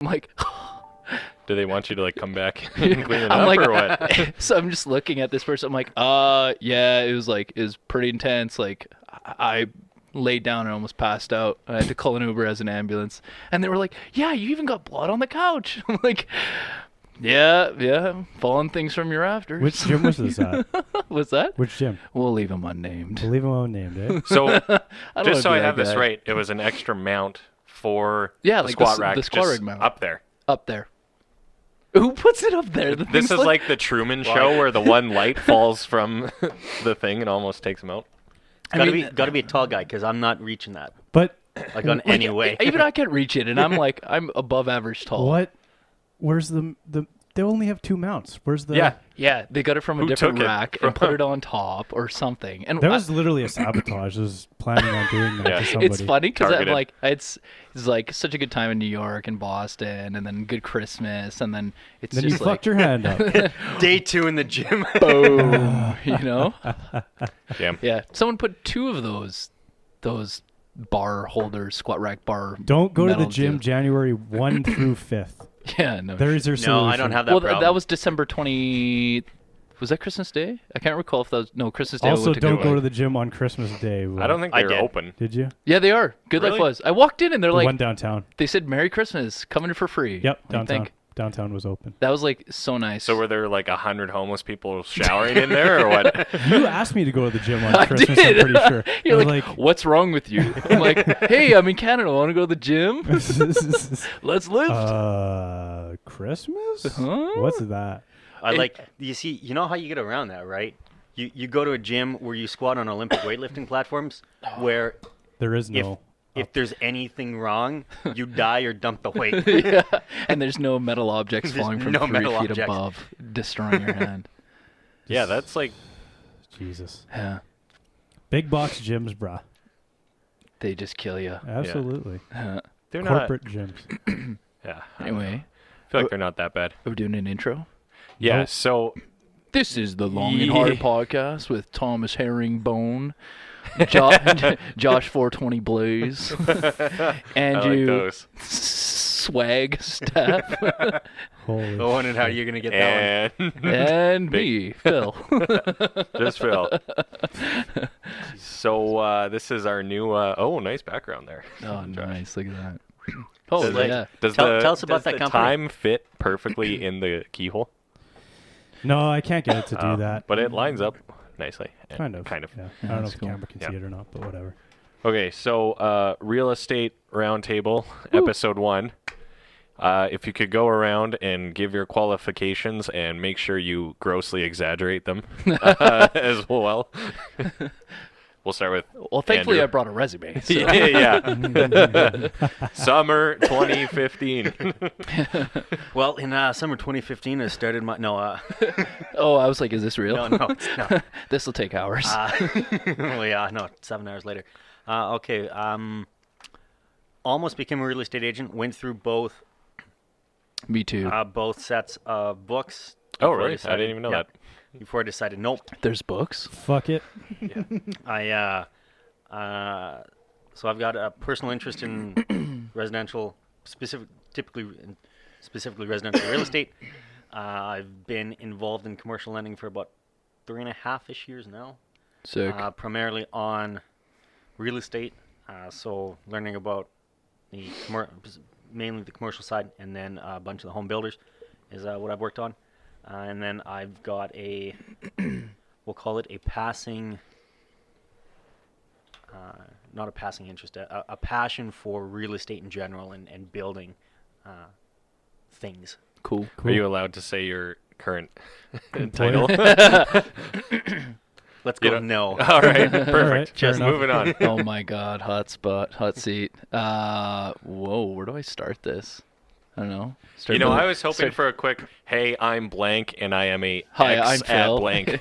I'm like, Do they want you to like come back and clean it I'm up like, or what? so I'm just looking at this person. I'm like, yeah, it was pretty intense. Like, I laid down and almost passed out. I had to call an Uber as an ambulance. And they were like, yeah, you even got blood on the couch. I'm like, yeah, falling things from your rafters. Which gym was this at? What's that? Which gym? We'll leave them unnamed. We'll leave them unnamed, eh? So I don't wanna just so be I that have this guy. right, it was an extra mount for Yeah, the like squat the rack, squat just rack mount. up there. Up there. Who puts it up there? The This thing's is like the Truman Show where the one light falls from the thing and almost takes him out. Gotta be a tall guy because I'm not reaching that. But Like on any way. Even I can't reach it, and I'm above average tall. what? Where's the? They only have 2 mounts. Where's the? Yeah. Yeah, they got it from a Who different took it rack from- and put it on top or something. And There was literally a sabotage. I was planning on doing that Yeah. to somebody. it's funny because I'm Targeted. like, it's like such a good time in New York and Boston, and then good Christmas, and then it's Then you just like, fucked your hand up. Day 2 in the gym. boom, you know? Damn. Yeah, someone put 2 of those bar holders, squat rack bar. Don't go to the metal gym dude. January 1 through 5th. Yeah, no. There's your solution. No, I don't have that Well, problem. that was December 20. Was that Christmas Day? I can't recall if that was Christmas Day. I Also, went to don't Good go Life. to the gym on Christmas Day. I don't think I they're did. open. Did you? Yeah, they are. Good Life Really? was. I walked in and they're The like, one downtown. they said Merry Christmas, coming for free. Yep, I downtown. think. Downtown was open. That was like so nice. So were there like 100 homeless people showering in there or what? You asked me to go to the gym on I Christmas, did. I'm pretty sure. You're I like, was what's wrong with you? I'm like, hey, I'm in Canada. Want to go to the gym? Let's lift. Christmas? Huh? What's that? You know how you get around that, right? You go to a gym where you squat on Olympic weightlifting platforms where There is no. if there's anything wrong, you die or dump the weight. Yeah. And there's no metal objects There's falling from no 3 metal feet objects. above, destroying your hand. Yeah, that's like Jesus. Yeah. Big box gyms, brah. They just kill you. Absolutely. they're Corporate gyms. Yeah. I don't know. Anyway, I feel like they're not that bad. are we doing an intro? Yeah. Nope. So This is the Long and Hard podcast with Thomas Herringbone, Josh 420 Blaze, I Andrew like those. Swag Staff, Holy I wondered how you're gonna get that one. And and me, Phill. just Phil. So this is our new. Nice background there. Oh, nice! Look at that. Oh, Does, yeah. Tell us about does that the company. time fit perfectly in the keyhole? No, I can't get it to do that. But it lines up nicely. Kind of. Kind of. Yeah. Yeah, I don't know that's if cool. the camera can Yeah. see it or not, but whatever. Okay, so real estate roundtable, episode 1. If you could go around and give your qualifications and make sure you grossly exaggerate them as well. We'll start with Well, thankfully, Andrew. I brought a resume. So. yeah. Summer 2015. Well, in summer 2015, I started my Oh, I was like, is this real? no. This will take hours. Well, yeah, no, 7 hours later. Okay, almost became a real estate agent. Went through both Me too. sets of books. Oh, before right. I didn't even know that. Before I decided, nope. There's books. Fuck it. So I've got a personal interest in residential, specifically residential real estate. I've been involved in commercial lending for about 3.5-ish years now. Sick. Primarily on real estate. So learning about mainly the commercial side, and then a bunch of the home builders is what I've worked on. And then I've got we'll call it a passing, not a passing interest, a passion for real estate in general and building things. Cool. Are you allowed to say your current title? Let's go. No. All right, perfect. fair Just enough. moving on. Oh my God, hot spot, hot seat. Whoa, where do I start this? I don't know. You know, I was hoping for a quick, hey, I'm blank, and I am a Hi, X I'm at Phill. blank.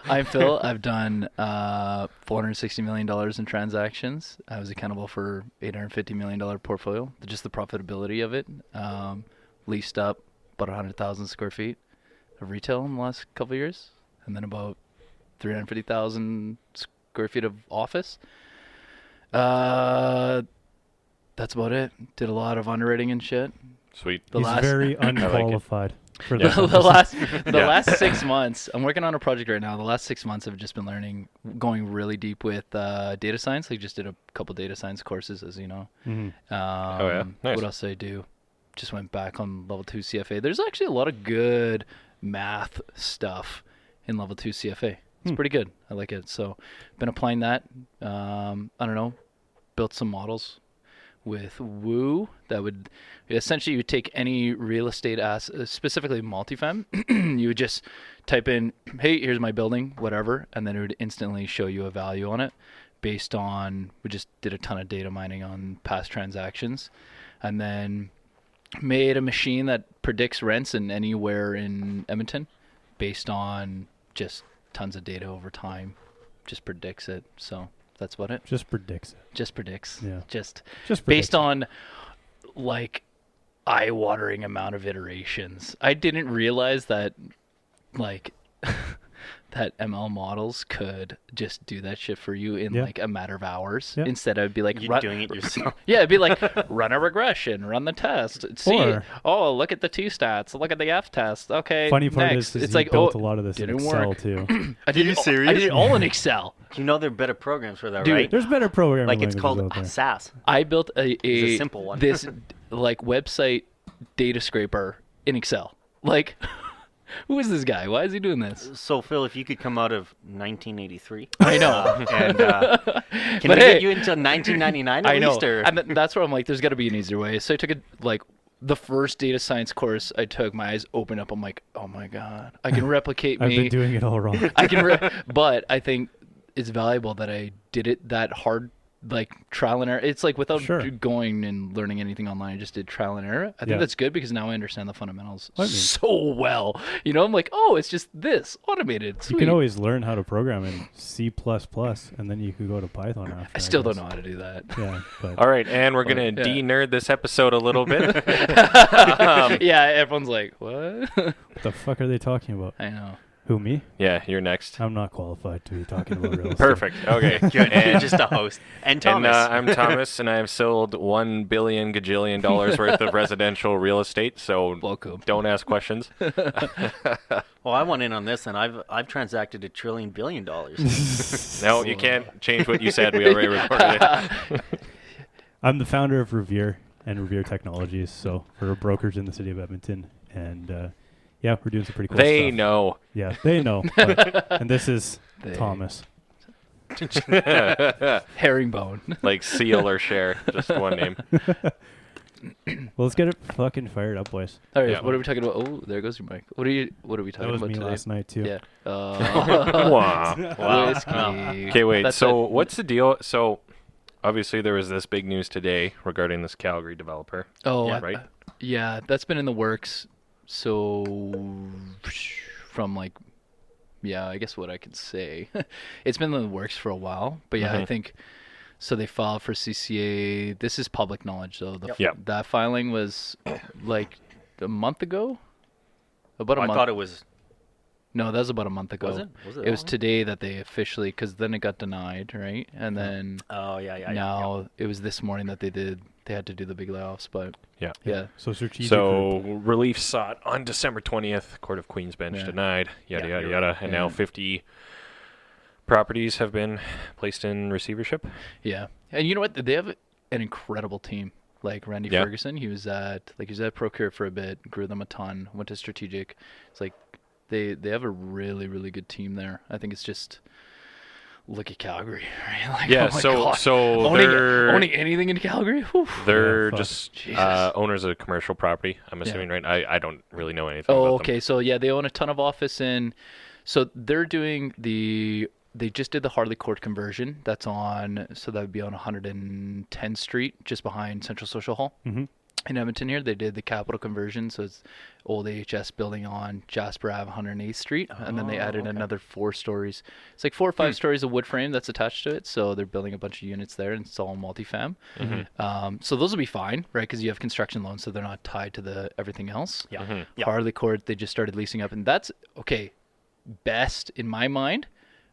I'm Phill. I've done $460 million in transactions. I was accountable for $850 million portfolio. Just the profitability of it. Leased up about 100,000 square feet of retail in the last couple of years, and then about 350,000 square feet of office. That's about it. Did a lot of underwriting and shit. Sweet. The He's last very unqualified for Yeah. this. the Yeah. last 6 months, I'm working on a project right now. The last 6 months, I've just been going really deep with data science. I just did a couple data science courses, as you know. Mhm. yeah? Nice. What else did I do? Just went back on level 2 CFA. There's actually a lot of good math stuff in level 2 CFA. It's pretty good. I like it. So, been applying that. I don't know. Built some models with Woo that would essentially, you would take any real estate asset, specifically multifam. You would just type in, hey, here's my building, whatever, and then it would instantly show you a value on it based on, we just did a ton of data mining on past transactions, and then made a machine that predicts rents in anywhere in Edmonton based on just tons of data over time. Just predicts it. So that's about it. Just predicts it. Just predicts. Yeah. Just Just based predicts it. on like eye-watering amount of iterations. I didn't realize that like that ML models could just do that shit for you in Yeah. like a matter of hours. Yeah. Instead, I'd be like, You're doing it yourself. yeah, it'd be like, run a regression, run the test, see, Or- oh, look at the T stats, look at the F test. Okay, Funny part next. is It's he like, built oh, a lot of this in didn't Excel work. too. I did you it, I serious? did it all in Excel. You know there are better programs for that, Dude, right? There's better programming Like it's languages called out there. SAS. I built a It's a simple one. this like website data scraper in Excel. Like, who is this guy? Why is he doing this? So Phil, if you could come out of 1983, I know. and can But we hey, get you into 1999 at I know, least? Or? and that's where I'm like, there's got to be an easier way. So I took the first data science course I took. My eyes opened up. I'm like, oh my god, I can replicate I've me. been doing it all wrong. I can, but I think it's valuable that I did it that hard, like trial and error. It's like without Sure. going and learning anything online, I just did trial and error. I think Yeah. that's good because now I understand the fundamentals I mean- so well. You know, I'm like, oh, it's just this automated. Sweet. You can always learn how to program in C++, and then you could go to Python after. I still don't guess. know how to do that. Yeah, but All right, and we're gonna Yeah. de-nerd this episode a little bit. Yeah, everyone's like, what? what the fuck are they talking about? I know. Who, me? Yeah, you're next. I'm not qualified to be talking about real estate. Perfect. Okay. You're And, just a host. And Thomas. I'm Thomas, and I have sold $1 billion gajillion worth of residential real estate. So Welcome. don't ask questions. well, I want in on this, and I've transacted $1 trillion billion. No, you can't change what you said. We already recorded it. I'm the founder of Revere and Revere Technologies, so we're brokers in the city of Edmonton, and yeah, we're doing some pretty cool They stuff. know. Yeah, they know. And this is They- Thomas. Herringbone. Like Seal or Share, just one name. Well, let's get it fucking fired up, boys. All right, Yeah. what are we talking about? Oh, there goes your mic. What are we That talking was about me today? last night too. Yeah. Wow. Whiskey. Okay, wait. That's So it. what's the deal? So obviously there was this big news today regarding this Calgary developer. Oh, Yeah. Right? Yeah, that's been in the works. So from like, yeah, I guess what I could say, it's been in the works for a while. But yeah, I Mhm. think so. They filed for CCA. This is public knowledge, though. Yep. That filing was like a month ago. About a I month. thought it was. No, that was about a month ago. Was it? Was it? It was that long? today that they officially, because then it got denied, right? And then Oh yeah. now it was this morning that they had to do the big layoffs. But Yeah. yeah, So strategic. So relief sought on December 20th. Court of Queen's Bench Yeah. denied. Yada Yeah, yada you're yada. right. And Yeah. now 50 properties have been placed in receivership. yeah. And you know what? They have an incredible team. Like Randy Yeah. Ferguson, he was at Procure for a bit, grew them a ton, went to strategic. It's like they have a really really good team there. I think it's just look at Calgary, right? Like, Yeah. oh my so God. so owning anything in Calgary. Whew. they're Yeah, fuck. just Jesus. owners of commercial property. I'm assuming, right? I don't really know anything Oh, about okay. So yeah, they own a ton of office in. So they're doing They just did the Harley Court conversion. That's on. So that would be on 110th Street, just behind Central Social Hall hmm in Edmonton. Here, they did the Capitol conversion. So it's old AHS building on Jasper Ave, 108th Street, and then they Oh, added okay. another 4 stories. It's like 4 or 5 stories of wood frame that's attached to it. So they're building a bunch of units there, and it's all multifam. So those will be fine, right? Because you have construction loans, so they're not tied to the everything else. Yeah. Mhm. Yeah. Harley Court, they just started leasing up, and that's okay. Best in my mind,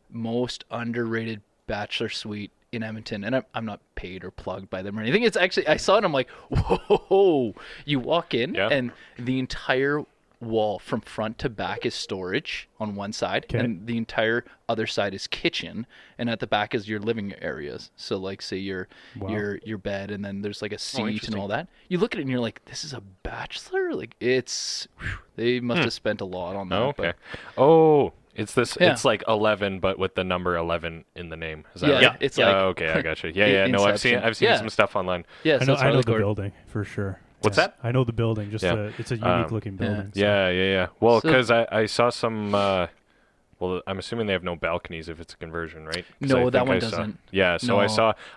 most underrated bachelor suite in Edmonton, and I'm not paid or plugged by them or anything. It's actually, I saw it, I'm like, whoa. You walk in, Yeah. and the entire wall from front to back is storage on one side, Okay. and the entire other side is kitchen, and at the back is your living areas. So like, say your bed, and then there's like a seat and interesting. all that. You look at it and you're like, this is a bachelor? Like, it's, they must have spent a lot on that. Oh, okay. but- Oh, it's this. Yeah. It's like 11, but with the number 11 in the name. Is that Yeah, right? Yeah. it's like, Oh, okay, I got you. Yeah. No, I've seen Yeah. some stuff online. yeah, so it's I know really the cool. building for sure. What's Yes. that? I know the building. Just Yeah. it's a unique looking yeah. building. so- Yeah. Well, So- because I saw some. Well, I'm assuming they have no balconies if it's a conversion, right? 'Cause No, I that think one I saw- doesn't. Yeah, so No.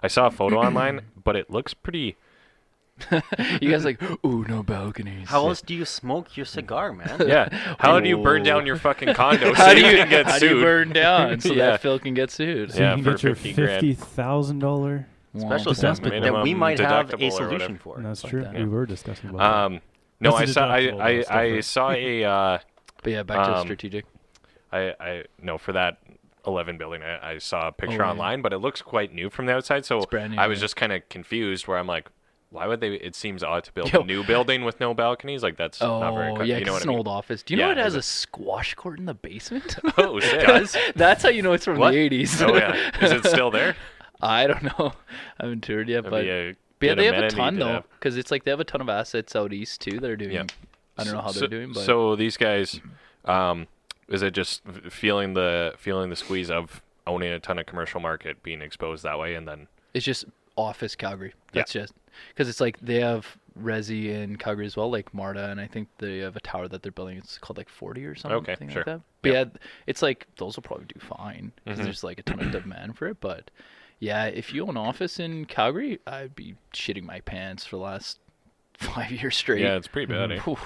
I saw a photo online, but it looks pretty. You guys like, ooh, no balconies. How else do you smoke your cigar, man? Yeah. How do you burn Ooh. down your fucking condo so How do you can get how do you sued? burn down so Yeah. that Phill can get sued? So Yeah, you can for get your 50 grand. $50,000. Special Wow. assessment that Minimum we might have deductible a or solution whatever. for. And that's Like true. that. We were discussing about that. No, That's I a saw deductible, though, stuff I like- saw a But yeah, back to Um, strategic. I no for that 11 building I saw a picture yeah. online, but it looks quite new from the outside, so brand new, I was yeah. just kind of confused where I'm like, why would they? It seems odd to build Yo. a new building with no balconies. Like that's not very. Oh, yeah, you know 'cause what it's I an mean? old office. Do you know Yeah, it has is a it? squash court in the basement? Oh shit! That's how you know it's from What? the 80s. Oh yeah, is it still there? I don't know. I haven't toured yet, That'd but be a but yeah, good they have a amenity ton to though, have. because it's like they have a ton of assets out east too. They're doing. Yeah. I don't know how they're doing, but So these guys, is it just feeling the squeeze of owning a ton of commercial market, being exposed that way, and then it's just office Calgary. That's just because it's like they have resi in Calgary as well, like Marta, and I think they have a tower that they're building. It's called like 40 or something. Okay, like sure. that. But Yeah. yeah, it's like those will probably do fine because Mhm. there's like a ton of demand for it. But yeah, if you own an office in Calgary, I'd be shitting my pants for the last 5 years straight. yeah, it's pretty bad. Eh? Whew.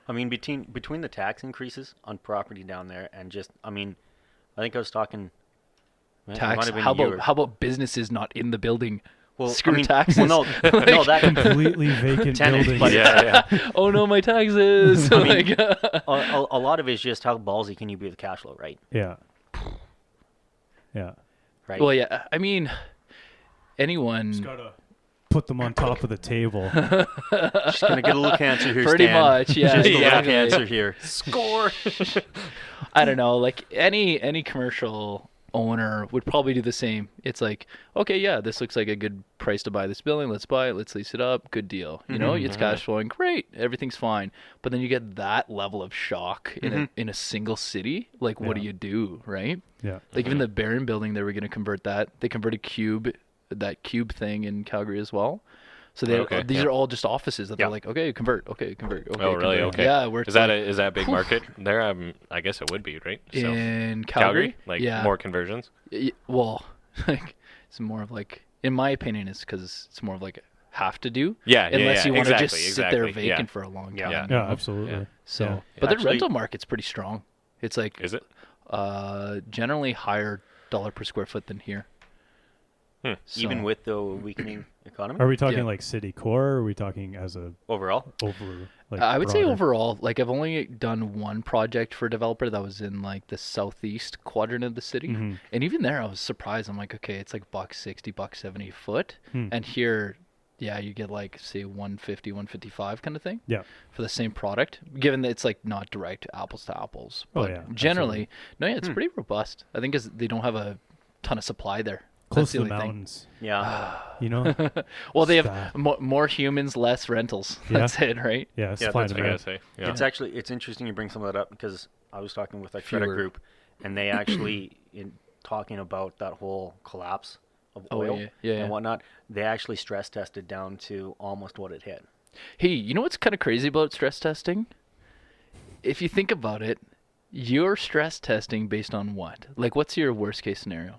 I mean, between the tax increases on property down there and just, I mean, I think I was talking. it might Tax. have been How you about how about businesses not in the building? well, Screw I mean, taxes. Well, no, no, that Completely vacant Tenant, building. but- Yeah, yeah. Oh no, my taxes. I mean, Like, a lot of it is just how ballsy can you be with cash flow, right? Yeah. Yeah. Right. well, yeah. I mean, anyone. Just gotta put them on top of the table. Just gonna get a little cancer here. Pretty Stan. much, yeah. Just a Yeah. little cancer here. Score. I don't know, like any commercial owner would probably do the same. It's like, okay, yeah, this looks like a good price to buy this building. Let's buy it. Let's lease it up. Good deal. You know, it's cash flowing. Great. Everything's fine. But then you get that level of shock in a single city. Like, what do Yeah. you do, right? Yeah. Like even the Barron building, they were going to convert that. They converted that cube thing in Calgary as well. So these are all just offices that they're like, okay, convert. Okay, convert. Okay, Oh, really? convert. Okay. Yeah, where it's Is that like, is that a big market there? I guess it would be, right? So, in Calgary? like yeah. more conversions. Well, like it's more of like, in my opinion, it's because it's more of like have to do. Yeah, yeah, Unless yeah, you want to exactly, just sit there exactly, vacant yeah. for a long Yeah. time. Yeah, you know? absolutely. Yeah. So, Yeah. but the Actually- rental market's pretty strong. It's like Is it? generally higher dollar per square foot than here. So- Even with the weakening economy Are we talking Yeah. like city core? Or are we talking as a overall. over? Like I would say broader? overall, like I've only done one project for a developer that was in like the southeast quadrant of the city, Mhm. and even there I was surprised. I'm like, okay, it's like $160, $170 a foot, Hmm. and here, yeah, you get like say 150, 155 kind of thing. Yeah. For the same product, given that it's like not direct apples to apples. Oh, But yeah, generally, no, yeah, it's pretty robust. I think 'cause they don't have a ton of supply there. Close That's to the the only thing. mountains. Yeah. You know? Well, they have Stop. more humans, less rentals. Yeah. That's it, right? Yeah, it's Yeah, fine that's to I know. gotta say. Yeah. It's interesting you bring some of that up because I was talking with a credit Fewer. group, and they actually in talking about that whole collapse of Oh, oil yeah, and whatnot. They actually stress tested down to almost what it hit. Hey, you know what's kind of crazy about stress testing? If you think about it, you're stress testing based on what? Like, what's your worst case scenario?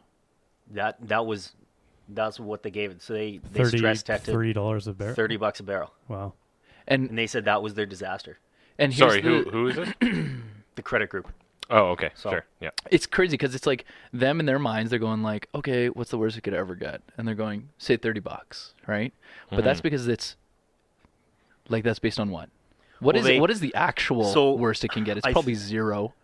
That's what they gave it. So they $30 stress tested $30 a barrel. $30 a barrel, Wow. And and they said that was their disaster. and here's Sorry, the, who is it? The credit group. Oh, okay, So- sure, yeah. it's crazy because it's like them in their minds, they're going like, okay, what's the worst it could ever get? And they're going, say $30, right? But that's because it's like that's based on what? What Well, is what is the actual so worst it can get? It's I probably zero.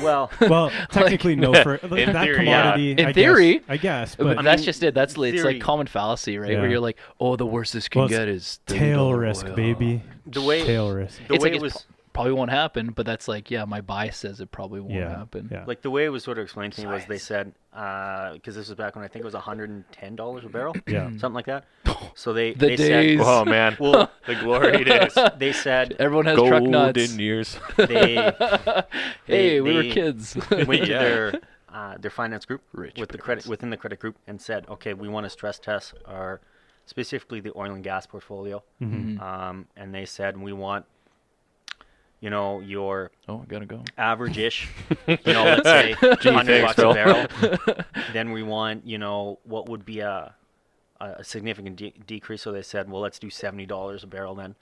Well, Well, technically no for like, in that theory, yeah. commodity. In I theory, guess, I guess, but but that's mean, just it. It's theory- like common fallacy, right? Yeah. Where you're like, oh, the worst this can well, it's get is tail $30 risk, oil. baby. the way Tail risk. the It's way like it was probably won't happen, but that's like, yeah, my bias says it probably won't Yeah, happen. yeah. like the way it was sort of explained to me was they Science. said because this was back when I think it was $110 a barrel, Yeah. something like that. So they The they days. said Oh man, well the glory days. they said Everyone has truck nuts. Golden years. they Hey, we were they kids. went to Yeah. their finance group Rich with the parents. credit within the credit group and said, okay, we want to stress test our specifically the oil and gas portfolio, Mhm. and they said we want your Oh, I gotta go. average-ish, let's say Gee, $100 thanks, a Phil. barrel. Then we want what would be a significant decrease. So they said, well, let's do $70 a barrel then,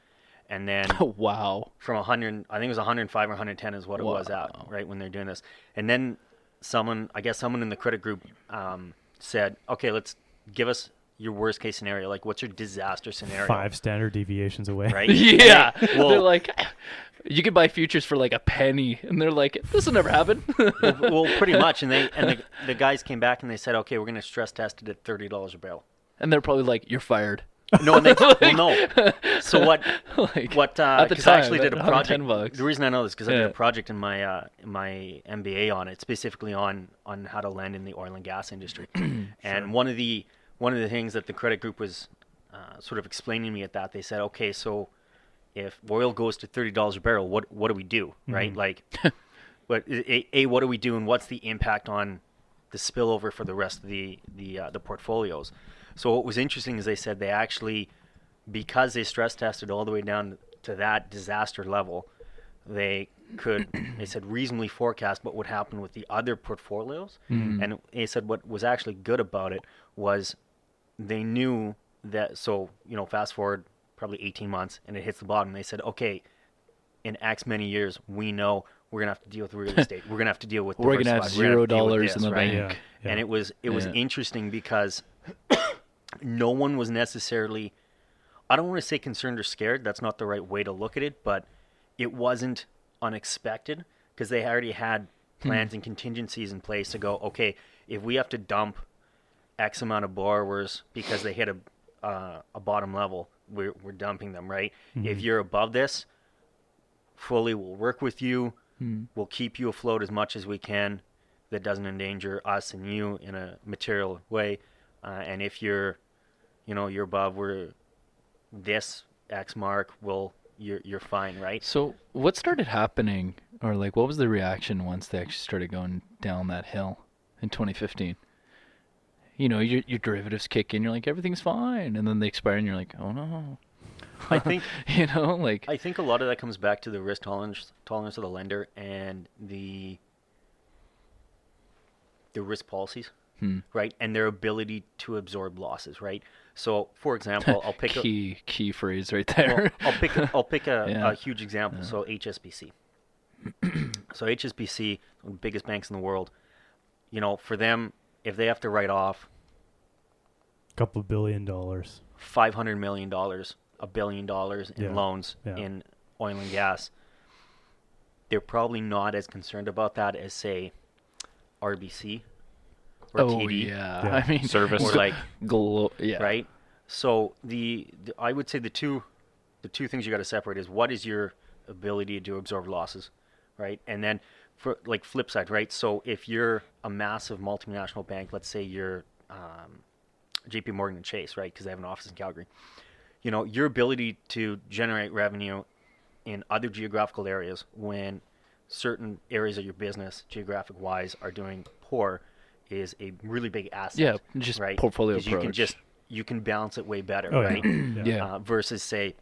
and then Wow. from 100, I think it was 105 or 110 is what it was at, Wow. right, when they're doing this. And then someone in the credit group said, okay, let's give us your worst case scenario. Like, what's your disaster scenario? 5 standard deviations away. Right? Yeah. And They're well, like, you could buy futures for like a penny, and they're like, this will never happen. well, pretty much. And the guys came back and they said, okay, we're going to stress test it at $30 a barrel. And they're probably like, you're fired. No, and no. So what Like, at the time, I actually at did a project. $110. The reason I know this because I did Yeah. a project in my MBA on it, specifically on how to lend in the oil and gas industry. And one of the things that the credit group was sort of explaining to me at that, they said, okay, so if oil goes to $30 a barrel, what do we do, right? Like, what do we do, and what's the impact on the spillover for the rest of the portfolios? So what was interesting is they said they actually, because they stress tested all the way down to that disaster level, they said reasonably forecast what would happen with the other portfolios. And they said what was actually good about it was they knew that, so, fast forward probably 18 months and it hits the bottom. They said, okay, in X many years, we know we're going to have to deal with real estate. We're going to have to deal with we're going to have diversified. We're gonna $0 deal with in the this, right? bank. Yeah. And it was Yeah. interesting because no one was necessarily, I don't want to say concerned or scared. That's not the right way to look at it, but it wasn't unexpected because they already had plans and contingencies in place to go, okay, if we have to dump X amount of borrowers because they hit a bottom level, we're dumping them, right? If you're above this, fully we'll work with you. We'll keep you afloat as much as we can that doesn't endanger us and you in a material way. And if you're above, we're this X mark, you're fine, right? So what started happening, or like what was the reaction once they actually started going down that hill in 2015? Your derivatives kick in, you're like, everything's fine, and then they expire and you're like, oh no. I think I think a lot of that comes back to the risk tolerance of the lender and the risk policies, right? And their ability to absorb losses, right? So, for example, I'll pick key phrase right there. I'll pick a Yeah. huge example. So HSBC. So HSBC, one of the biggest banks in the world, for them, if they have to write off Couple $1 billion. $500 million, $1 billion in Yeah. loans Yeah. in oil and gas, they're probably not as concerned about that as, say, RBC or TD, Yeah. Yeah. I mean, Service. or like, yeah. right? So I would say the two things you got to separate is what is your ability to absorb losses, right? And then for like flip side, right? So if you're a massive multinational bank, let's say you're JP Morgan and Chase, right? Because they have an office in Calgary. Your ability to generate revenue in other geographical areas when certain areas of your business, geographic wise, are doing poor is a really big asset. Yeah, just right? portfolio 'Cause approach. you can balance it way better, Oh, right? yeah. Yeah. Versus say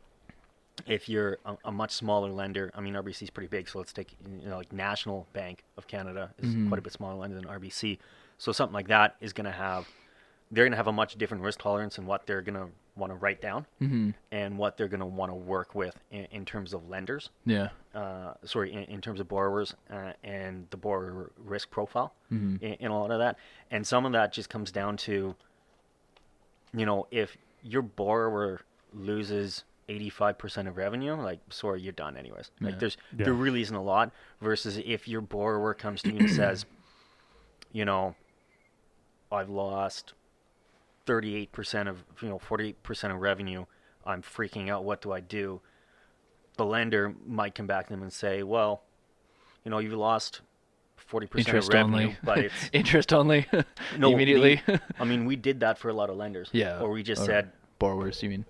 if you're a much smaller lender. I mean, RBC is pretty big, so let's take like National Bank of Canada is quite a bit smaller lender than RBC. So something like that is going to have, they're going to have a much different risk tolerance in what they're going to want to write down and what they're going to want to work with in terms of lenders. Yeah. In terms of borrowers and the borrower risk profile in a lot of that. And some of that just comes down to, if your borrower loses 85% of revenue, like, sorry, you're done anyways. Like, Yeah. there really isn't a lot. Versus if your borrower comes to you and says, I've lost 38% of 48% of revenue. I'm freaking out. What do I do? The lender might come back to them and say, well, you've lost 40% of Interest revenue, only. but it's Interest only. no, Immediately. we did that for a lot of lenders. Yeah. Or we just Or said, borrowers, you mean?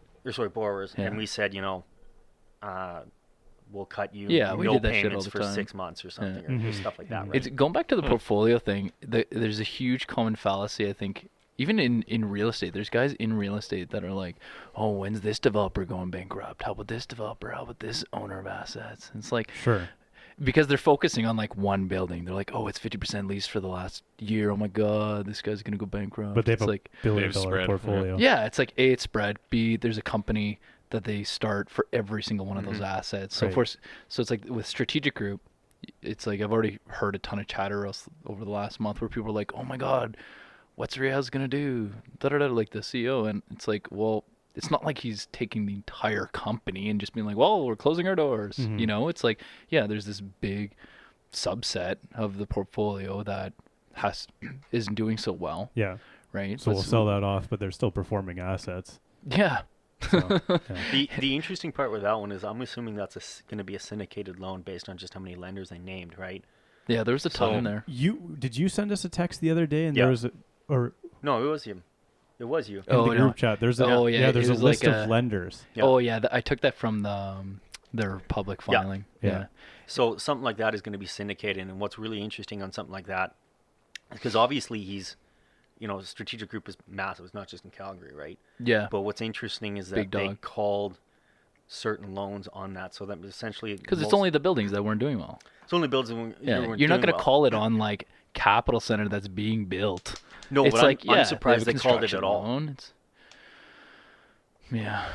borrowers, Yeah. and we said, we'll cut you Yeah, we no did that shit payments all the for time. 6 months or something, Yeah. or Mhm. stuff like that, right? It's going back to the portfolio thing. There's a huge common fallacy, I think, even in real estate. There's guys in real estate that are like, "Oh, when's this developer going bankrupt? How about this developer? How about this owner of assets?" And it's like, Sure. because they're focusing on like one building. They're like, "Oh, it's 50% leased for the last year. Oh my god, this guy's gonna go bankrupt." But they have it's a like, billion-dollar spread, portfolio. yeah, it's like A, it's spread. B, there's a company that they start for every single one of those assets. So Right. so it's like with Strategic Group, it's like I've already heard a ton of chatter over the last month where people are like, "Oh my god, what's Riaz gonna do?" Da da da, like the CEO, and it's like, well, it's not like he's taking the entire company and just being like, "Well, we're closing our doors." Mhm. It's like, yeah, there's this big subset of the portfolio that isn't doing so well, Yeah. right? So we'll sell that off, but they're still performing assets. Yeah. So, yeah. The interesting part with that one is I'm assuming that's going to be a syndicated loan based on just how many lenders they named, right? Yeah, there was a ton So- in there. Did you send us a text the other day and Yeah. there was No, it was you. It was you. in Oh, the no. group chat there's Oh, yeah, there's it a was list like of a- lenders. Yeah. Oh yeah, I took that from their public Yeah. filing. Yeah. So something like that is going to be syndicated, and what's really interesting on something like that, because obviously Strategic Group is massive. It's not just in Calgary, right? Yeah. But what's interesting is Big that they dog. called certain loans on that, so that essentially Because it's only the buildings that weren't doing well. it's only builds. That Yeah, weren't you're not doing going to well. call it on like Capital Center that's being built. No, It's but like, I'm yeah, surprised they they have a called it construction at all, loan. Yeah.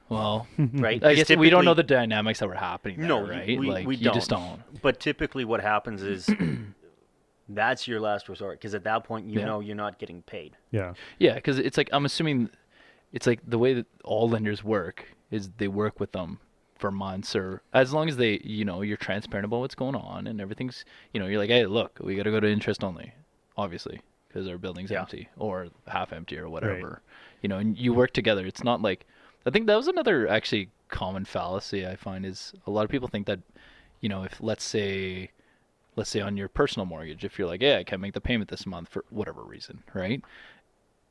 Well, right? I 'Cause guess we don't know typically- the dynamics that were happening there, No, right? we like, you don't. just don't. But typically, what happens is that's your last resort, because at that point, you Yeah. know you're not getting paid. Yeah. Yeah, because it's like, I'm assuming it's like the way that all lenders work is they work with them for months, or as long as they, you're transparent about what's going on and everything's, you're like, hey, look, we got to go to interest only, obviously, because our building's Yeah. empty or half empty or whatever, and you work together. It's not like, I think that was another actually common fallacy I find is a lot of people think that, if let's say on your personal mortgage, if you're like, yeah, I can't make the payment this month for whatever reason, right?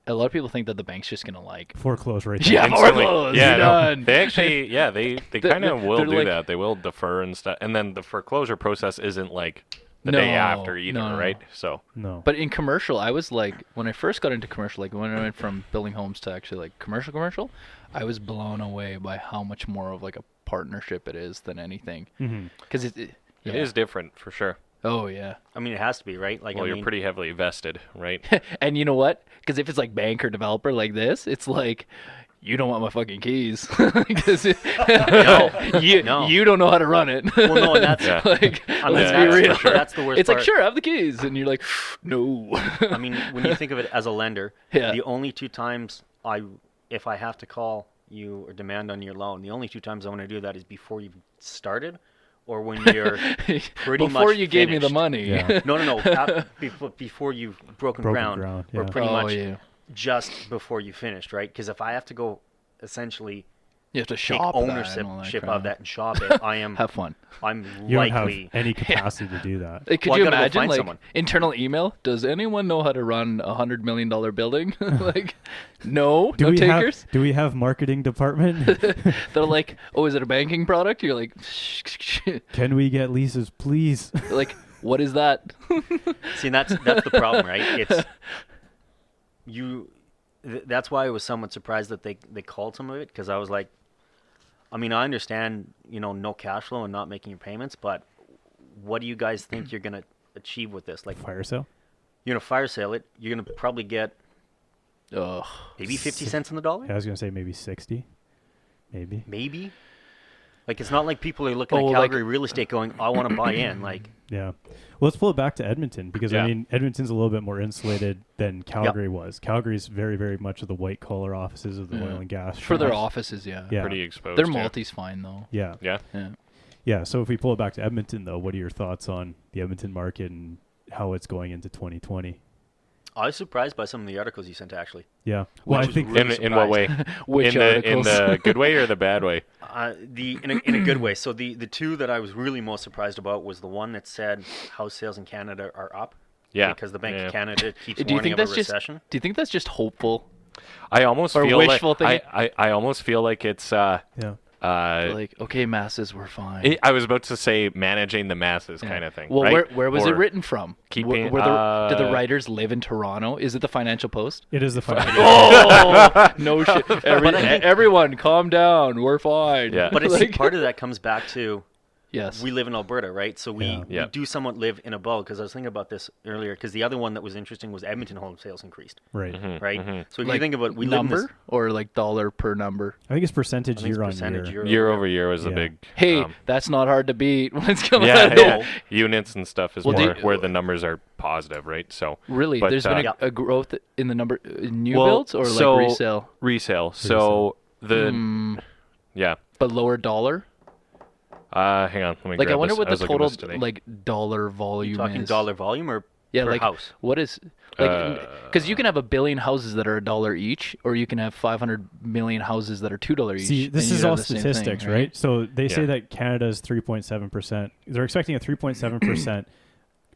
A lot of people think that the bank's just gonna like, Foreclose right yeah, there. Instantly. foreclose, Yeah, you're no, done. they actually, yeah, they kind of will they're do like- that. They will defer and stuff, and then the foreclosure process isn't like the day No, after either, no. right? So No. But in commercial, I was like, when I first got into commercial, like when I went from building homes to actually like commercial, I was blown away by how much more of like a partnership it is than anything. Mhm. Because it is different for sure. Oh yeah. I mean, it has to be, right? Like, Well, I you're mean, pretty heavily vested, right? And you know what? Because if it's like bank or developer like this, it's like, you don't want my fucking keys. Because No. you don't know how to run it. Well, no, and that's Yeah. like, I mean, let's that's be for real. sure. That's the worst It's part. like, sure, have the keys. And you're like, no. I mean, when you think of it as a lender, Yeah. the only two times if I have to call you or demand on your loan, the only two times I want to do that is before you've started, or when you're pretty Before much you gave me the finished. money. Yeah. No. Before you've broken ground, or yeah. pretty Oh, much yeah. just before you finished, right? Because if I have to go essentially You have to take shop that and all ownership crap. of that and shop it, Have fun. I'm You don't have likely. any capacity to do that. Hey, could Well, I you gotta go imagine find like someone. internal email? Does anyone know how to run $100 million building? Like, no, Do no we takers. have marketing department? They're like, oh, is it a banking product? You're like, Can we get leases, please? like, what is that? See, and that's the problem, right? It's that's why I was somewhat surprised that they called some of it, because I was like, I mean, I understand, no cash flow and not making your payments, but what do you guys think you're gonna achieve with this? Like, Fire sale? you're gonna fire sale it, you're gonna probably get Ugh. maybe 50 cents on the dollar, Yeah, I was gonna say maybe 60. Maybe. maybe. Like, it's not like people are looking Oh, at like- Calgary real estate going, I want to buy in. Like, Yeah. Well, let's pull it back to Edmonton because, Yeah. I mean, Edmonton's a little bit more insulated than Calgary was. Calgary's very, very much of the white-collar offices of the Yeah. oil and gas. For their shops. offices, yeah. Yeah. Pretty exposed. Their yeah. multi's fine though. Yeah. Yeah. Yeah. Yeah. So if we pull it back to Edmonton, though, what are your thoughts on the Edmonton market and how it's going into 2020? I was surprised by some of the articles you sent, actually. Yeah. Well, Which I was think really In what way? Which in articles? the good way or the bad way? In a good way. So the two that I was really most surprised about was the one that said house sales in Canada are up. Yeah. Because the Bank Yeah. of Canada keeps Do you warning think of a that's just? recession. Do you think that's just hopeful? I almost Or feel wishful like thinking? I almost feel like it's yeah. Like, okay, masses, we're fine. I was about to say managing the masses Yeah. kind of thing. Well, right? where was it Or written from? keeping- Did the writers live in Toronto? Is it the Financial Post? It is the final. Oh no shit! But I think- Everyone, calm down. We're fine. Yeah. But I think Like- part of that comes back to yes. we live in Alberta, right? So we, Yeah. Yeah. we do somewhat live in a bubble. Because I was thinking about this earlier. Because the other one that was interesting was Edmonton home sales increased, Right. right? So if like you think about we live in number this, or like dollar per number. I think it's percentage I think it's year on percentage year. year over year was a Yeah. big. Hey, that's not hard to beat when it's coming Yeah, out. yeah. No. Units and stuff is Well, more they- where the numbers are positive, right? So Really, But, there's been uh, a growth in the number new Well, builds or so- like resale, resale. So the Hmm. yeah. but lower dollar. Hang on, let me. Like I grab wonder this. what I the was looking total this today. like dollar you volume talking is. dollar volume or Yeah, per like house? what is like because you can have 1 billion houses that are $1 each, or you can have 500 million houses that are $2 each. See, this and is you'd have all the same thing, statistics, right? So they say Yeah. that Canada's 3.7%. They're expecting a 3.7%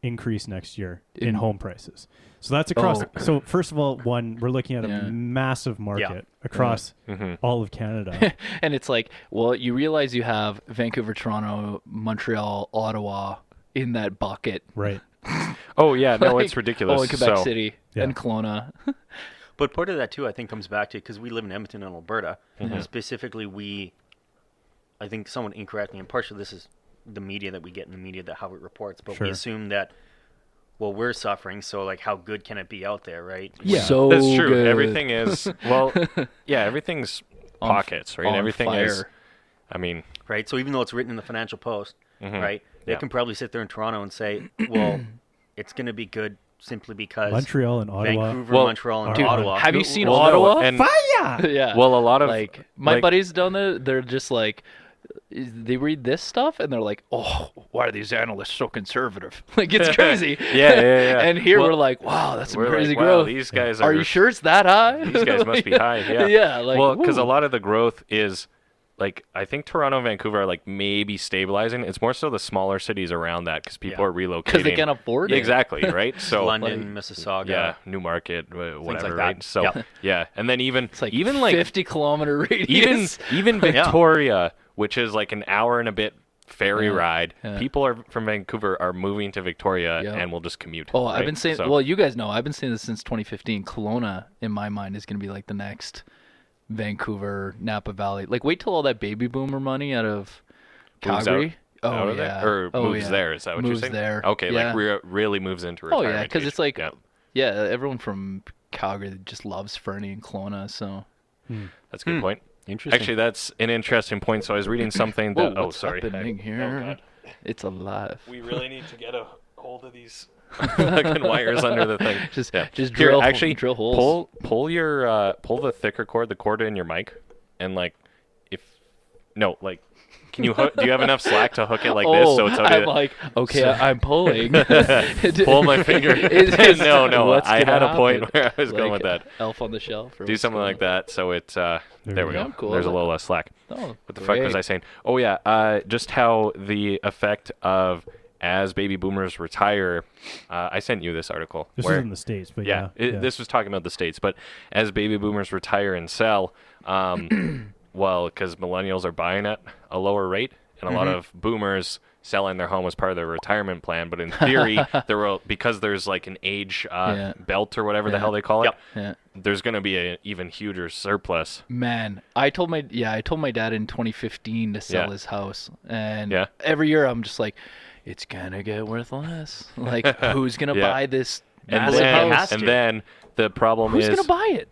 increase next year in In- home prices. So that's across. Oh. So first of all, we're looking at a Yeah. massive market across all of Canada. And it's like, well, you realize you have Vancouver, Toronto, Montreal, Ottawa in that bucket. Right. Oh yeah, no, Like, it's ridiculous. Oh, and Quebec So- City Yeah. and Kelowna. But part of that too, I think, comes back to because we live in Edmonton and Alberta. Mm-hmm. Specifically, I think somewhat incorrectly, and partially this is the media that we get in the media that how it reports, but Sure. we assume that, well, we're suffering, so like, how good can it be out there, right? Yeah. So That's true. good. Everything is well, yeah. Everything's On- pockets, right? on Everything is. fire. I mean, Right. So even though it's written in the Financial Post, Mhm. right, they Yeah. can probably sit there in Toronto and say, well, it's going to be good simply because Montreal and Ottawa. Vancouver, Well, Montreal, and dude, Ottawa. Have you seen well, no, Ottawa? and Fire! Yeah. well, a lot of like my like- buddies down there, they're just like, they read this stuff and they're like, oh, why are these analysts so conservative? Like it's crazy. Yeah. And here Well, we're like, wow, that's some we're crazy like, wow, growth. these guys Are you sure it's that high? These guys must be high. Yeah. Yeah. Like, well, because a woo. lot of the growth is like I think Toronto and Vancouver are like maybe stabilizing. It's more so the smaller cities around that because people Yeah. are relocating. because they can't afford it. Exactly, right? So London, like, Mississauga. yeah, Newmarket, whatever, like right? that. So Yep. yeah, and then even It's like even like 50-kilometer radius. even Victoria, which is like an hour and a bit ferry Yeah, ride. yeah. People are from Vancouver are moving to Victoria Yeah. and will just commute. Oh, right? I've been saying. So- Well, you guys know I've been saying this since 2015. Kelowna, in my mind, is going to be like the next Vancouver, Napa Valley. Like, wait till all that baby boomer money out of Moves Calgary. out Oh of there? yeah, Or oh, moves yeah. there. Is that what moves you're saying? there. Okay, yeah. like really moves into Oh retirement. yeah, because age. it's like yeah, yeah, everyone from Calgary just loves Fernie and Kelowna. So that's a good point. Interesting. Actually, that's an interesting point. So I was reading something whoa, that. what's sorry. happening here? Oh, God. It's alive. We really need to get a hold of these fucking wires under the thing. Just Yeah. just Here, drill actually, drill holes. pull the thicker cord, the cord in your mic, and like, can you hook? Do you have enough slack to hook it like this? So it's I'm like, okay, I'm pulling. pull my finger. It's- no, what's I had gonna a point happen? where I was going Like with that. Elf on the Shelf. Or Do what's something going like that. So it's there we we go. go. Cool. There's a little less slack. on? Oh, What the fuck was I saying? Oh yeah, just how the effect of as baby boomers retire. I sent you this article. This where, is in the States, but yeah, yeah. this was talking about the States, but as baby boomers retire and sell, well, because millennials are buying at a lower rate, and a lot of boomers selling their home as part of their retirement plan. But in theory, there will because there's like an age Yeah. belt or whatever the Yeah. hell they call it. Yep. Yeah. There's going to be an even huger surplus. Man, I told my dad in 2015 to sell Yeah. his house, and Yeah. every year I'm just like, it's gonna get worth less. Like, who's gonna Yeah. buy this And massive then, house? has to. the problem Who's is gonna buy it?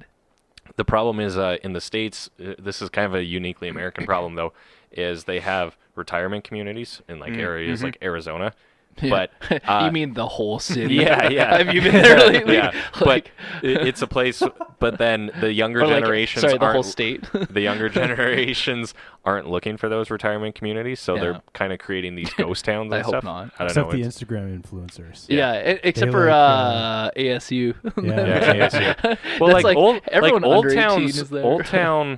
The problem is in the States, this is kind of a uniquely American problem, though, is they have retirement communities in like areas like Arizona. Yeah. But you mean the whole city? yeah, yeah. Have you been there lately? Yeah, Like, but it's a place. But then the younger or like, generations sorry, the aren't. whole state. The younger generations aren't looking for those retirement communities, so Yeah. they're kind of creating these ghost towns and I hope stuff. not. I don't Except know. the it's- Instagram influencers. Yeah, except They for like, ASU. Yeah. Yeah, ASU. Well, That's like old, everyone like Old under 18 Town's, is there. Old Town,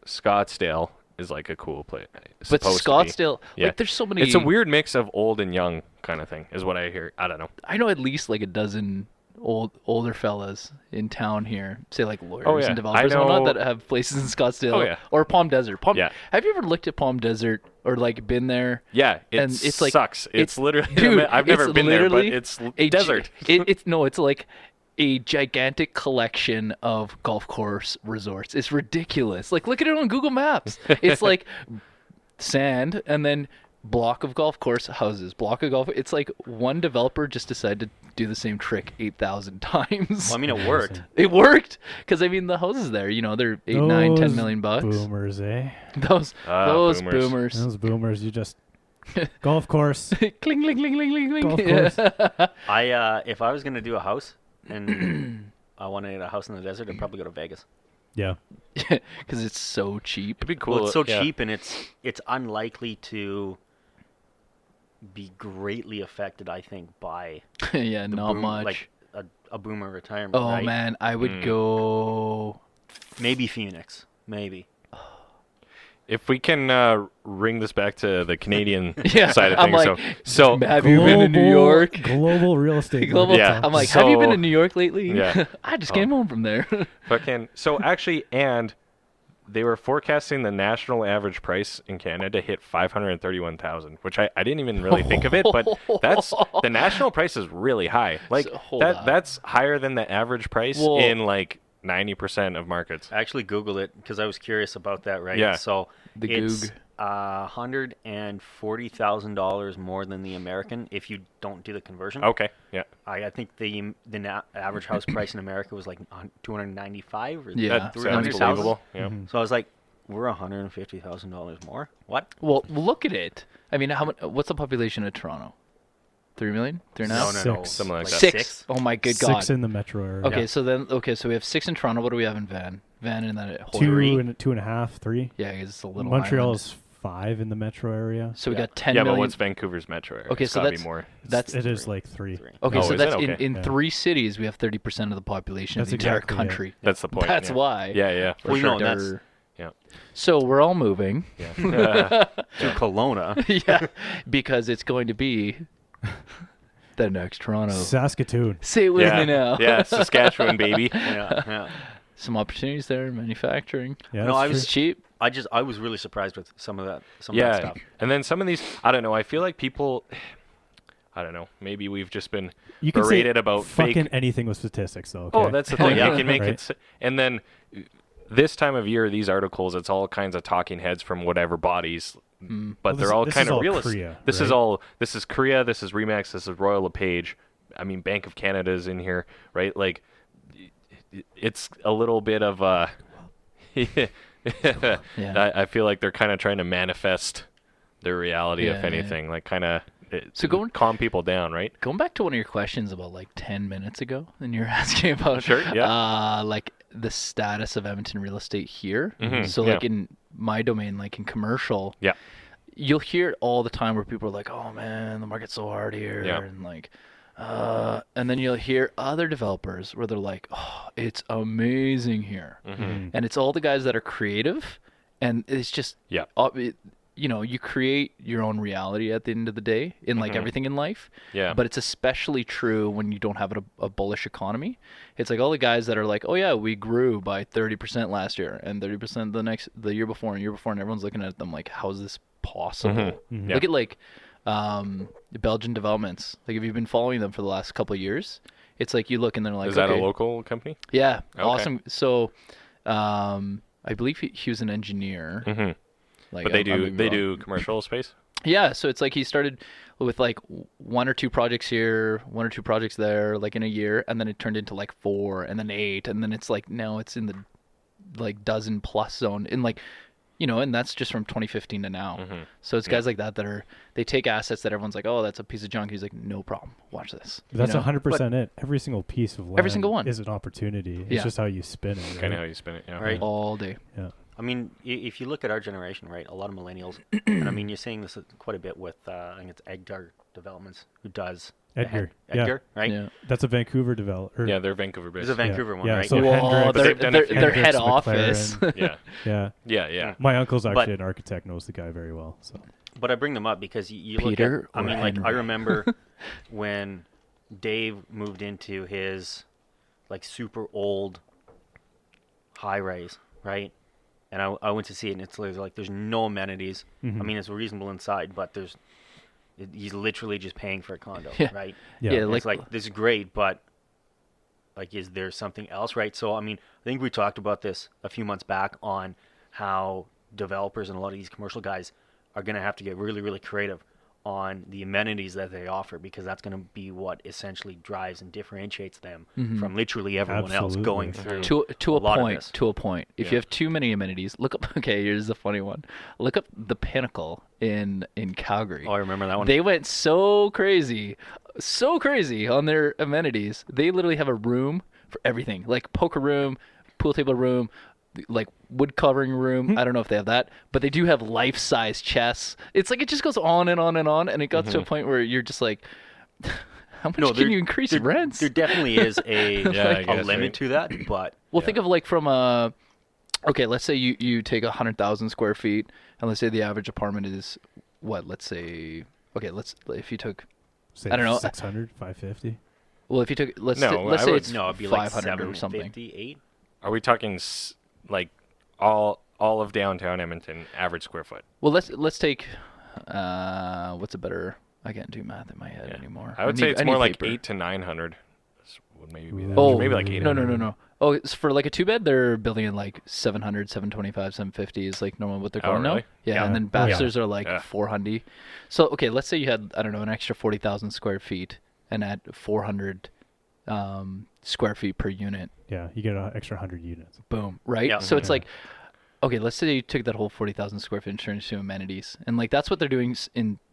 Scottsdale is like a cool place. But supposed to be. Scottsdale, Yeah. like, there's so many. It's a weird mix of old and young kind of thing, is what I hear. I don't know. I know at least like a dozen older fellas in town here, say like lawyers Oh, yeah. and developers I and whatnot, know- that have places in Scottsdale Oh, yeah. or Palm Desert. Yeah. Have you ever looked at Palm Desert or like been there? Yeah, it And it's like- sucks. It's literally. Dude, I've never it's been there, but literally it's a desert. It's like a gigantic collection of golf course resorts. It's ridiculous. Like, look at it on Google Maps. It's like sand and then block of golf course houses, block of golf. It's like one developer just decided to do the same trick 8,000 times. Well, I mean, it worked. It worked because I mean the houses there, you know, they're 8, 9, 10 million bucks. Boomers, eh? Those Boomers. boomers. Those boomers, you just golf course. cling, cling, cling, cling, cling, cling. Golf Yeah. course. If I was gonna do a house and I wanted a house in the desert, I'd probably go to Vegas. Yeah. Because it's so cheap. It'd be cool. Well, it's so yeah. cheap and it's unlikely to be greatly affected, I think, by Yeah, the not boom, much. like a boomer retirement. Oh right? man, I would go. Maybe Phoenix, maybe. If we can ring this back to the Canadian Yeah, side of I'm things, like, so have you been in New York? Global real estate. Global. Yeah, I'm like, have you been so- in New York lately? Yeah. I just came home from there. so actually, and they were forecasting the national average price in Canada to hit 531,000, which I didn't even really think of it, but that's the national price is really high. Like So, hold on. that's higher than the average price Well- in like 90% of markets. I actually Googled it because I was curious about that, right? Yeah. So The it's Goog. $140,000 more than the American if you don't do the conversion. Okay, yeah, I think the average house price in America was like 295 or Yeah, that sounds 300,000. believable. Yeah. Mhm. So I was like, we're $150,000 more. What? Well, look at it. I mean, how much? What's the population of Toronto? 3 million? 3.5? No, Six. Something like that. Six. Oh my good God. 6 in the metro area. Okay, so we have 6 in Toronto. What do we have in Van? Van and then whole 2.5, 3. Yeah, it's a little. Montreal island. is 5 in the metro area. So we Yeah. got 10 Yeah, million. but what's Vancouver's metro area? Okay, It's so gotta be that's- more. That's It is like 3. Three. okay. Oh, So is it? that's Okay. in Yeah. 3 cities. We have 30% of the population That's of the entire exactly it. country. That's the point. That's yeah. why. Yeah, yeah, for Well, sure. no, that's- Yeah. So we're all moving. Yeah. To Kelowna. Yeah, because it's going to be the next Toronto. Saskatoon. Say it with yeah, me now. yeah, Saskatchewan, baby. yeah, yeah. Some opportunities there in manufacturing. Yeah, No, that's I true. was It's cheap. I was really surprised with some of that that Yeah, stuff. and then some of these, I don't know. I feel like people, I don't know. Maybe we've just been You can say berated about fucking fake. anything with statistics, though. Oh, okay? that's the thing. yeah. You can make Right. it, and then this time of year, these articles, it's all kinds of talking heads from whatever bodies, but Well, they're this- all this kind is of all realistic. Korea, This is right? all. This is Korea. This is Remax. This is Royal LePage. I mean, Bank of Canada is in here, right? Like, it's a little bit of a. Yeah. I feel like they're kind of trying to manifest their reality, Yeah, if yeah. anything, like kind of So going- calm people down, right? Going back to one of your questions about like 10 minutes ago, and you're asking about Sure, yeah. like the status of Edmonton real estate here. Mhm, So yeah. like in my domain, like in commercial, Yeah. you'll hear it all the time where people are like, "Oh man, the market's so hard here," Yeah. and like, and then you'll hear other developers where they're like, "Oh, it's amazing here," Mhm. and it's all the guys that are creative, and it's just Yeah. you know, you create your own reality at the end of the day in like Mhm. everything in life. Yeah. But it's especially true when you don't have a bullish economy. It's like all the guys that are like, "Oh yeah, we grew by 30% last year and 30% the year before and year before," and everyone's looking at them like, "How is this possible?" Mhm. Mhm. Yeah. Look at like the Belgian developments. Like if you've been following them for the last couple of years, it's like you look and they're like, Is that okay, a local company? yeah, Okay. awesome. So I believe he was an engineer. Mm-hmm. Like, But they I do may be they wrong. do commercial space. Yeah, so it's like he started with like 1 or 2 projects here, 1 or 2 projects there, like in a year, and then it turned into like 4, and then 8, and then it's like now it's in the like dozen plus zone in like, you know, and that's just from 2015 to now. So it's guys like that they take assets that everyone's like, oh, that's a piece of junk. He's like, no problem. Watch this. That's you know? 100% it. Every single piece of land Every single one. is an opportunity. It's Yeah. just how you spin it. Right? Kind of how you spin it. Yeah. Right. All day. Yeah. I mean, if you look at our generation, right, a lot of millennials, and I mean, you're seeing this quite a bit with, I think it's Edgar Developments, who does Edgar. Yeah. Edgar, right? Yeah. That's a Vancouver developer. Yeah, they're Vancouver based. There's a Vancouver one, Yeah, right? so Whoa, Hendricks- they've done a few their head Hendricks, office. McLaren. Yeah. Yeah. Yeah. My uncle's actually But- an architect, knows the guy very well. So But I bring them up because you look Peter at, I or mean, like, I Henry? remember when Dave moved into his, like, super old high-rise, right? And I went to see it, and it's like there's no amenities. Mhm. I mean, it's reasonable inside, but he's literally just paying for a condo, Yeah. right? yeah, Yeah, And like- it's like, this is great, but, like, is there something else, right? So, I mean, I think we talked about this a few months back on how developers and a lot of these commercial guys are going to have to get really, really creative on the amenities that they offer, because that's going to be what essentially drives and differentiates them from literally everyone else going Absolutely. through To a a lot of point. this. To a point. If Yeah. you have too many amenities, look up. Okay, here's a funny one. Look up the Pinnacle in Calgary. Oh, I remember that one. They went so crazy on their amenities. They literally have a room for everything, like poker room, pool table room, like wood covering room. I don't know if they have that, but they do have life-size chess. It's like it just goes on and on and on, and it got to a point where you're just like, how much No, can there- you increase there- rents? There definitely is a, Yeah, I a guess, limit right. to that, but Well, think of like from a, okay, let's say you take 100,000 square feet, and let's say the average apartment is what? Let's say, okay, if you took, say I don't know. 600, 550. well, if you took, let's No, let's I say would- it's no, it'd be like 500 or something. 758. Are we talking like all of downtown Edmonton average square foot? Well, let's take, what's a better? I can't do math in my head anymore. I would say need- it's I more need like paper. 800 to 900. This would maybe be that. Oh, maybe like no, 800. no. Oh, it's for like a two bed, they're building in like 700, 725, 750 is like normal what they're Oh, going now. really? Yeah, Yeah. and then Oh, yeah. bachelors are like Yeah. 400. So okay, let's say you had, I don't know, an extra 40,000 square feet and add 400 square feet per unit. Yeah, you get an extra 100 units. Boom, right? Yeah. So it's Yeah. like, okay, let's say you took that whole 40,000 square feet and turned it into amenities, and like that's what they're doing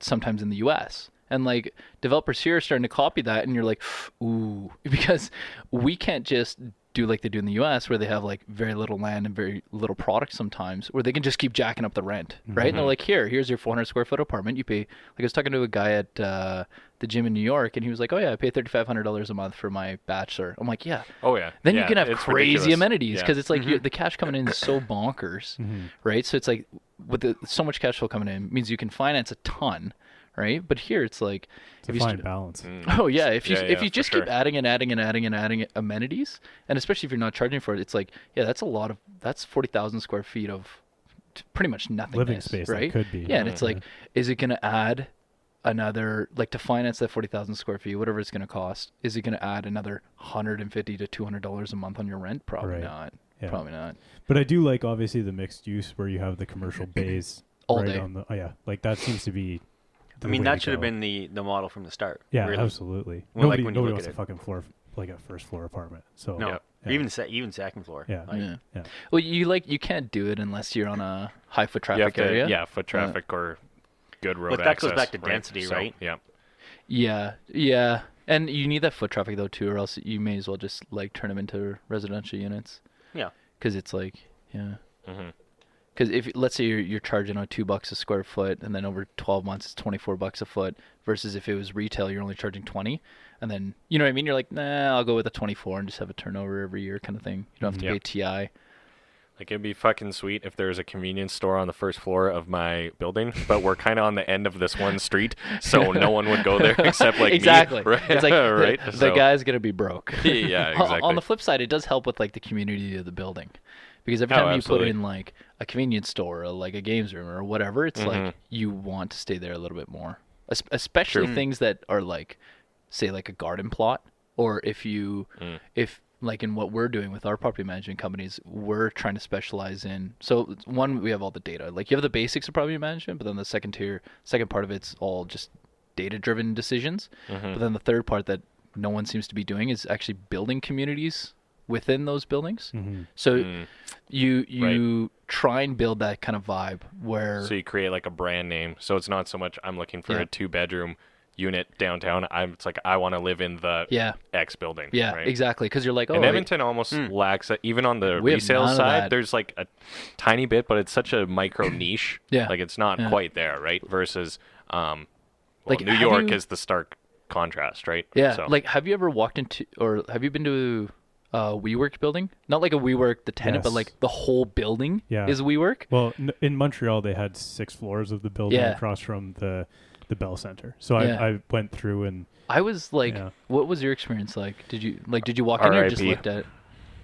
sometimes in the U.S. And like developers here are starting to copy that, and you're like, ooh, because we can't just do like they do in the U.S. where they have like very little land and very little product sometimes, where they can just keep jacking up the rent, right? And they're like, here's your 400 square foot apartment. You pay, like I was talking to a guy at the gym in New York, and he was like, oh yeah, I pay $3,500 a month for my bachelor. I'm like, yeah. Oh yeah. Then Yeah, you can have it's crazy ridiculous. amenities Yeah. because it's like the cash coming in is so bonkers, right? So it's like with so much cash flow coming in means you can finance a ton, right? But here it's like It's a you fine balance. oh yeah, if you Yeah, if yeah, you for just sure. keep adding and adding and adding and adding amenities, and especially if you're not charging for it, it's like yeah, that's 40,000 square feet of pretty much nothingness, Living space that right? could be. Yeah, and it's like, is it going to add another, like to finance that 40,000 square feet, whatever it's going to cost, is it going to add another $150 to $200 a month on your rent? Probably Right. not. Yeah. Probably not. But I do like obviously the mixed use where you have the commercial bays All right day. on the. Oh yeah, like that seems to be. I mean, the way that to should have go. been the model from the start. Yeah, really. absolutely. Well, like Nobody, when you nobody look wants at a it. fucking floor, like a first floor apartment. So No, Yeah. Yeah. even second floor. Yeah. Like, Yeah. Yeah. Well, you can't do it unless you're on a high foot You have traffic to, area. yeah, foot traffic or good road But that goes access, back to density, So, right? Yeah. Yeah. And you need that foot traffic though too, or else you may as well just like turn them into residential units. Yeah. Because it's like, yeah. hmm Because if let's say you're charging on $2 a square foot, and then over 12 months it's $24 a foot, versus if it was retail, you're only charging 20, and then you know what I mean. You're like, nah, I'll go with a 24 and just have a turnover every year kind of thing. You don't have to Yeah. pay TI. Like it'd be fucking sweet if there was a convenience store on the first floor of my building, but we're kind of on the end of this one street, so no one would go there except like Exactly. me. Right? It's like right. the So- guy's gonna be broke. Yeah, exactly. On the flip side, it does help with like the community of the building, because every Oh, time you absolutely. put in like a convenience store or like a games room or whatever, it's Mhm. like you want to stay there a little bit more, especially True. things that are like, say, like a garden plot, or if like in what we're doing with our property management companies, we're trying to specialize in. So one, we have all the data. Like you have the basics of property management, but then the second part of it's all just data-driven decisions. Mm-hmm. But then the third part that no one seems to be doing is actually building communities within those buildings. Mm-hmm. So you try and build that kind of vibe where So you create like a brand name. So it's not so much I'm looking for a 2-bedroom unit downtown. It's like I want to live in the X building. Yeah, right? exactly. Because you're like, And Edmonton almost lacks that. Even on the resale side, there's like a tiny bit, but it's such a micro niche. Yeah. Like it's not quite there, right? Versus, like New York is the stark contrast, right? Yeah. So. Like, have you ever walked into, or have you been to a WeWork building? Not like a WeWork, the tenant, but Yes. like the whole building Yeah. is WeWork. Well, in Montreal, they had 6 floors of the building across from the Bell Center. So I went through and I was like, what was your experience like? Did you walk in there or just looked at it?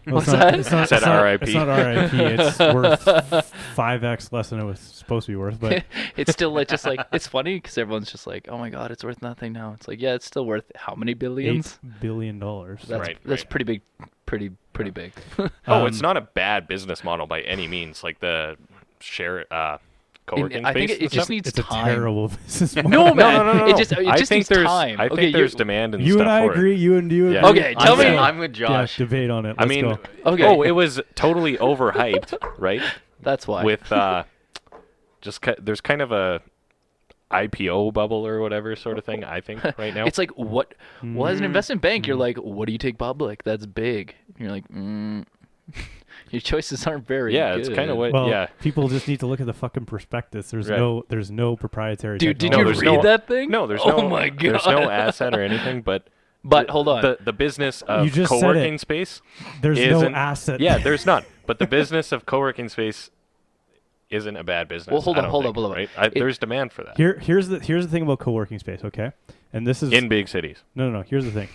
What's that? It's not RIP. It's not RIP. It's worth 5x less than it was supposed to be worth. But It's still like just like it's funny because everyone's just like, oh my god, it's worth nothing now. It's like, yeah, it's still worth how many billions? $8 billion. That's pretty big, pretty big. It's not a bad business model by any means. Like the share co-working I space. think it just needs it's time. a terrible business model. No, man. No. It just I think needs there's, time. I think Okay, there's demand and You stuff and I for agree. it. You and you Yeah. agree. Okay, tell me. I'm with Josh. Yeah, debate on it. I Let's mean, go. Okay. it was totally overhyped, right? That's why. With there's kind of a IPO bubble or whatever sort of thing. I think right now It's like what? Well, as an investment bank, Mm-hmm. you're like, what do you take public? That's big. And you're like, your choices aren't very. yeah, good. it's kind of what Well, people just need to look at the fucking prospectus. There's Right. there's no proprietary. Dude, did technology. you there's read no- that thing? No, there's oh no. my god. There's no asset or anything, but hold on. the business of You just said co-working it. space. There's no isn't- asset. Yeah, there's not. But the business of co-working space isn't a bad business. Well, hold I on, don't hold think, on. Right? It- There's demand for that Here's the thing about co-working space. Okay, and this is in big cities. No. Here's the thing.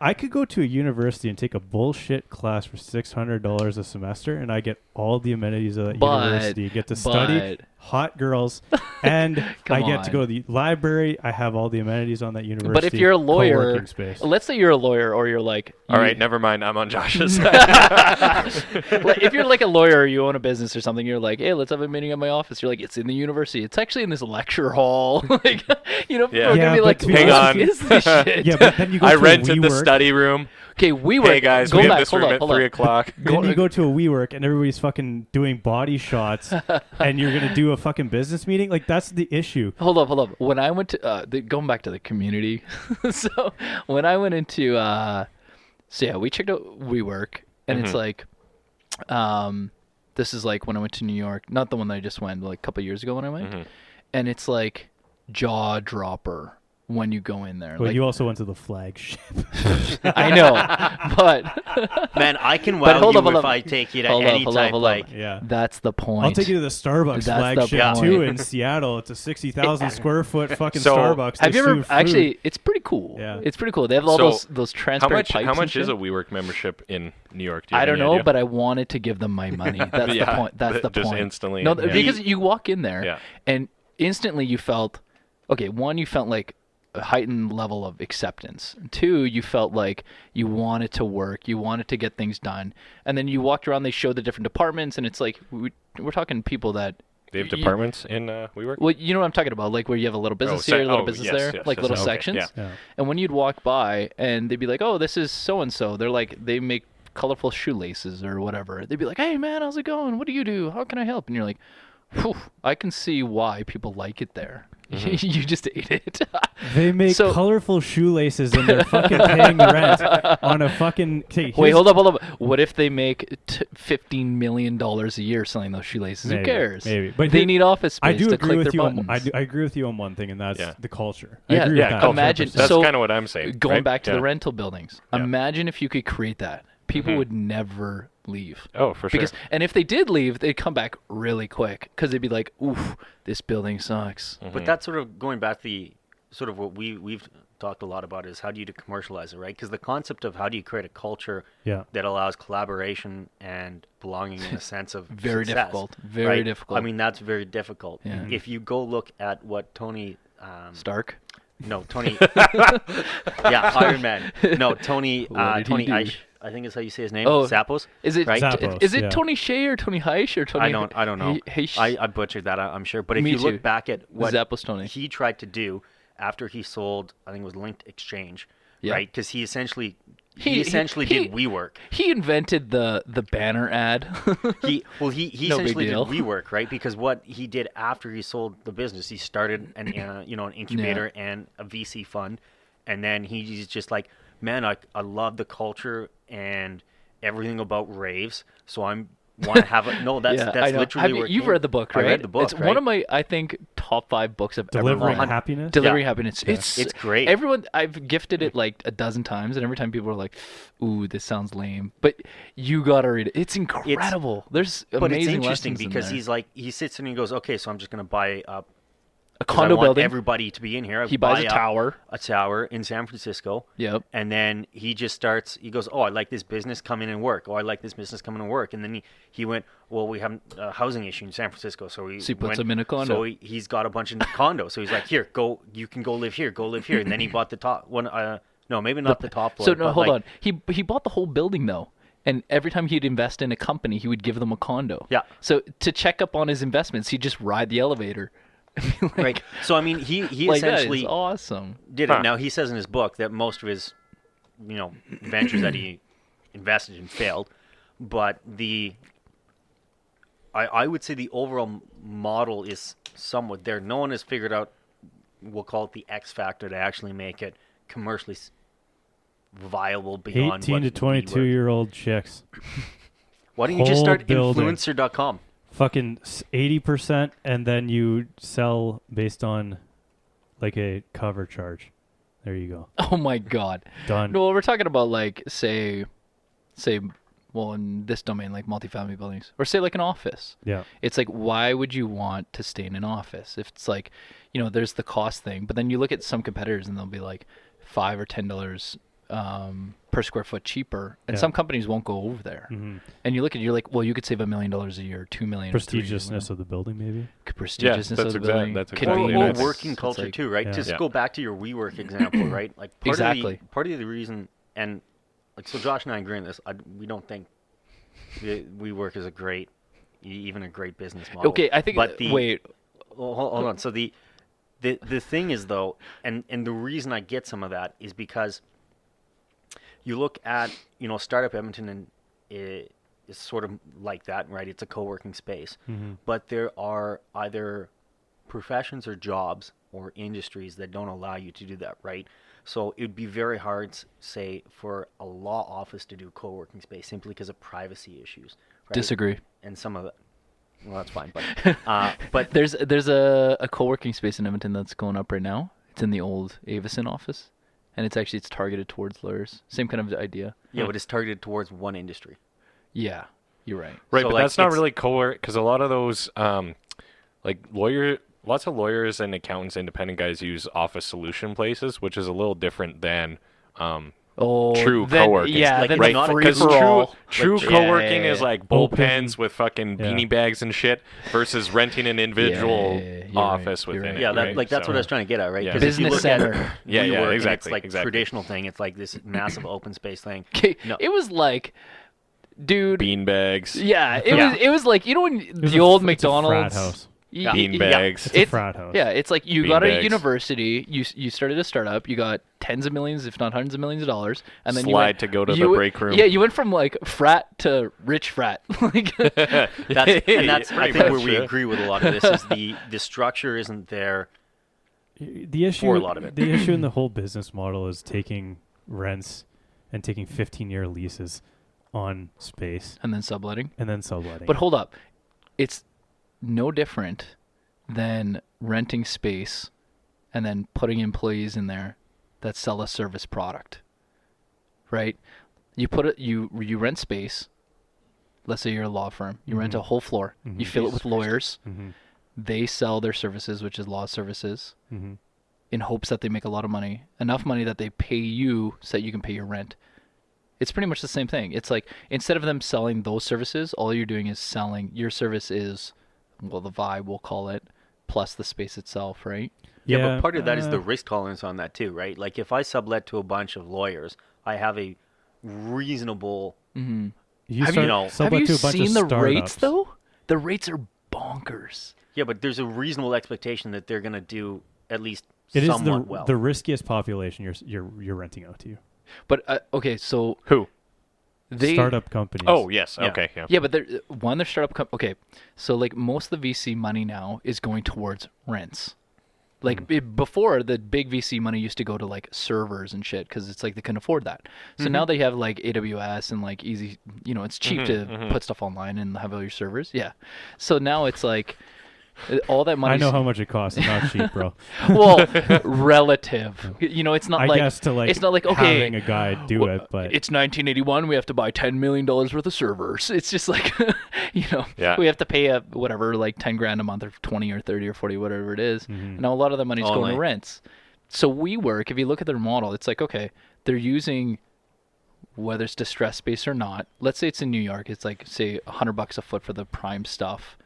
I could go to a university and take a bullshit class for $600 a semester, and I get all the amenities of that university. Get to study, hot girls, and I get to go to the library. I have all the amenities on that university. But if you're a lawyer, co-working space. let's say you're a lawyer, or you're like, All right, never mind. I'm on Josh's side. like, if you're like a lawyer, or you own a business or something, you're like, hey, let's have a meeting at my office. You're like, it's in the university. It's actually in this lecture hall. Like, people Yeah. are gonna Yeah, be but like, to be Hang what on. is this shit? Yeah, but then you go I to rented a the WeWork. study room. Okay, we were. Hey guys, go we have back. this Hold room on, at hold 3 on. o'clock. Then you go to a WeWork and everybody's fucking doing body shots, and you're gonna do a fucking business meeting. Like that's the issue. Hold up. When I went to going back to the community, so when I went into we checked out WeWork, and it's like, this is like when I went to New York, not the one that I just went, like a couple years ago when I went, and it's like jaw dropper when you go in there. Well, like, you also went to the flagship. I know, but Man, I can But wow hold you up, hold if up. I take you to Hold up, any hold up, type hold up. like. Yeah. that's the point. I'll take you to the Starbucks That's the flagship point. too in Seattle. It's a 60,000 square foot fucking So, Starbucks. Have They you ever serve food. actually? It's pretty cool. Yeah. It's pretty cool. They have all So, those How transparent much? pipes. How and much is shit. a WeWork membership in New York? Do you I have don't any know, idea? but I wanted to give them my money. That's the Yeah, point. That's the just point. instantly, No, yeah. because you walk in there, Yeah. and instantly you felt, okay, one, you felt like a heightened level of acceptance. Two, you felt like you wanted to work, you wanted to get things done, and then you walked around. They showed the different departments, and it's like we're talking people that. They have you- departments in WeWork. Well, you know what I'm talking about, like where you have a little business here, a little business there, like little okay, sections. yeah. Yeah. And when you'd walk by and they'd be like, oh, this is so-and-so. They're like, they make colorful shoelaces or whatever. They'd be like, hey, man, how's it going? What do you do? How can I help? And you're like, whew, I can see why people like it there. You just ate it. They make So- colorful shoelaces and they're fucking paying rent on a fucking. Wait, hold up. What if they make $15 million a year selling those shoelaces? Maybe, Who cares? maybe. But they here- need office space I do to agree click with their you. buttons. I agree with you on one thing, and that's Yeah. the culture. Yeah, I agree yeah, with that. culture. Imagine. That's so kind of what I'm saying. going right? back to Yeah. the rental buildings, Yeah. imagine if you could create that. People would never leave. Oh, for sure. Because and if they did leave, they'd come back really quick because they'd be like, "Oof, this building sucks." But that's sort of going back to the sort of what we've talked a lot about is how do you commercialize it, right? Because the concept of how do you create a culture Yeah. that allows collaboration and belonging in a sense of Very success, difficult. Very right? difficult. I mean, that's very difficult. Yeah. If you go look at what Tony Stark. No, Tony. yeah, Iron Man. No, Tony. What did he Tony do? Aish. I think is how you say his name. Oh. Zappos. Is it Right? Zappos, is it yeah. Tony Shea or Tony Heish or Tony? I don't know. Heish? I butchered that. I'm sure. But if Me you too. look back at what Zappos Tony. he tried to do after he sold, I think it was Linked Exchange, Yeah. right? Because he essentially he essentially did WeWork. He invented the banner ad. He No essentially big did deal. WeWork, right? Because what he did after he sold the business, he started an incubator and a VC fund, and then he's just like, man, I love the culture and everything about raves, so I'm want to have it. No, that's I know. literally where You've read the book, right? I read the book. It's one of my, I think, top 5 books I've Delivering ever read. Happiness. Delivering Happiness. Yeah. It's great. Everyone, I've gifted it like a dozen times, and every time people are like, "Ooh, this sounds lame," but you gotta read it. It's incredible. There's amazing but it's interesting lessons in because there. he sits and he goes, okay, so I'm just gonna buy up A condo I want building. everybody to be in here. He buys Buy a up tower. A tower in San Francisco. Yep. And then he just starts, he goes, oh, I like this business, come in and work. Oh, I like this business, come in and work. And then he went, well, we have a housing issue in San Francisco. So he puts him in a condo. So he's got a bunch of condos. So he's like, here, go, you can go live here, go live here. And then he bought the top one. No, maybe not the top floor. So no, hold on. He bought the whole building though. And every time he'd invest in a company, he would give them a condo. Yeah. So to check up on his investments, he'd just ride the elevator. Like, right. So I mean, he like, essentially that is awesome. did it. Now he says in his book that most of his, ventures that he invested in failed, but I would say the overall model is somewhat there. No one has figured out, we'll call it the X factor, to actually make it commercially viable beyond 18 to 22-year-old chicks. Why don't you just start building. influencer.com? Fucking 80%, and then you sell based on like a cover charge. There you go. Oh my God. Done. No, we're talking about like say, well, in this domain, like multifamily buildings, or say like an office. Yeah. It's like, why would you want to stay in an office? If it's like, there's the cost thing, but then you look at some competitors and they'll be like $5 or $10 per square foot cheaper, and some companies won't go over there. Mm-hmm. And you look at, you're like, well, you could save $1 million a year, $2 million, Prestigiousness of the building, maybe. Prestigiousness of the building, that's exactly Or it. working culture too, right? Just go back to your WeWork example, right? Like part of the reason, and like so, Josh and I agree on this. We don't think WeWork is even a great business model. Okay, I think. But wait, hold on. So the thing is though, and the reason I get some of that is because you look at Startup Edmonton, and it is sort of like that, right? It's a co-working space, but there are either professions or jobs or industries that don't allow you to do that, right? So it would be very hard, say, for a law office to do co-working space simply because of privacy issues. Right? disagree. And some of it, well, that's fine, but There's a co-working space in Edmonton that's going up right now. It's in the old Avison office, and it's targeted towards lawyers. Same kind of idea. yeah, but it's targeted towards one industry. Yeah, you're right. Right, So, but like, that's not it's- really co-work, because a lot of those, lots of lawyers and accountants, independent guys use office solution places, which is a little different than true then, co-working. Yeah, Like, then it's the not a- free Because for all. true Yeah, co-working yeah, is yeah. like Open. bullpens with fucking beanie bags and shit versus renting an individual Yeah, you're office right, you're within right. it. Yeah, right? that's So- what I was trying to get at, right? Yeah. 'Cause if you Business look center. At Yeah, WeWork, and exactly, it's like exactly. traditional thing. It's like this massive open space thing. No. It was like, dude. Bean bags. Yeah, Yeah. it was like, when It was the old it's a frat McDonald's. house. Bean bags. It's a frat house. Yeah, it's like you Bean got a bags. university, you started a startup, you got tens of millions, if not hundreds of millions of dollars, and then Slide to go to the you, break room. Yeah, you went from like frat to rich frat. Like, That's I Pretty think much, where we yeah. agree with a lot of this is the structure isn't there. The issue For a lot of it. The issue in the whole business model is taking rents and taking 15-year leases on space and then subletting. and then subletting. But hold up, it's no different than renting space and then putting employees in there that sell a service product, right? You rent space. Let's say you're a law firm. You rent a whole floor. You fill it with lawyers. They sell their services, which is law services, in hopes that they make a lot of money, enough money that they pay you so that you can pay your rent. It's pretty much the same thing. It's like, instead of them selling those services, all you're doing is selling your service is, well, the vibe, we'll call it, plus the space itself, right? Yeah, but part of that is the risk tolerance on that too, right? Like if I sublet to a bunch of lawyers, I have a reasonable. You Have start you- sublet Have you to a bunch seen of the rates startups. though? The rates are bonkers. Yeah, but there's a reasonable expectation that they're going to do at least It is somewhat well. the riskiest population you're renting out to. But okay, so Who? Startup companies. Oh, yes. Yeah. Okay. Yeah. yeah, but they're startup. Okay, so like most of the VC money now is going towards rents. Like before, the big VC money used to go to like servers and shit because it's like they couldn't afford that. So now they have like AWS and like easy, it's cheap to put stuff online and have all your servers. Yeah. So now it's like all that money. I know how much it costs. It's not cheap, bro. Well, relative. It's not I like guess to like it's not like okay, having a guy do it, but it's 1981. We have to buy $10 million worth of servers. It's just like, Yeah. we have to pay whatever, like 10 grand a month or 20 or 30 or 40, whatever it is. And now a lot of the money's going to rents. So WeWork, if you look at their model, it's like, okay, they're using, whether it's distressed space or not. Let's say it's in New York. It's like, say, $100 a foot for the prime stuff.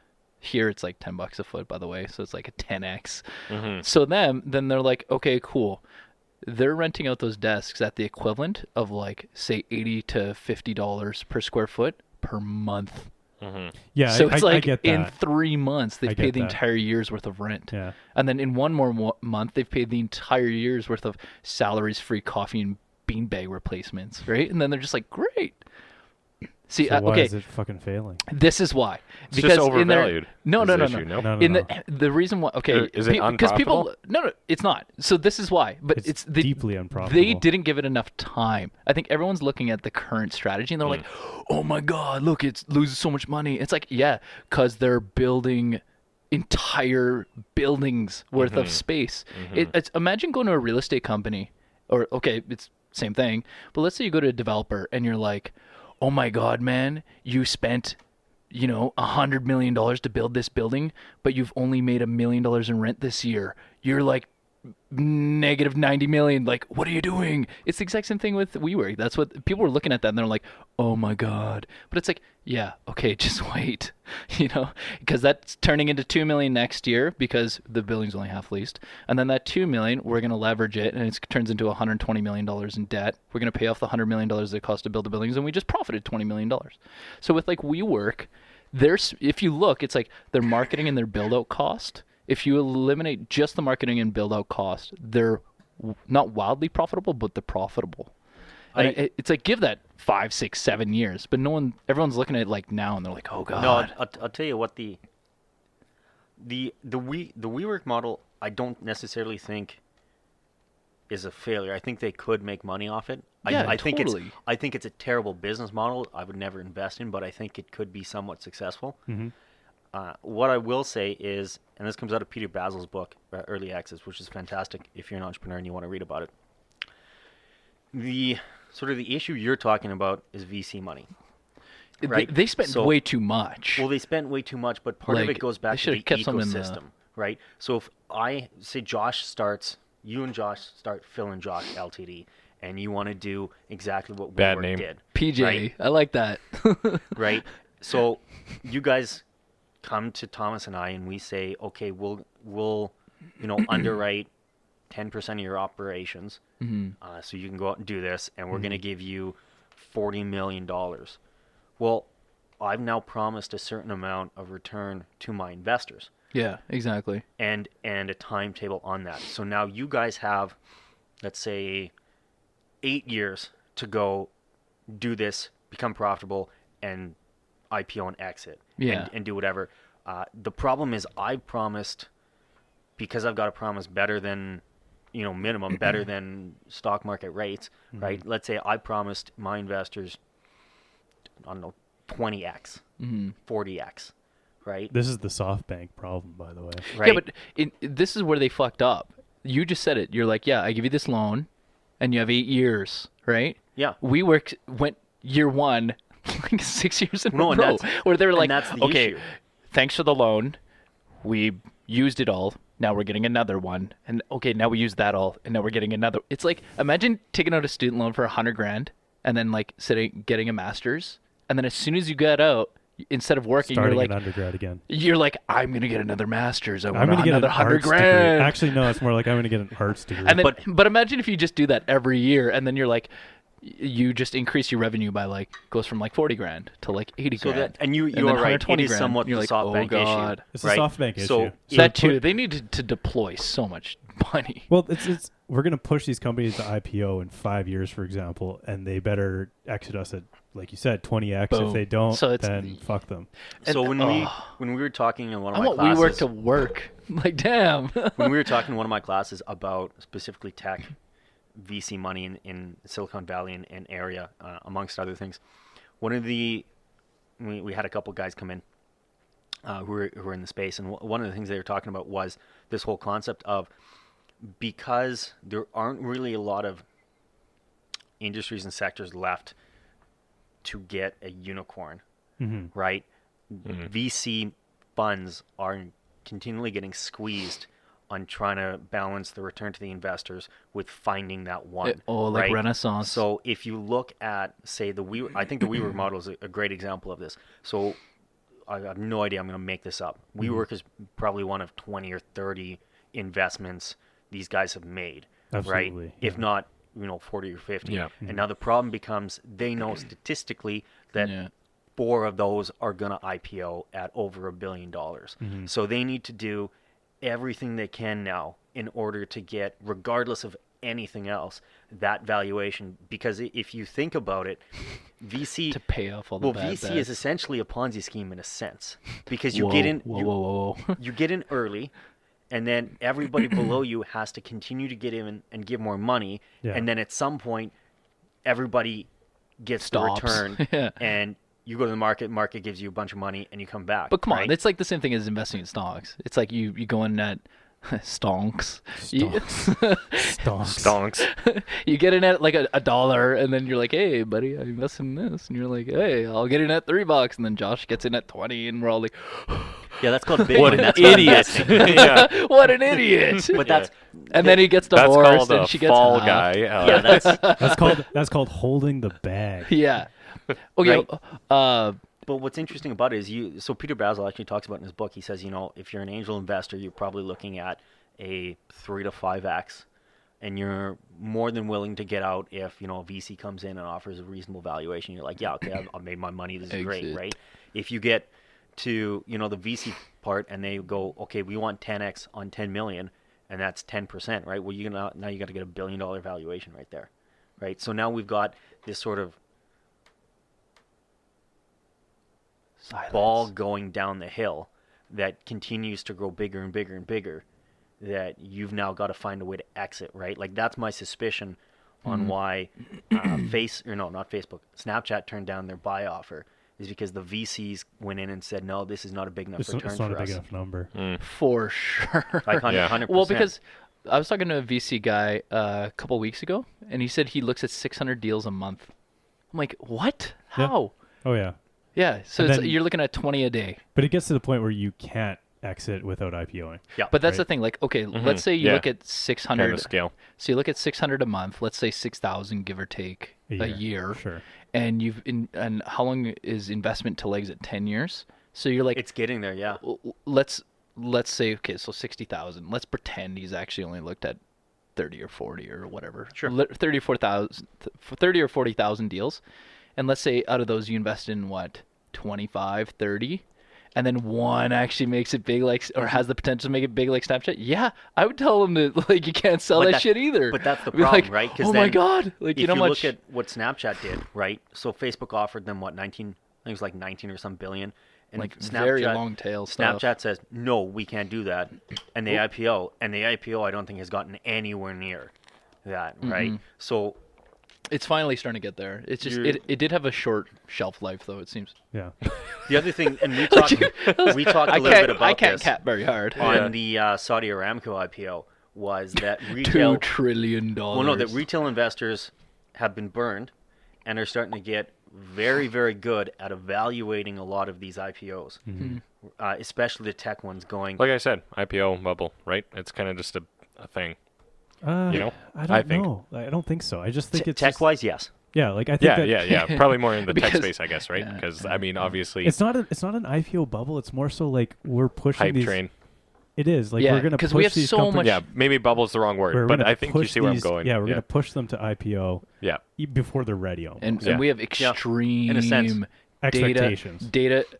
Here it's like $10 a foot, by the way, so it's like a 10x. So then they're like, okay, cool. They're renting out those desks at the equivalent of like say $80 to $50 per square foot per month. yeah, So it's I like get that. in 3 months they've I paid get the that. entire year's worth of rent. Yeah. And then in one more month they've paid the entire year's worth of salaries, free coffee, and beanbag replacements, right? And then they're just like, great. See, So why okay, is it fucking failing? this is why. It's just overvalued. No, is no, the no, issue, no. No, In no. the reason why, okay, Is it because people, unprofitable? no, it's not. So this is why. But It's they, deeply unprofitable. They didn't give it enough time. I think everyone's looking at the current strategy and they're like, oh my god, look, it loses so much money. It's like, yeah, because they're building entire buildings worth of space. It's imagine going to a real estate company, or okay, it's same thing. But let's say you go to a developer and you're like, oh my god, man, you spent $100 million to build this building, but you've only made $1 million in rent this year. You're like negative 90 million. Like, what are you doing? It's the exact same thing with WeWork. That's what people were looking at that and they're like, oh my god. But it's like, yeah, okay, just wait, because that's turning into 2 million next year because the building's only half leased. And then that 2 million, we're going to leverage it and it turns into $120 million in debt. We're going to pay off the $100 million that it cost to build the buildings and we just profited $20 million. So with like WeWork, if you look, it's like their marketing and their build out cost. If you eliminate just the marketing and build out cost, they're not wildly profitable, but they're profitable. And it's like, give that 5, 6, 7 years, but everyone's looking at it like now and they're like, oh god. No, I'll tell you what the WeWork model I don't necessarily think is a failure. I think they could make money off it. Yeah, I think totally. I think it's a terrible business model. I would never invest in, but I think it could be somewhat successful. What I will say is, and this comes out of Peter Basil's book, Early Access, which is fantastic if you're an entrepreneur and you want to read about it. The issue you're talking about is VC money. Right? They spent way too much. Well, they spent way too much, but part of Like, it goes they back to should've the kept some in the- ecosystem, right? So if I say you and Josh start Phill and Josh Ltd, and you want to do exactly what Bad WeWork name. did, PJ, right? I like that. Right? So you guys come to Thomas and I, and we say, okay, we'll underwrite 10% of your operations, so you can go out and do this, and we're going to give you $40 million. Well, I've now promised a certain amount of return to my investors. Yeah, exactly. And a timetable on that. So now you guys have, let's say, 8 years to go do this, become profitable, and IPO and exit, Yeah. and do whatever. The problem is I promised, because I've got to promise better than, minimum, better than stock market rates, right? Let's say I promised my investors, I don't know, 20x, 40x, right? This is the SoftBank problem, by the way. Right? Yeah, but this is where they fucked up. You just said it. You're like, yeah, I give you this loan, and you have 8 years, right? Yeah. WeWork went year one, like 6 years in No, a and row, that's- where they were and like, that's the okay, issue. thanks for the loan. We used it all. Now we're getting another one. And okay, now we used that all, and now we're getting another. It's like, imagine taking out a student loan for $100 grand, and then like getting a master's, and then as soon as you get out, instead of working, Starting you're like, an undergrad again. you're like, I'm gonna get another master's. I I'm want going to get an another $100 arts degree. grand. Actually, no, it's more like I'm going to get an arts degree. And then, but imagine if you just do that every year, and then you're like, you just increase your revenue by like goes from like 40 grand to like 80 So grand. that, and you then are right. It 120 is grand. somewhat You're the like, SoftBank oh god. issue. It's right? a SoftBank So issue. That put- too. They need to deploy so much money. Well, it's we're going to push these companies to IPO in 5 years, for example, and they better exit us at, like you said, 20x. Boom. If they don't, So it's- then fuck them. So And- when we were talking in one of I my want classes, WeWork to work. Like, damn. when we were talking in one of my classes about specifically tech, VC money in Silicon Valley and area, amongst other things, we had a couple guys come in who were in the space, and one of the things they were talking about was this whole concept of, because there aren't really a lot of industries and sectors left to get a unicorn, right? VC funds are continually getting squeezed on trying to balance the return to the investors with finding that one. Like right? Renaissance. So if you look at, say, I think the WeWork model is a great example of this. So I have no idea, I'm going to make this up. WeWork is probably one of 20 or 30 investments these guys have made, Absolutely, right? yeah. If not, 40 or 50. Yeah. And now the problem becomes, they know statistically that 4 of those are going to IPO at over $1 billion. So they need to do everything they can now in order to get, regardless of anything else, that valuation. Because if you think about it, VC to pay off all the bad VC bets. is essentially a Ponzi scheme in a sense, because you Whoa, get in whoa. you get in early, and then everybody below you has to continue to get in and give more money, and then at some point everybody gets Stops. the return, Yeah. and you go to the market gives you a bunch of money, and you come back. But come on, right? it's like the same thing as investing in stocks. It's like you go in at stonks. Stonks. You get in at like a dollar, and then you're like, "Hey, buddy, I invested in this," and you're like, "Hey, I'll get in at $3," and then Josh gets in at 20, and we're all like, Yeah, that's called Bitcoin. What an That's not idiot. investing. Yeah. "What an idiot!" But that's And then he gets That's divorced, called and a she gets fall half. guy. yeah, that's That's called holding the bag. Yeah. Okay. Right. But what's interesting about it is so Peter Basil actually talks about in his book, he says, if you're an angel investor, you're probably looking at a 3 to 5x, and you're more than willing to get out if, a VC comes in and offers a reasonable valuation. You're like, yeah, okay, I've made my money. This is great, Exit. right? If you get to, the VC part and they go, okay, we want 10x on 10 million, and that's 10%, right? Well, now you got to get $1 billion valuation right there, right? So now we've got this sort of ball going down the hill that continues to grow bigger and bigger and bigger, that you've now got to find a way to exit, right? Like, that's my suspicion on why Snapchat turned down their buy offer, is because the VCs went in and said, no, this is not a big enough return It's not for a big us. enough number. For sure. Like 100%. Well, because I was talking to a VC guy a couple weeks ago, and he said he looks at 600 deals a month. I'm like, what? How? Oh yeah, Yeah. So And it's, then- you're looking at 20 a day. but it gets to the point where you can't exit without IPOing. Yeah. But that's Right. the thing. Like, okay, let's say you Yeah. look at Kind 600. of scale. So you look at 600 a month. Let's say 6,000, give or take, a year. Sure. And and how long is investment till exit? 10 years. So you're like, It's getting there, yeah. let's say, okay, so 60,000. Let's pretend he's actually only looked at 30 or 40 or whatever. Sure. 30 or 40,000 deals. And let's say out of those you invest in what, 25, 30, and then one actually makes it big, like, or has the potential to make it big, like Snapchat. Yeah, I would tell him that, like, you can't sell that shit either. But that's the I'd be problem, like, right? Oh my god! Like, if you know you much. look at what Snapchat did, right? So Facebook offered them what, 19? I think it was like 19 or some billion. And Like, Snapchat, very long tail stuff. Snapchat says no, we can't do that, and they IPO, and the IPO I don't think has gotten anywhere near that, right? So It's finally starting to get there. It's just it did have a short shelf life, though, it seems. Yeah. the other thing, and we talked a little bit about I can't this cat very hard. on the Saudi Aramco IPO, was that retail $2 trillion. Well, no, that retail investors have been burned and are starting to get very, very good at evaluating a lot of these IPOs, especially the tech ones going. Like I said, IPO bubble, right? It's kind of just a thing. I don't think. know. I don't think so. I just think it's Tech-wise, yes. Yeah, like I think Yeah. Probably more in the tech Because- space, I guess, right? yeah. Because I mean, obviously, It's not an IPO bubble. It's more so like we're pushing hype these. train. It is like Yeah, we're gonna 'cause push we have these so companies. much- Yeah, maybe bubble's the wrong we're word, but gonna I think you push see where I'm these- going. Yeah, we're gonna push them to IPO Yeah. before they're ready. Almost. And Yeah. we have In a sense. extreme Expectations.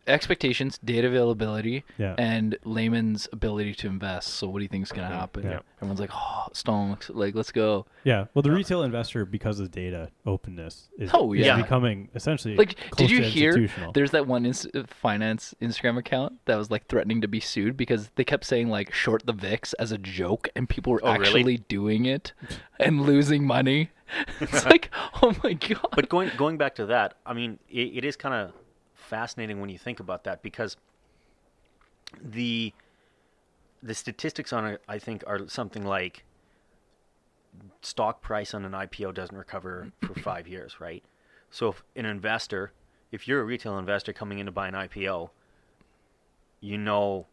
expectations, data availability, Yeah. and layman's ability to invest. So what do you think is going to happen? Yeah. Everyone's like, oh, stonks, like, let's go. Yeah. Well, the retail investor, because of data openness, is Yeah. becoming essentially Like, close did you to hear institutional. there's that one finance Instagram account that was like threatening to be sued because they kept saying like short the VIX as a joke and people were actually really? doing it and losing money. It's like, oh my God. But going back to that, I mean, it is kind of fascinating when you think about that, because the statistics on it, I think, are something like stock price on an IPO doesn't recover for 5 years, right? So if you're a retail investor coming in to buy an IPO, you know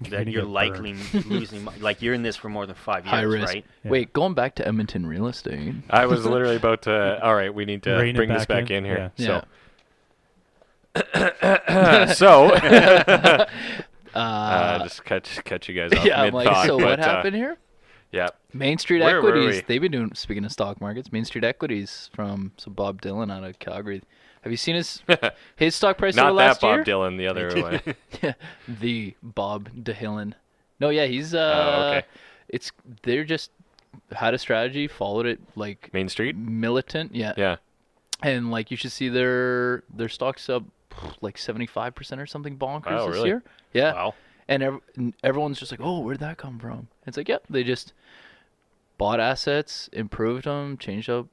that gonna you're get likely losing money. Like, you're in this for more than 5 years, High risk. right? Yeah. Wait, going back to Edmonton real estate. I was literally about to. All right, we need to Rein it bring this back in here. Yeah. So, Uh, just cut you guys off yeah, I'm mid like, thought. so what but, happened here? Yeah. Main Street Where were Equities. we? They've been doing, speaking of stock markets, Main Street Equities from Bob Dylan out of Calgary. Have you seen his stock price over Not last that Bob year? Dylan, the other way. The Bob DeHillen. No, yeah, he's okay. They're just had a strategy, followed it like Main Street? militant, yeah. Yeah. And like you should see their stocks up like 75% or something bonkers Oh, this really? year. Yeah. Wow. And everyone's just like, "Oh, where'd that come from?" It's like, "Yep, they just bought assets, improved them, changed up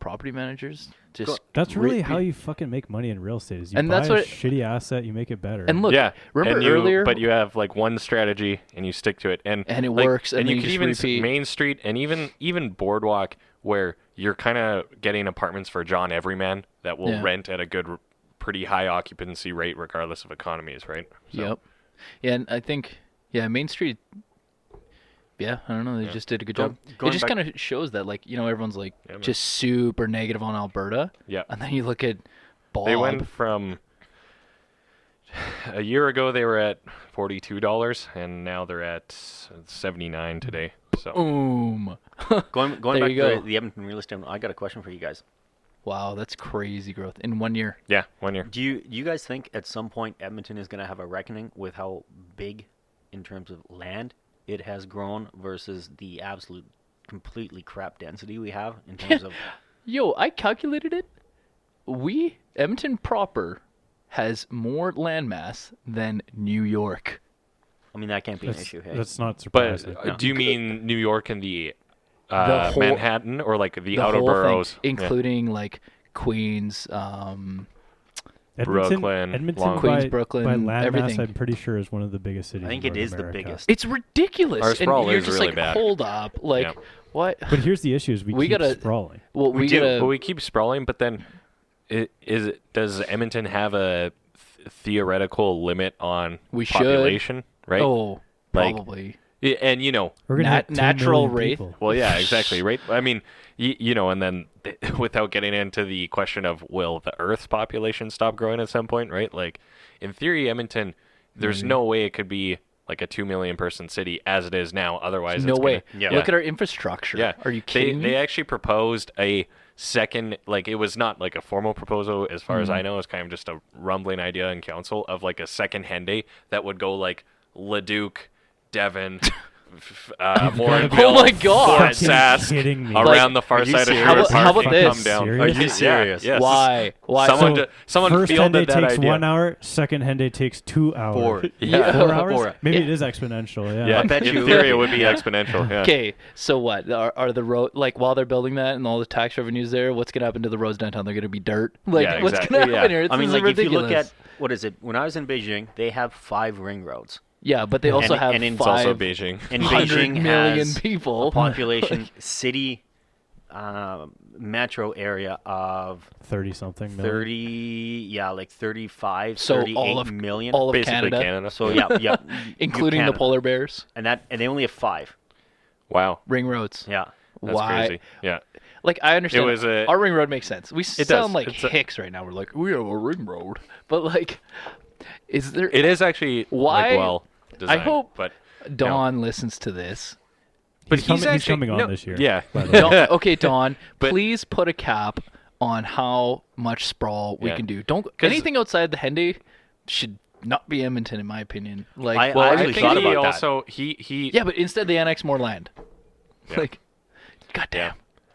property managers." Just That's really how you fucking make money in real estate. Is you And buy that's a what- shitty asset, you make it better. and look, Yeah. remember and you, earlier, But you have like one strategy and you stick to it. And it like, works, and then you you could just even repeat. Main Street and even Boardwalk, where you're kind of getting apartments for John Everyman that will Yeah. rent at a good, pretty high occupancy rate regardless of economies, right? So, Yep. Yeah, and I think Main Street. Yeah, I don't know. They just did a good job. It going just back- kind of shows that, like, everyone's like Yeah, man. just super negative on Alberta, Yeah. and then you look at Bob. They went from a year ago they were at $42 and now they're at 79 today. So Boom. Going There back you to go. the Edmonton real estate, I got a question for you guys. Wow, that's crazy growth in 1 year. yeah, 1 year. Do you guys think at some point Edmonton is going to have a reckoning with how big, in terms of land, it has grown versus the absolute completely crap density we have in terms of? Yo, I calculated it. Edmonton proper has more landmass than New York. I mean, that can't be an issue. Hey, That's not But surprising. do you mean New York and the, The whole- Manhattan or like the outer whole boroughs? thing, including like Queens, Brooklyn, Edmonton Long- Queens, by, Brooklyn, by landmass, everything. I'm pretty sure is one of the biggest cities. I think in it is North the America. biggest. It's ridiculous. Our sprawl and you're is just really like, bad. hold up, like Yeah. what? But here's the issue: is we keep gotta- sprawling. Well, we do, gotta. Well, we keep sprawling, but then does Edmonton have a theoretical limit on We should. population, right? Oh, Like- probably. Yeah, and We're gonna Nat- hit 2 natural million rate. people. well, yeah, exactly, right? I mean, and then without getting into the question of will the Earth's population stop growing at some point, right? Like, in theory, Edmonton, there's no way it could be like a 2 million person city as it is now. Otherwise, No it's way. Gonna, Look at our infrastructure. Yeah. Are you kidding They me? actually proposed a second, like it was not like a formal proposal as far as I know. It's kind of just a rumbling idea in council of like a second Henday that would go like Leduc, Devon, Morinville, Oh my God. Fort Fucking Sask, kidding me. around Like, the far are you side of serious? Sherwood How Park about and this? come down. Serious? Are you Yeah, serious? yes. Why? Why? Someone First fielded Henday that takes idea. 1 hour. Second Henday takes 2 hours. 4. Yeah. 4 hours. 4. Maybe Yeah. it is exponential. Yeah. Yeah, I bet in you- theory it would be exponential. Yeah. Okay, so what? Are the road, like, while they're building that and all the tax revenues there, what's gonna happen to the roads downtown? They're gonna be dirt. Like, Yeah, what's exactly. gonna happen Yeah. here? This I mean, is like, if you look ridiculous. at, what is it? When I was in Beijing, they have 5 ring roads. Yeah, but they also have and it's It's also 500 Beijing. And Beijing million has people. a population city metro area of 30 something. 30, like 35, So 38 all of million. all of Basically Canada, So yeah, including the Canada. polar bears, and they only have 5. Wow, ring roads. Yeah. that's Why? crazy. Yeah. Like, I understand. was a- our ring road makes sense. We sound does. like It's a- hicks right now. We're like, we have a ring road, but like, is there? It is actually Why- like, well designed. hope- but Don listens to this. but He's coming actually on no, this year. Yeah. by the way. Don, okay, Don, But- please put a cap on how much sprawl we Yeah. can do. Don't 'Cause- anything outside the Henday should not be Edmonton, in my opinion. Like, I Well, I actually think thought he about that. also he yeah, but instead they annex more land. Yeah. Like, goddamn. Yeah.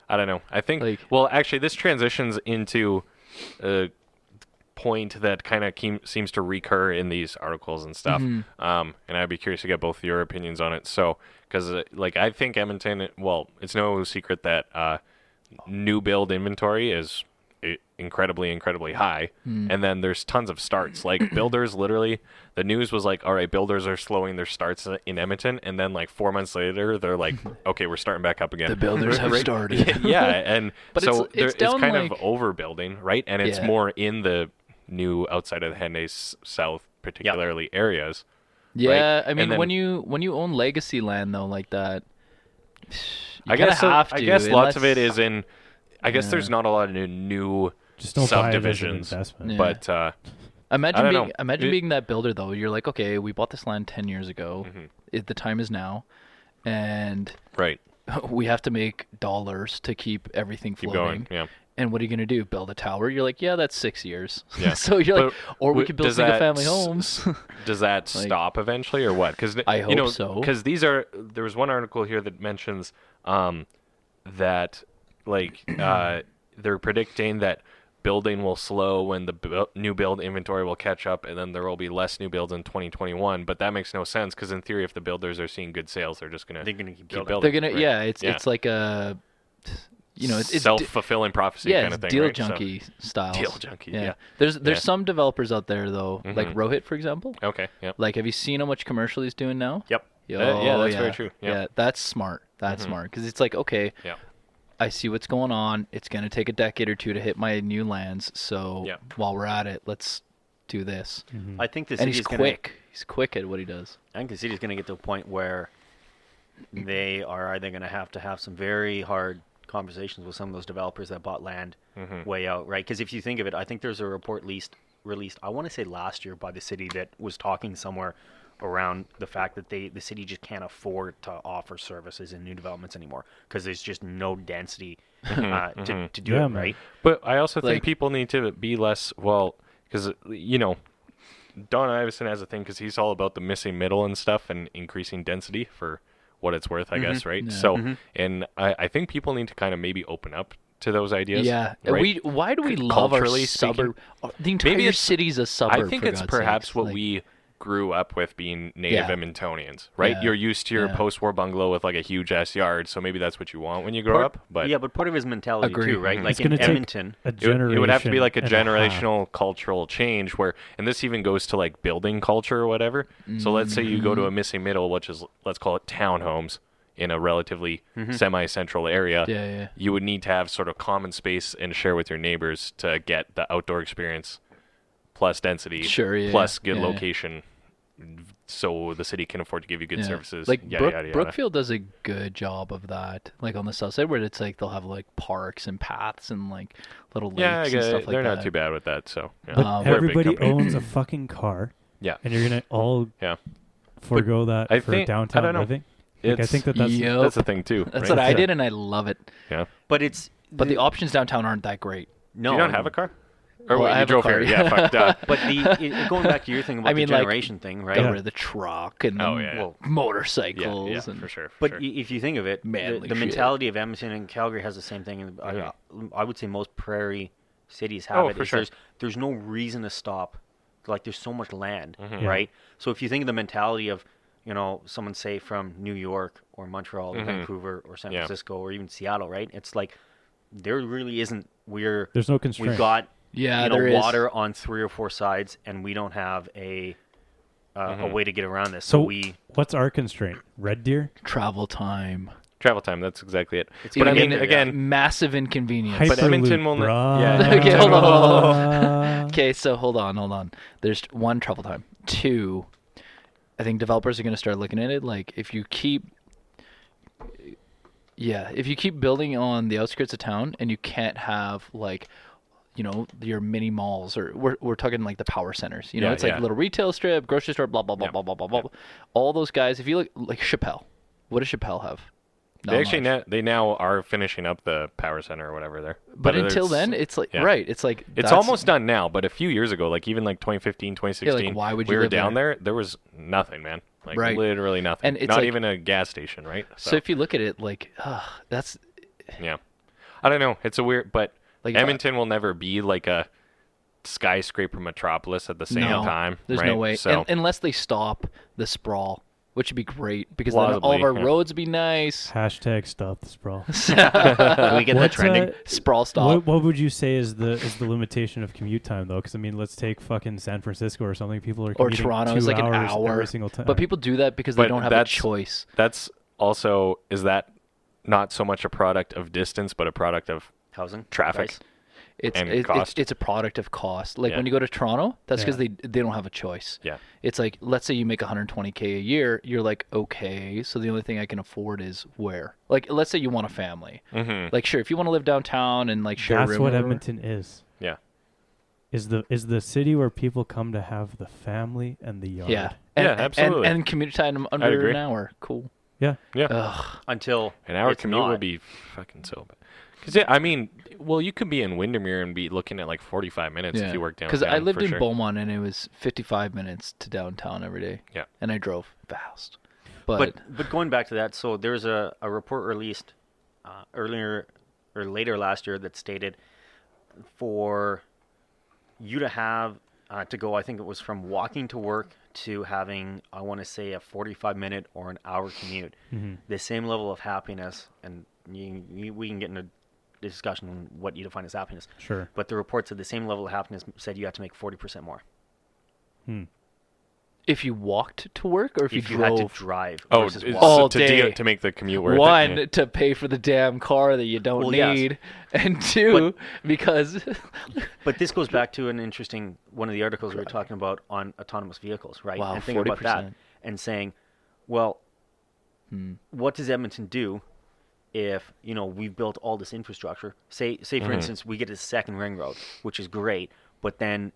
I don't know. I think Like- well, actually, this transitions into a point that kind of seems to recur in these articles and stuff. Mhm. And I'd be curious to get both your opinions on it. So, because like I think Edmonton, well, it's no secret that new build inventory is incredibly high, and then there's tons of starts. Like builders, literally, the news was like, all right, builders are slowing their starts in Edmonton, and then like 4 months later, they're like, okay, we're starting back up again. The builders have started. Yeah, and But so it's it's down, kind like- of overbuilding, right? And it's Yeah. more in the new outside of the Henday South, particularly areas. Yeah, Right? I mean, And when you own legacy land though like that, you I guess kinda have to. I guess lots of it unless- is in. I guess Yeah. there's not a lot of new Just don't buy it as an subdivisions, investment. Yeah. but I Imagine don't being know. imagine It- being that builder though. You're like, okay, we bought this land 10 years ago. Mm-hmm. The time is now, and right, we have to make dollars to keep everything keep floating. going. Yeah. And what are you gonna do? Build a tower? You're like, yeah, that's 6 years. Yeah. So you're like, But or we w- could build does that single family homes. Does that Like- stop eventually, or what? Because I you know, hope so. Because there was one article here that mentions that like they're predicting that building will slow when the new build inventory will catch up, and then there will be less new builds in 2021. But that makes no sense because in theory, if the builders are seeing good sales, they're just gonna They're gonna keep keep building. They're building. gonna, right? yeah. It's Yeah. it's like a, it's self-fulfilling prophecy yeah, kind of it's thing. deal right? So- junkie styles. Deal junkie, yeah. There's Yeah. some developers out there though, like Mhm. Rohit, for example. Okay. Yeah. Like, have you seen how much commercial he's doing now? Yep. Yeah, that's very true. Yeah. Yeah, that's smart. That's Mhm. smart because it's like, okay, Yeah. I see what's going on. It's gonna take a decade or two to hit my new lands. So Yeah. while we're at it, let's do this. Mhm. I think the And city he's is quick. He's quick at what he does. I think the city's going to get to a point where they are either going to have some very hard conversations with some of those developers that bought land Mhm. way out, right? Because if you think of it, I think there's a report released, I want to say last year by the city that was talking somewhere around the fact that the city just can't afford to offer services in new developments anymore because there's just no density to do Yeah, it, man. right? But I also Like- think people need to be less because you know, Don Iveson has a thing because he's all about the missing middle and stuff and increasing density for what it's worth, I guess, right? Yeah. So, and I think people need to kind of maybe open up to those ideas. Yeah. right? Why do we love our Culturally speaking, suburb? The entire maybe it's- city's a suburb. I think for it's God's perhaps sakes. what Like, we grew up with being native Yeah. Edmontonians, right? Yeah. You're used to your Yeah. post-war bungalow with like a huge ass yard, so maybe that's what you want when you grow Part- up. But yeah, but part of his mentality Agree. too, right? Mhm. Like It's in gonna take Edmonton, a it generation. would have to be like a and half. generational cultural change where, and this even goes to like building culture or whatever. So let's say you go to a missing middle, which is, let's call it townhomes in a relatively semi-central area. Yeah, yeah. You would need to have sort of common space and share with your neighbors to get the outdoor experience plus density Sure, yeah, plus good yeah. location so the city can afford to give you good Yeah. services. Like yada, yada, yada. Brookfield does a good job of that. Like on the south side, where it's like they'll have like parks and paths and like little lakes Yeah, I and get stuff it. like They're that. not too bad with that. So yeah. But They're a big everybody company. owns a fucking car, Yeah. and you're gonna all Yeah. forego that I for think- I downtown don't know. living. Like, I It's- think that's Yep. That's the thing too. That's right? what I Yeah. did, and I love it. Yeah. but it's But the options downtown aren't that great. no. Do you not have a car? Or Well, what, I you have a drove car, here? yeah. Yeah, fuck. Duh. But going back to your thing about I mean, the like, generation thing, right? Got Yeah. rid of the truck and Oh, the yeah. Well, motorcycles. Yeah, and for sure. For But sure. if you think of it, Manly the shit. mentality of Edmonton and Calgary has the same thing. And I would say most prairie cities have Oh, it. for is sure. There's no reason to stop. Like there's so much land, Mm-hmm. right? So if you think of the mentality of, someone say from New York or Montreal or Mhm. Vancouver or San Yeah. Francisco or even Seattle, right? It's like there really isn't. there's no constraint. We've got Yeah, there is. water on 3 or 4 sides, and we don't have a Mm-hmm. way to get around this. So So we what's our constraint? Red deer? travel time. Travel time. That's exactly it. It's But I gonna mean, get there, again, Massive inconvenience. But Edmonton will Hyperloop, not- bruh. yeah. Okay, hold on. Bruh. Okay, so hold on. There's one, travel time. Two, I think developers are going to start looking at it like if you keep building on the outskirts of town and you can't have like your mini malls, or we're talking like the power centers. Yeah, It's like yeah. a little retail strip, grocery store, blah blah blah Yeah. blah blah blah blah. All those guys. If you look like Chappelle, what does Chappelle have? They Not actually much. they now are finishing up the power center or whatever there. But until then, it's like yeah. right. It's like it's that's- almost done now. But a few years ago, like even like 2015, 2016, why would we you were live down there? there. There was nothing, man. Like Right. literally nothing. And it's not like- even a gas station, right? So if you look at it, like that's yeah, I don't know. It's a weird, but like Edmonton will never be like a skyscraper metropolis at the same no, time. There's right? no way, So unless they stop the sprawl, which would be great because then all of Plausibly, our yeah. roads would be nice. Hashtag stop the sprawl. Can we get that What's, trending? Sprawl stop. What would you say is the limitation of commute time though? Because I mean, let's take fucking San Francisco or something. People are Or commuting Toronto 2 is like an hours hour. every single time. But people do that because they But don't have a that's- choice. that's also is that not so much a product of distance, but a product of Housing? traffic. Price? and cost. It's a product of cost. Like Yeah. when you go to Toronto, that's because Yeah. they don't have a choice. Yeah. It's like, let's say you make 120K a year, you're like, okay, so the only thing I can afford is where? Like, let's say you want a family. Mm-hmm. Like, sure, if you want to live downtown and like share a That's room, what or whatever, Edmonton is. Yeah. Is the city where people come to have the family and the yard. yeah, Yeah, absolutely. and commute time under agree. an hour, cool. Yeah. Yeah. Ugh, Until An hour it's commute not. would be fucking so bad. Because I mean, well, you could be in Windermere and be looking at like 45 minutes if you work downtown. because I lived for in sure. Beaumont and it was 55 minutes to downtown every day. Yeah. and I drove fast, but But going back to that, so there's a report released earlier or later last year that stated for you to have to go, I think it was from walking to work to having, I want to say, a 45-minute or an hour commute, Mm-hmm. the same level of happiness, and we can get into discussion on what you define as happiness. Sure. But the report said the same level of happiness said you had to make 40% more if you walked to work or if you you drove. had to drive Oh, versus it's walk. All to day. to make the commute worth One, it. Yeah. to pay for the damn car that you don't Well, yes. need, and two, because But this goes back to an interesting one of the articles we were talking about on autonomous vehicles, right? Wow, and thinking about that 40%. and saying, well, what does Edmonton do if we've built all this infrastructure? Say for instance, we get a second ring road, which is great, but then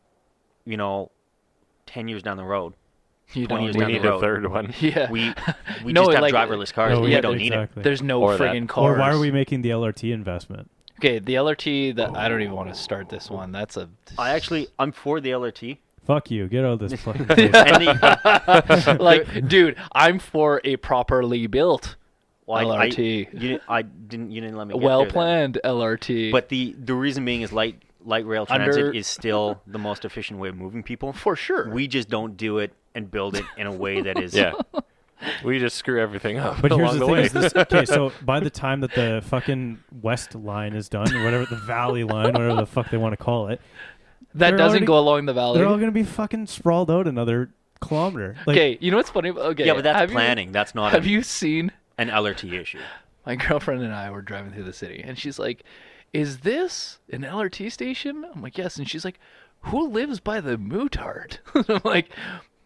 10 years down the road, you 20 years We down need the a road, third one. yeah, we No, just have like- driverless cars. No, and yeah, we don't need it. exactly. there's no Or that. friggin' cars. Or why are we making the LRT investment? Okay, the LRT. That I don't even want to start this one. That's a. I'm for the LRT. Fuck you. Get out of this fucking place. And the, like, dude, I'm for a properly built well, LRT. you didn't let me get well there then. planned LRT. But the reason being is light rail transit Under- is still the most efficient way of moving people. for sure, We just don't do it and build it in a way that is Yeah. We just screw everything up But here's along the the thing: way. is this, okay, so by the time that the fucking West Line is done, or whatever the Valley Line, whatever the fuck they want to call it, that they're doesn't already- go along the valley. they're all gonna be fucking sprawled out another kilometer. Like, Okay, you know what's funny? Okay, yeah, but that's have planning. That's not Have you seen? an LRT issue. My girlfriend and I were driving through the city, and she's like, "Is this an LRT station?" I'm like, "Yes." And she's like, "Who lives by the Mootard?" I'm like,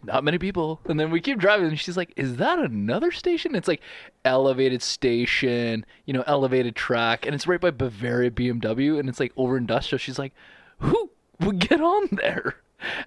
"Not many people." And then we keep driving, and she's like, "Is that another station?" It's like elevated station, elevated track, and it's right by Bavaria BMW, and it's like over industrial. She's like, "Who would get on there?"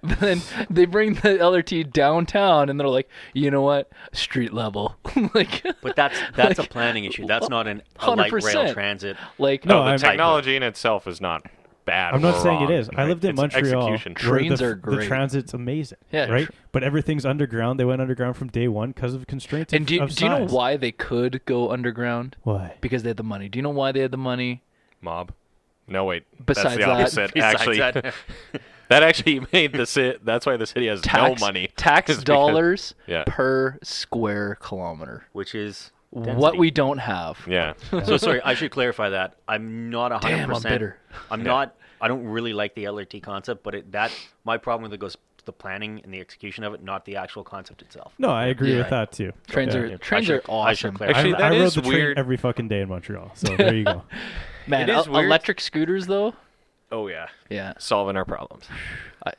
But then they bring the LRT downtown, and they're like, "You know what? Street level." like, But that's a planning issue. That's not a light rail 100%. transit. like No, No, the I'm- technology in itself is not bad. I'm not or saying it wrong, is. I right? lived in It's Montreal. execution. where Trains the, are The great. transit's amazing. Yeah, Right? But everything's underground. They went underground from day one because of constraints And of, do you know size. why they could go underground? Why? Because they had the money. Do you know why they had the money? Mob. No, wait. Besides that's the opposite. Besides Actually, that. that actually made the city. That's why the city has no money. Tax Is because- dollars Yeah. per square kilometer. Which is What density. we don't have. Yeah. So sorry, I should clarify that. I'm not 100%. Damn, I'm bitter. I'm not. I don't really like the LRT concept, but my problem with it goes to the planning and the execution of it, not the actual concept itself. No, I agree Yeah. with that too. Trains Yeah. are trains I are should awesome. clarify. Actually, I that rode is the train weird. every fucking day in Montreal. So there you go. Man, It is weird. electric scooters though. Oh yeah. Yeah. Solving our problems.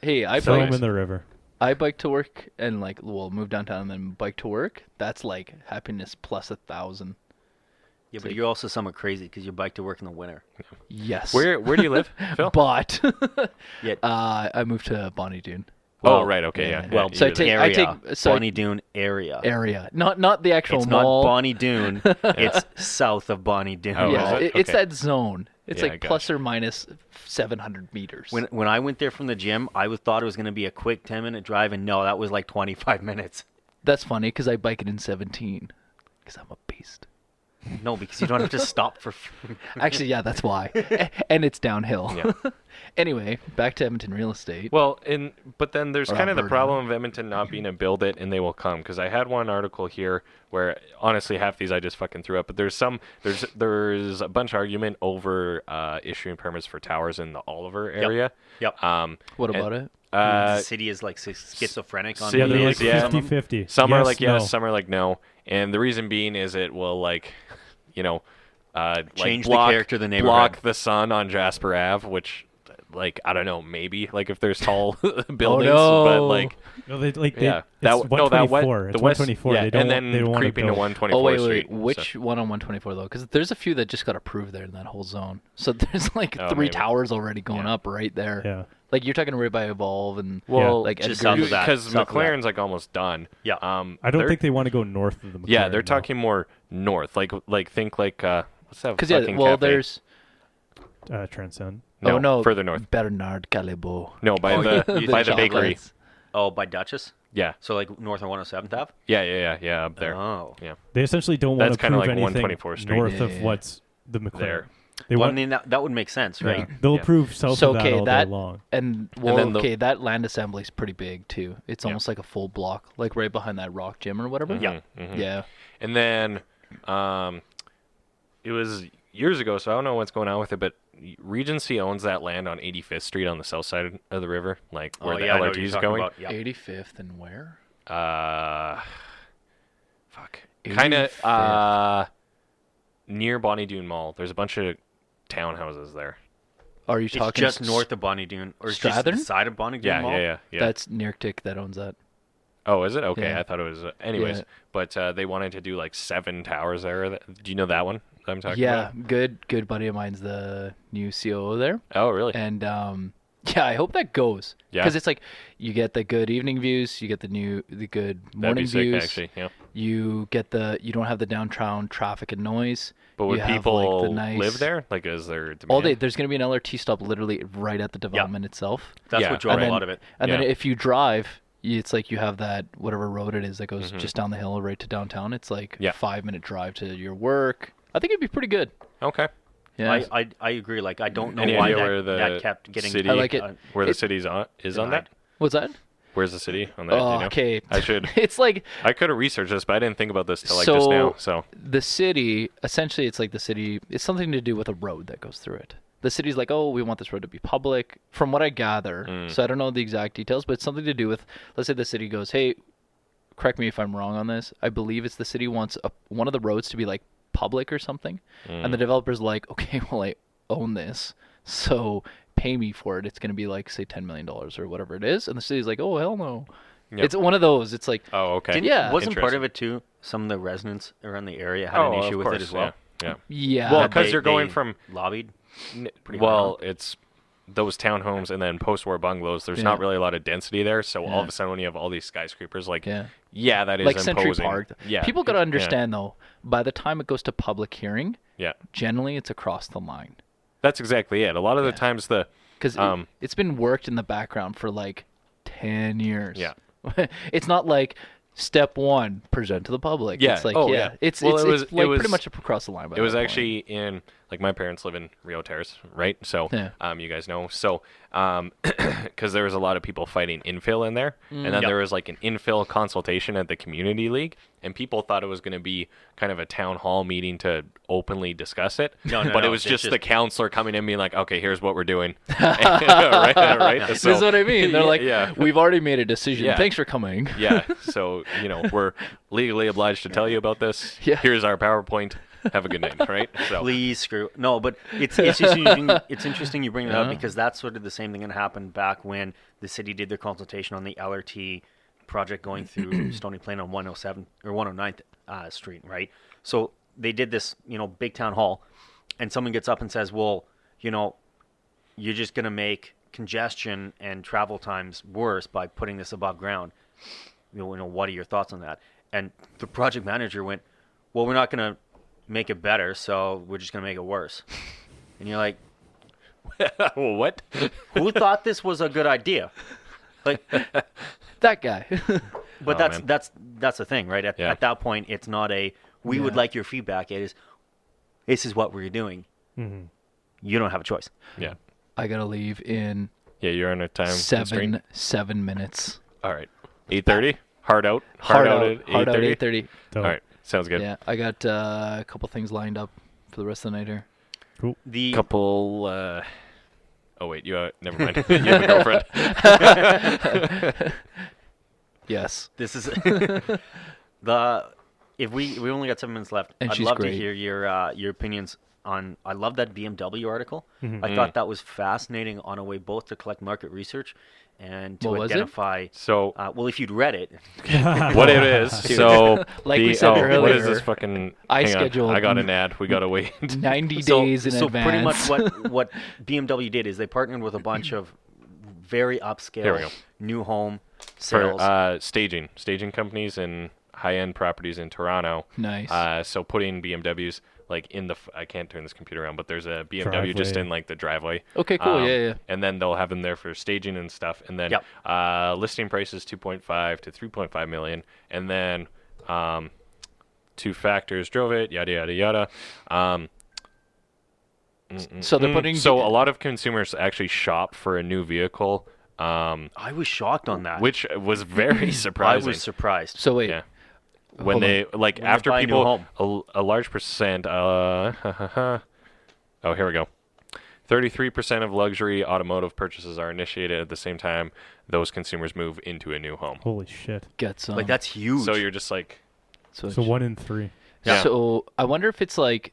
Hey, I Throw them bike. in the river. I bike to work and move downtown and then bike to work. That's like happiness plus 1,000. Yeah, but you're also somewhat crazy because you bike to work in the winter. Yes. Where do you live, Phil? But Yet, I moved to Bonnie Doon. Oh, right. Okay. Yeah. Yeah. Well, So I you're take- there. area. so I- Bonnie Doon area. area, not the actual It's mall. not Bonnie Doon. It's south of Bonnie Doon. Oh, yeah, is it? it's Okay. that zone. It's Yeah, like plus gotcha. or minus 700 meters. When I went there from the gym, I thought it was going to be a quick 10-minute drive, and no, that was like 25 minutes. That's funny because I bike it in 17 because I'm a beast. No, because you don't have to stop for. Actually, yeah, that's why. And it's downhill. Yeah. Anyway, back to Edmonton real estate. Well, but then there's Or kind of the Alberta. problem of Edmonton not being a build it and they will come, because I had one article here where honestly half these I just fucking threw up, but there's a bunch of argument over issuing permits for towers in the Oliver area. Yep. What and- about it? The city is like schizophrenic on City Yeah, It they're is, like yeah. 50-50. Some are Yes, like yes, no. some are like no, and the reason being is it will like, Change like block, the character of the neighborhood. block the sun on Jasper Ave, which like I don't know, maybe like if there's tall buildings, no. but like No, they like yeah, it's that no that 124. It's the west 124. yeah, They don't and want- then they don't wanna creeping to build. 124 Oh wait, Street. which one on 124 though? Because there's a few that just got approved there in that whole zone. So there's like Oh, 3 maybe. towers already going Yeah. up right there. Yeah. Like you're talking right by Evolve and Well, like just Edgar- south of that. because South of that. McLaren's like almost done. Yeah. I don't think they want to go north of the. Yeah, McLaren, they're though. talking more north. Like think like what's that? Because yeah, fucking well, cafe? there's Transcend. no, further north. Bernard Callebaut. No, by Oh, the you by think the bakery. chocolates. Oh, by Duchess? Yeah, So like north on 107th Ave? yeah, up there. Oh. Yeah, They essentially don't want That's to kinda prove like anything 124 Street. north Yeah, of yeah. what's the McLaren. There. They Well, I want. mean, that would make sense, Yeah. right? They'll Yeah. approve south So of that okay, all that day long. and well, then the- okay, that land assembly is pretty big too. It's Yeah. almost like a full block, like right behind that rock gym or whatever. Yeah. Yeah. And then it was years ago, so I don't know what's going on with it, but Regency owns that land on 85th Street on the south side of the river, like where Oh, the yeah, I know what LRT you're is talking going. about. Yeah. 85th and where? Fuck. Kind of 85th. near Bonnie Doon Mall. There's a bunch of townhouses there. Are you It's talking just north of Bonnie Doon, or it's just Strathern? the side of Bonnie Doon Yeah, Mall? yeah. That's Nirtic that owns that. Oh, is it? Okay, Yeah. I thought it was. Anyways, Yeah. but they wanted to do like 7 towers there. Do you know that one that I'm talking Yeah, about? good buddy of mine's the new COO there, Oh, really? and yeah, I hope that goes. Yeah. Because it's like you get the good evening views, you get the good That'd morning be sick, views. actually. Yeah. You don't have the downtown traffic and noise. But would You have, people like, the nice, live there? Like, is there demand? all day? There's going to be an LRT stop literally right at the development itself. That's Yeah. what drove And a then- lot of it. And then Yeah. if you drive, it's like you have that whatever road it is that goes Mhm. just down the hill right to downtown. It's like Yeah. 5-minute drive to your work. I think it'd be pretty good. Okay. Yeah. I agree. Like, I don't know Any why idea where that the kept getting. city- I like it. Where the It- city's on on that? What's that? Where's the city on that? Do Oh, you know? okay. I should. It's like I could have researched this, but I didn't think about this till like just now. So the city, essentially, it's like the city. It's something to do with a road that goes through it. The city's like, oh, we want this road to be public. From what I gather, so I don't know the exact details, but it's something to do with. Let's say the city goes, hey, correct me if I'm wrong on this. I believe it's the city wants one of the roads to be like public or something, and the developer's like, okay, well, I own this, so pay me for it. It's going to be like say $10 million or whatever it is, and the city's like, oh hell no. Yep. It's one of those. It's like, oh, okay. Didn't- Yeah. Wasn't part Interesting. of it too? Some of the residents around the area had Oh, an issue of with course, it as well. Yeah. yeah, Well, That 'cause they- you're going they from- lobbied. Pretty Well, hard it's those townhomes and then post-war bungalows. There's Yeah. not really a lot of density there, so all Yeah. of a sudden when you have all these skyscrapers, like yeah. that is Like Century imposing. Park. Yeah, People got to yeah. understand though. By the time it goes to public hearing, Yeah, generally it's across the line that's exactly it. A lot of the times because Um, it's been worked in the background for like 10 years. Yeah. It's not like step one, present to the public. Yeah. It's like Oh, yeah. yeah. It's Well, it's, it was- it's like it was- pretty much across the line. By it was that point. actually in like my parents live in Rio Terrace, right? So Yeah. you guys know. So because there was a lot of people fighting infill in there, and then Yep. there was like an infill consultation at the community league, and people thought it was going to be kind of a town hall meeting to openly discuss it. No, but it no, was it's just just- the counselor coming in being like, okay, here's what we're doing. right. This is what I mean. They're like, yeah. we've already made a decision. Yeah. Thanks for coming. Yeah, so we're legally obliged to tell you about this. Yeah. Here's our PowerPoint. Have a good night, right? So Please screw no, but it's just interesting. It's interesting you bring it up Yeah. because that's sort of the same thing that happened back when the city did their consultation on the LRT project going through Stony Plain on 107 or 109th Street, right? So they did this, big town hall, and someone gets up and says, "Well, you're just gonna make congestion and travel times worse by putting this above ground. What are your thoughts on that? And the project manager went, well, we're not going to make it better, so we're just going to make it worse. And you're like, what? who thought this was a good idea? Like that guy. But that's the thing, right? At that point, it's not we would like your feedback. It is, this is what we're doing. Mm-hmm. You don't have a choice. Yeah. I gotta leave in You're on a time constraint. 7 minutes. All right. 8:30. Hard out. Hard out at 8:30. All right. Sounds good. Yeah, I got a couple things lined up for the rest of the night here. Cool. The Couple. Oh wait, never mind. You have a girlfriend. Yes. This is if we only got 7 minutes left. And I'd she's love great. to hear your opinions on. I love that BMW article. Mm-hmm. I thought that was fascinating on a way both to collect market research and to What was it? identify. So Well, if you'd read it, what it is? So Like we said what is earlier, this fucking? I hang on, scheduled I got an ad. We gotta wait. 90 days in so advance. pretty much what BMW did is they partnered with a bunch of very Here we upscale go. new home sales. For staging companies and high-end properties in Toronto. Nice. So putting BMWs like in the I can't turn this computer around, but there's a BMW just Driveway. in like the driveway. Okay, cool. Yeah. And then they'll have them there for staging and stuff. And then listing prices 2.5 to 3.5 million. And then 2 factors drove it. Yada yada yada. So they're putting. So a lot of consumers actually shop for a new vehicle. I was shocked on that. Which was very I surprising. was surprised. So wait. Yeah. When Hold they on. like When after they buy a new people a large percent oh here we go. 33% of luxury automotive purchases are initiated at the same time those consumers move into a new home. Holy shit. Get some. Like that's huge. So you're just like So, So 1 in 3. Yeah. So I wonder if it's like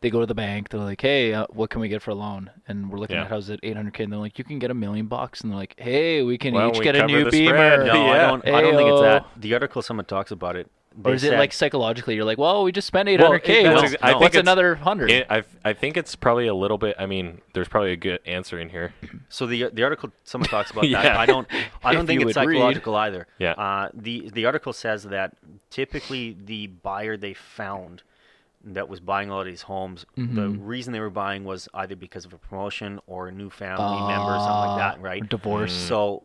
they go to the bank. They're like, "Hey, what can we get for a loan?" And we're looking Yeah. at houses at $800K. And they're like, "You can get $1 million." And they're like, "Hey, we can Well, each we get a cover new the Beamer." spread. no, Yeah. I don't think it's that. Ayo. The article someone talks about it. Or They is it said- like psychologically? You're like, "Well, we just spent $800K. Well, What's, I think what's it's- another 100?" I think it's probably a little bit. I mean, there's probably a good answer in here. So the article someone talks about Yeah. that. I don't If think you it's would read. psychological either. Yeah. The article says that typically the buyer they found that was buying all of these homes, the reason they were buying was either because of a promotion or a new family member or something like that, right? Divorce. So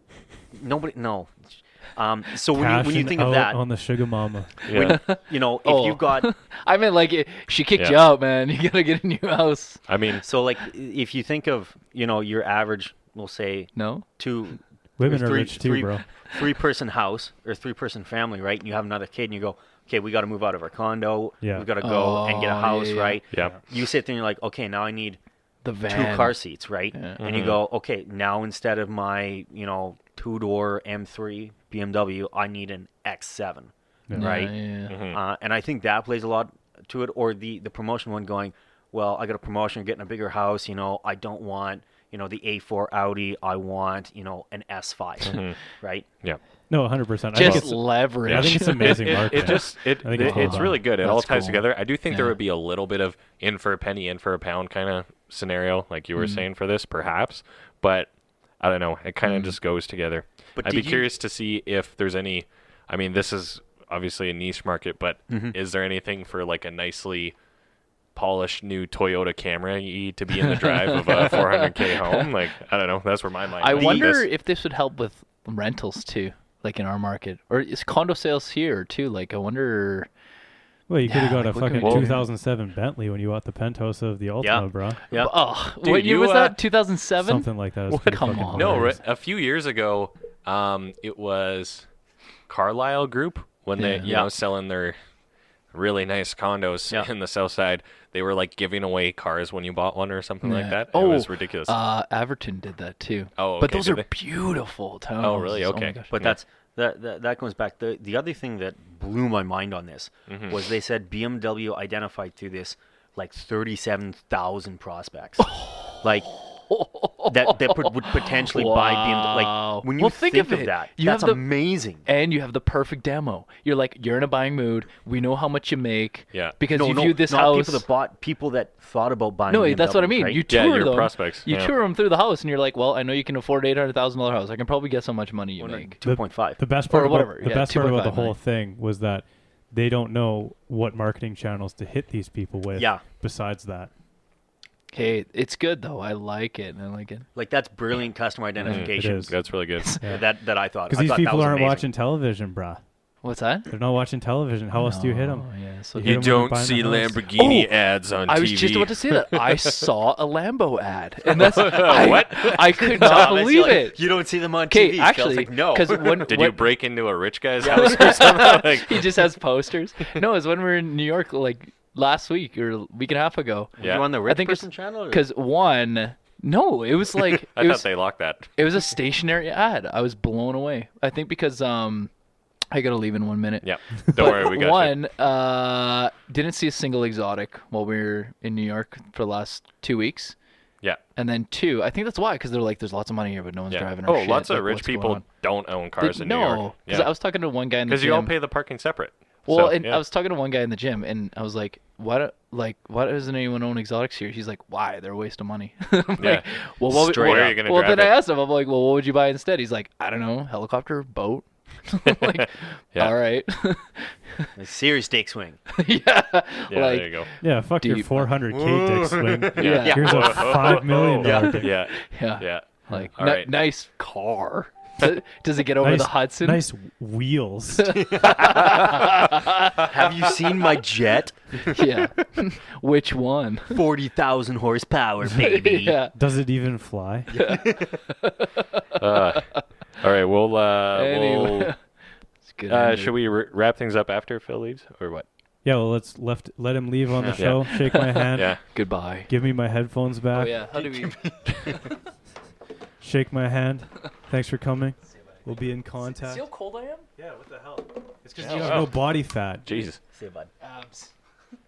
so when you Cashing think of out that, on the sugar mama. Yeah. if Oh. you've got I mean, like, she kicked you Yeah. out, man. You gotta get a new house. I mean, so like if you think of your average, we'll say No. two Women or are three- rich too, three- bro. 3-person house or 3-person family, right? And you have another kid and you go, okay, we got to move out of our condo. Yeah. We've got to go and get a Oh, house, yeah, yeah. right? yeah. You sit there and you're like, okay, now I need The van. 2 car seats, right? Yeah. And you go, okay, now instead of my, 2-door M3 BMW, I need an X7, Yeah. right? Yeah. And I think that plays a lot to it. Or the promotion one going, well, I got a promotion, getting a bigger house. I don't want, the A4 Audi. I want, an S5, right? Yeah. No, 100%. I think Just it's leverage. I think it's amazing marketing. It I think it's it's well really done. good. It all That's ties cool. together. I do think there Yeah. would be a little bit of in for a penny, in for a pound kind of scenario, like you were saying for this, perhaps. But I don't know. It kind of just goes together. But I'd be did you- curious to see if there's any. I mean, this is obviously a niche market, but is there anything for like a nicely polished new Toyota Camry to be in the drive of a 400K home? Like, I don't know. That's where my mind. I went with wonder this. if this would help with rentals too, like in our market, or is condo sales here too? Like, I wonder. Well, you could have Yeah, got a like, what can fucking we do? 2007 Bentley when you bought the penthouse of the Ultima, Yeah. bro. Yeah. Oh, Dude, what year you, was that? 2007. Something like that. It's What? pretty Come fucking on. No, hilarious. a few years ago, it was Carlisle Group when they, Yeah. selling their really nice condos Yeah. in the south side. They were like giving away cars when you bought one or something like Yeah. that. Oh, It was ridiculous. Everton did that too. Oh, but okay, those did are they? beautiful towns. Oh, really? my Okay. gosh. But Yeah. that goes back. The other thing that blew my mind on this was they said BMW identified through this like 37,000 prospects. Like would potentially buy BMW. Like when you think of that, that's amazing. And you have the perfect demo. You're like, you're in a buying mood. We know how much you make. Yeah. Because you viewed this house. People that thought about buying. No, BMWs, that's what I mean. right? You tour your them. Prospects. You tour them through the house, and you're like, well, I know you can afford $800,000 house. I can probably guess how much money you make. 2.5. The best part Or about whatever. the Yeah, best part about the 2.5 whole million. thing was that they don't know what marketing channels to hit these people with. Yeah. Besides that. Hey, it's good though. I like it. I like it. Like that's brilliant customer identification. It is. That's really good. Yeah. That I thought. Because I these thought people that was aren't amazing. watching television, bruh. What's that? They're not watching television. How else do you hit them? Oh, yeah. So You You hit 'em when they're don't buying see the house. Lamborghini ads on TV. I was just about to say that. I saw a Lambo ad, and that's What? I could not Thomas, believe you're like, it. You don't see them on Okay, TV. actually, Phil's like, no. because when Did when- you break into a rich guy's house or something? Like, he just has posters. No, it's when we were in New York like last week or a week and a half ago. Yeah. You on the I rich think person channel? or- Because no, it was like I it thought was they locked that. it was a stationary ad. I was blown away. I think because I gotta leave in 1 minute. Yeah. Don't worry, we got you. One, didn't see a single exotic while we were in New York for the last 2 weeks. Yeah. And then two, I think that's why, because they're like, there's lots of money here, but no one's Yeah. driving our Oh, shit. lots of Like, rich what's going people on? don't own cars in New No, York. because I was talking to one guy in the Because gym. you all pay the parking separate. Well, So, and yeah. I was talking to one guy in the gym, and I was like, "Why doesn't anyone own exotics here?" He's like, "Why? They're a waste of money." I'm Yeah. like, well, what would, Straight well, up. Where are you gonna well drive then I it? asked him, I'm like, "Well, what would you buy instead?" He's like, "I don't know, helicopter, boat." I'm like, Yeah. all right, A serious stake swing. yeah, Yeah, like, there you go. Yeah, fuck your Deep. 400K dick swing. Yeah. Here's a $5 million dick. Yeah. yeah, Yeah. like, All right. nice car. Does it get over the Hudson? Nice wheels. Have you seen my jet? Yeah. Which one? 40,000 horsepower, baby. Yeah. Does it even fly? All right. We'll. Anyway. It's good. Should we wrap things up after Phil leaves, or what? Yeah, well, let him leave on the Yeah. show. Shake my hand. Yeah. Goodbye. Give me my headphones Oh back. yeah. How do we? Shake my hand. Thanks for coming. We'll be in contact. See how cold I am? Yeah, what the hell? It's because Yeah. you have Oh. no body fat. Jesus. See you, bud. Abs.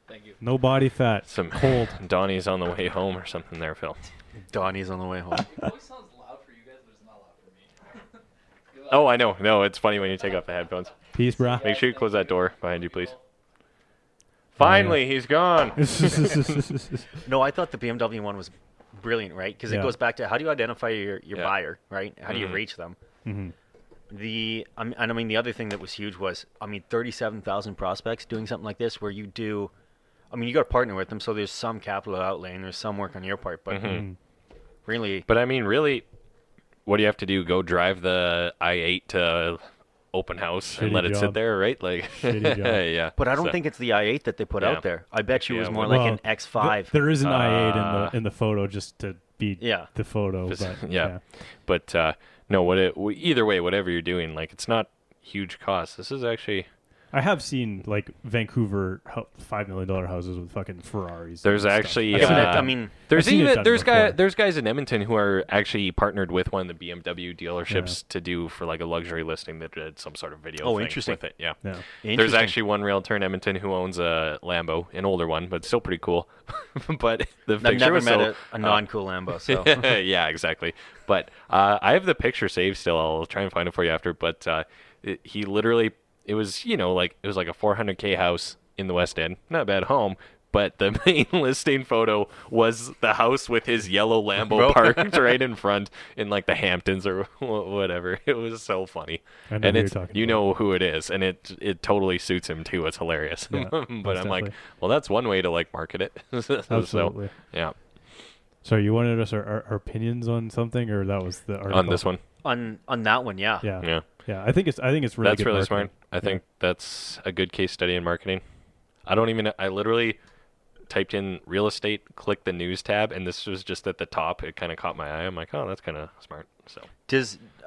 Thank you. No body fat. Some Cold. Donnie's on the way home or something there, Phil. Donnie's on the way home. It always sounds loud for you guys, but it's not loud for me. Oh, I know. No, it's funny when you take off the headphones. Peace, brah. Make sure you close that door behind you, please. Finally, he's gone. No, I thought the BMW one was brilliant, right? Because Yeah. it goes back to how do you identify your Yeah. buyer, right? How do you Mhm. reach them? Mhm. The the other thing that was huge was 37,000 prospects doing something like this where you do. You got to partner with them, so there's some capital outlay and there's some work on your part, but Mhm. really, But I mean, really, what do you have to do? Go drive the I-8 to open house and Shitty let it sit job. there, right? Like, Shitty job. yeah. but I don't So- think it's the i8 that they put Yeah. out there. I bet you it was Yeah, more well- like an Well, X5. There is an i8 Uh, in the photo just to beat Yeah. the photo. Just- But yeah. But no, either way, whatever you're doing, like, it's not huge cost. This is actually I have seen like Vancouver $5 million houses with fucking Ferraris. There's and stuff. actually, I've seen it uh, done. there's I've seen it even done there's before. there's guys in Edmonton who are actually partnered with one of the BMW dealerships to do for like a luxury listing that did some sort of video. Oh, thing interesting. With it, yeah. Yeah. There's Interesting. actually one realtor in Edmonton who owns a Lambo, an older one, but still pretty cool. But the I've picture never was met so, a non-cool Lambo, so yeah, exactly. But I have the picture saved still. I'll try and find it for you after. But he literally, it was like a 400K house in the West End, not a bad home. But the main listing photo was the house with his yellow Lambo parked right in front in like the Hamptons or whatever. It was so funny. I know And who you're it's talking you about. know who it is, and it totally suits him too. It's hilarious. Yeah, But most I'm like, definitely. well, that's one way to like market it. So, Absolutely. yeah. So you wanted us our opinions on something, or that was the article? On this one. on that one, yeah. Yeah. Yeah. I think it's really That's good really marketing. smart. I think that's a good case study in marketing. I literally typed in real estate, clicked the news tab, and this was just at the top. It kind of caught my eye. I'm like, oh, that's kind of smart. So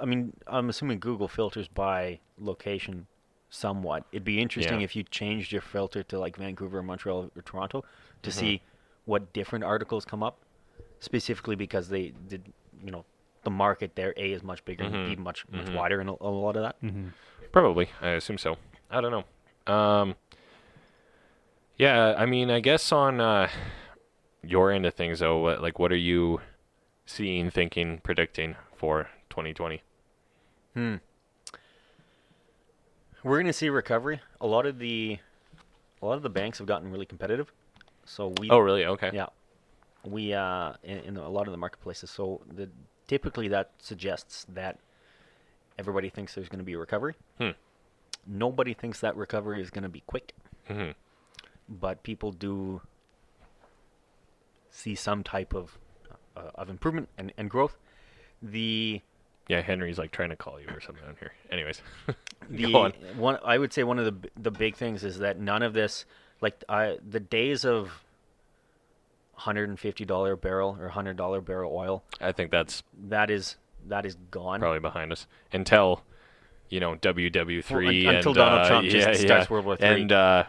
I'm assuming Google filters by location somewhat. It'd be interesting Yeah. if you changed your filter to like Vancouver, Montreal, or Toronto to Mm-hmm. see what different articles come up, specifically because they did, the market there, A, is much bigger and B, much wider in a lot of that. Mhm. probably, I assume so. I don't know. Yeah, I mean, I guess on your end of things, though, what are you seeing, thinking, predicting for 2020? We're going to see recovery. A lot of the banks have gotten really competitive. So we. Oh, really? Okay. Yeah. We in a lot of the marketplaces. So typically that suggests that everybody thinks there's going to be a recovery. Nobody thinks that recovery is going to be quick. Mm-hmm. But people do see some type of improvement and growth. Yeah, Henry's like trying to call you or something on here. Anyways, go on. I would say one of the big things is that none of this, like the days of $150 a barrel or $100 barrel oil. I think that is gone. Probably behind us until WW3 until and Donald Trump starts World War III. And the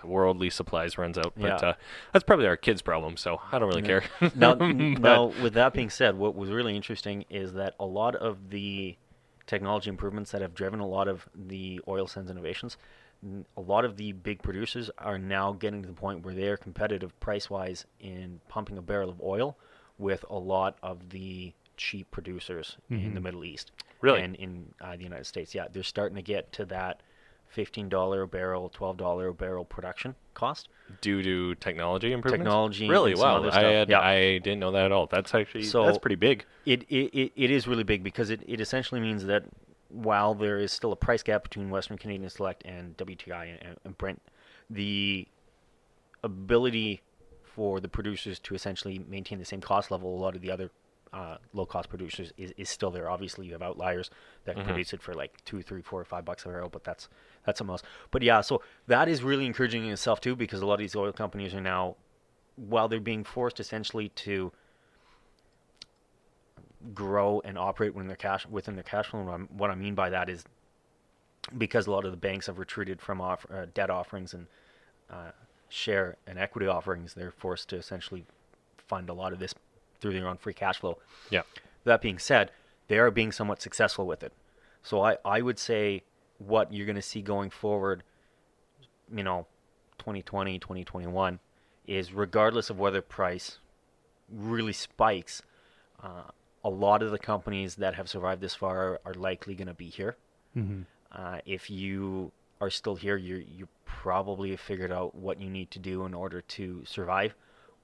worldly supplies runs out. But that's probably our kids' problem, so I don't really care. Now, with that being said, what was really interesting is that a lot of the technology improvements that have driven a lot of the oil sands innovations, a lot of the big producers are now getting to the point where they're competitive price-wise in pumping a barrel of oil with a lot of the cheap producers in the Middle East. Really? And in the United States. Yeah, they're starting to get to that $15 a barrel, $12 a barrel production cost. Due to technology improvements? Technology. Really? And some Wow. other stuff. I didn't know that at all. That's actually, that's pretty big. It is really big because it essentially means that while there is still a price gap between Western Canadian Select and WTI and Brent, the ability for the producers to essentially maintain the same cost level, a lot of the other low-cost producers is still there. Obviously, you have outliers that produce it for like $2, $3, $4, or $5 a barrel, but that's a most. But yeah, so that is really encouraging in itself too, because a lot of these oil companies are now, while they're being forced essentially to grow and operate within their cash flow. And what I mean by that is because a lot of the banks have retreated from debt offerings and share and equity offerings, they're forced to essentially fund a lot of this through their own free cash flow. Yeah. That being said, they are being somewhat successful with it. So I would say what you're going to see going forward, 2020, 2021, is regardless of whether price really spikes, a lot of the companies that have survived this far are likely going to be here. If you are still here, you probably have figured out what you need to do in order to survive,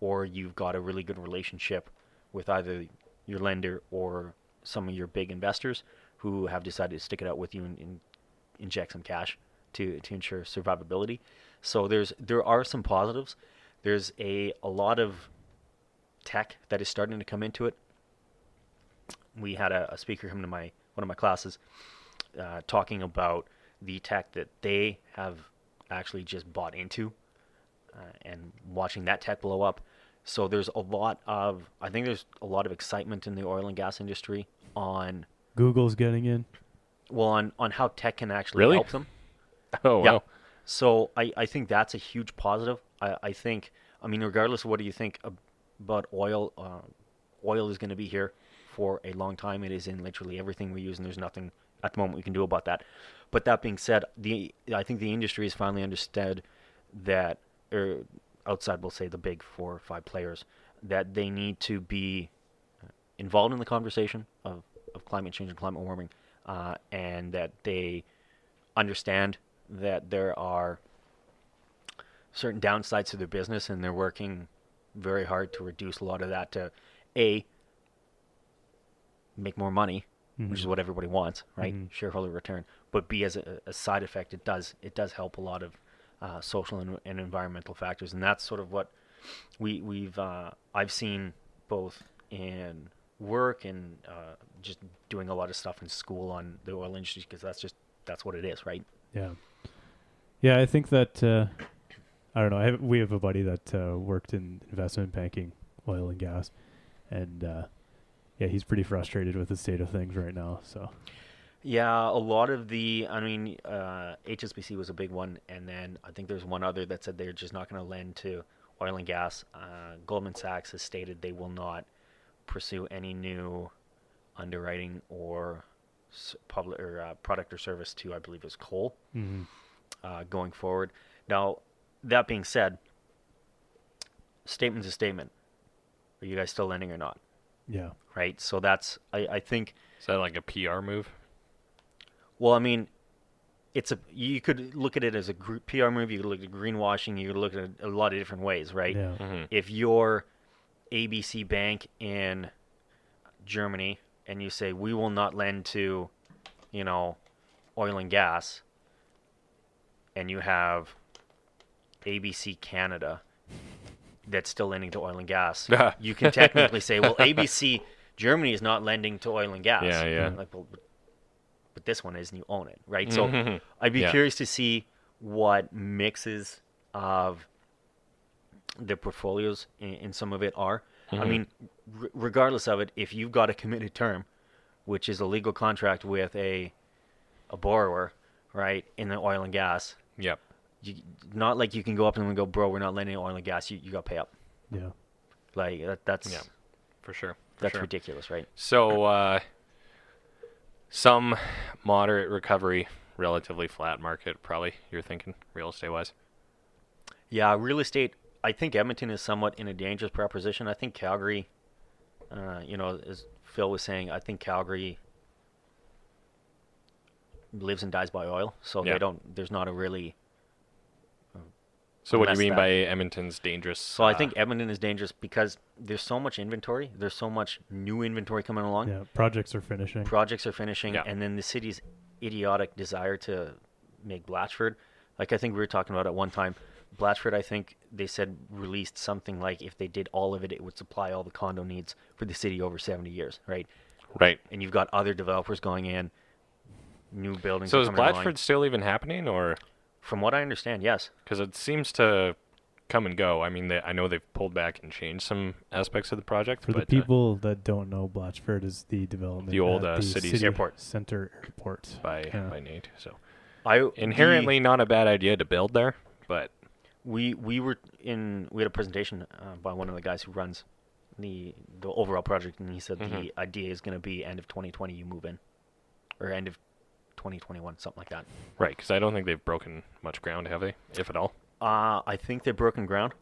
or you've got a really good relationship with either your lender or some of your big investors who have decided to stick it out with you and inject some cash to ensure survivability. So there are some positives. There's a lot of tech that is starting to come into it. We had a speaker come to one of my classes talking about the tech that they have actually just bought into and watching that tech blow up. So there's a lot of excitement in the oil and gas industry on Google's getting in. Well, on how tech can actually help them. Oh, yeah. Wow. So I think that's a huge positive. I think, regardless of what do you think about oil, oil is going to be here for a long time. It is in literally everything we use, and there's nothing at the moment we can do about that. But that being said, I think the industry has finally understood that, or outside, we'll say the big 4 or 5 players, that they need to be involved in the conversation of climate change and climate warming, and that they understand that there are certain downsides to their business, and they're working very hard to reduce a lot of that to make more money, which is what everybody wants, right? Shareholder return. But B, as a side effect, it does help a lot of social and environmental factors, and that's sort of what I've seen both in work and just doing a lot of stuff in school on the oil industry, because that's what it is, right? Yeah. I think that I don't know. We have a buddy that worked in investment banking, oil and gas, and he's pretty frustrated with the state of things right now. So. Yeah, a lot of HSBC was a big one, and then I think there's one other that said they're just not going to lend to oil and gas. Goldman Sachs has stated they will not pursue any new underwriting or public or product or service to, I believe, is coal going forward. Now, that being said, statement's a statement. Are you guys still lending or not? Yeah. right? So that's I think. Is that like a PR move? Well, I mean, you could look at it as a PR move. You could look at greenwashing. You could look at it a lot of different ways, right? Yeah. Mm-hmm. If you're ABC Bank in Germany and you say we will not lend to, oil and gas, and you have ABC Canada that's still lending to oil and gas, you can technically say, well, ABC Germany is not lending to oil and gas. Yeah. Like, well, but this one is, and you own it, right? So I'd be curious to see what mixes of the portfolios in some of it are. I mean, regardless of it, if you've got a committed term, which is a legal contract with a borrower, right, in the oil and gas, Yep. not like you can go up to them and go, bro, we're not lending oil and gas. You got to pay up. Yeah. Like that's For sure. that's ridiculous, right? So some moderate recovery, relatively flat market, probably, you're thinking, real estate wise? Yeah, real estate. I think Edmonton is somewhat in a dangerous proposition. I think Calgary, as Phill was saying, I think Calgary lives and dies by oil. So there's not a really. So what do you mean that. by Edmonton's dangerous? So I think Edmonton is dangerous because there's so much inventory. There's so much new inventory coming along. Yeah. Projects are finishing. And then the city's idiotic desire to make Blatchford. Like I think we were talking about at one time, Blatchford, I think they said released something like if they did all of it, it would supply all the condo needs for the city over 70 years, right? Right. And you've got other developers going in, new buildings. So is coming along. Blatchford still even happening, or? From what I understand, yes. Because it seems to come and go. I mean, I know they've pulled back and changed some aspects of the project. For the people that don't know, Blatchford is the development. The old at the city airport. Center airport. by Nate. So I inherently not a bad idea to build there, but we had a presentation by one of the guys who runs the overall project, and he said the idea is going to be end of 2020 you move in, or end of 2021, something like that. right, because I don't think they've broken much ground, have they, if at all? I think they've broken ground.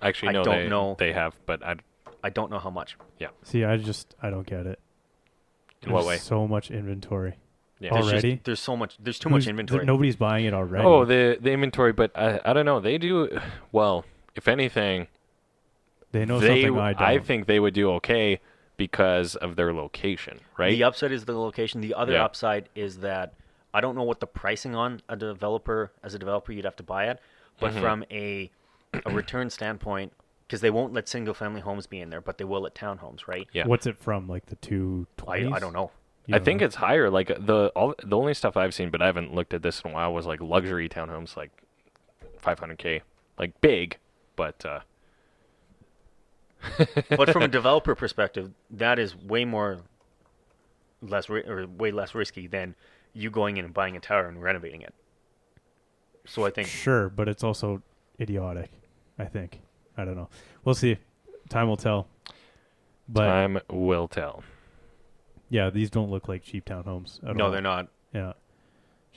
Actually, I no, don't know. They have, but I don't know how much. See, I don't get it. In what way? So much inventory. Yeah. Already? There's too much inventory. Nobody's buying it already. Oh, the inventory, but I don't know. They do well. If anything, they know something I don't. I think they would do okay because of their location, right? The upside is the location. The other upside is that I don't know what the pricing on as a developer you'd have to buy it, but from a return standpoint, because they won't let single family homes be in there, but they will let townhomes, right? Yeah. What's it from? Like the 220s? I don't know. I think it's higher. Like the only stuff I've seen, but I haven't looked at this in a while, was like luxury townhomes, like $500K, like big, but. But from a developer perspective, that is way less risky than you going in and buying a tower and renovating it. So I think sure, but it's also idiotic. I think. I don't know. We'll see. Time will tell. But time will tell. yeah, these don't look like cheap townhomes at all. no, they're not. Yeah.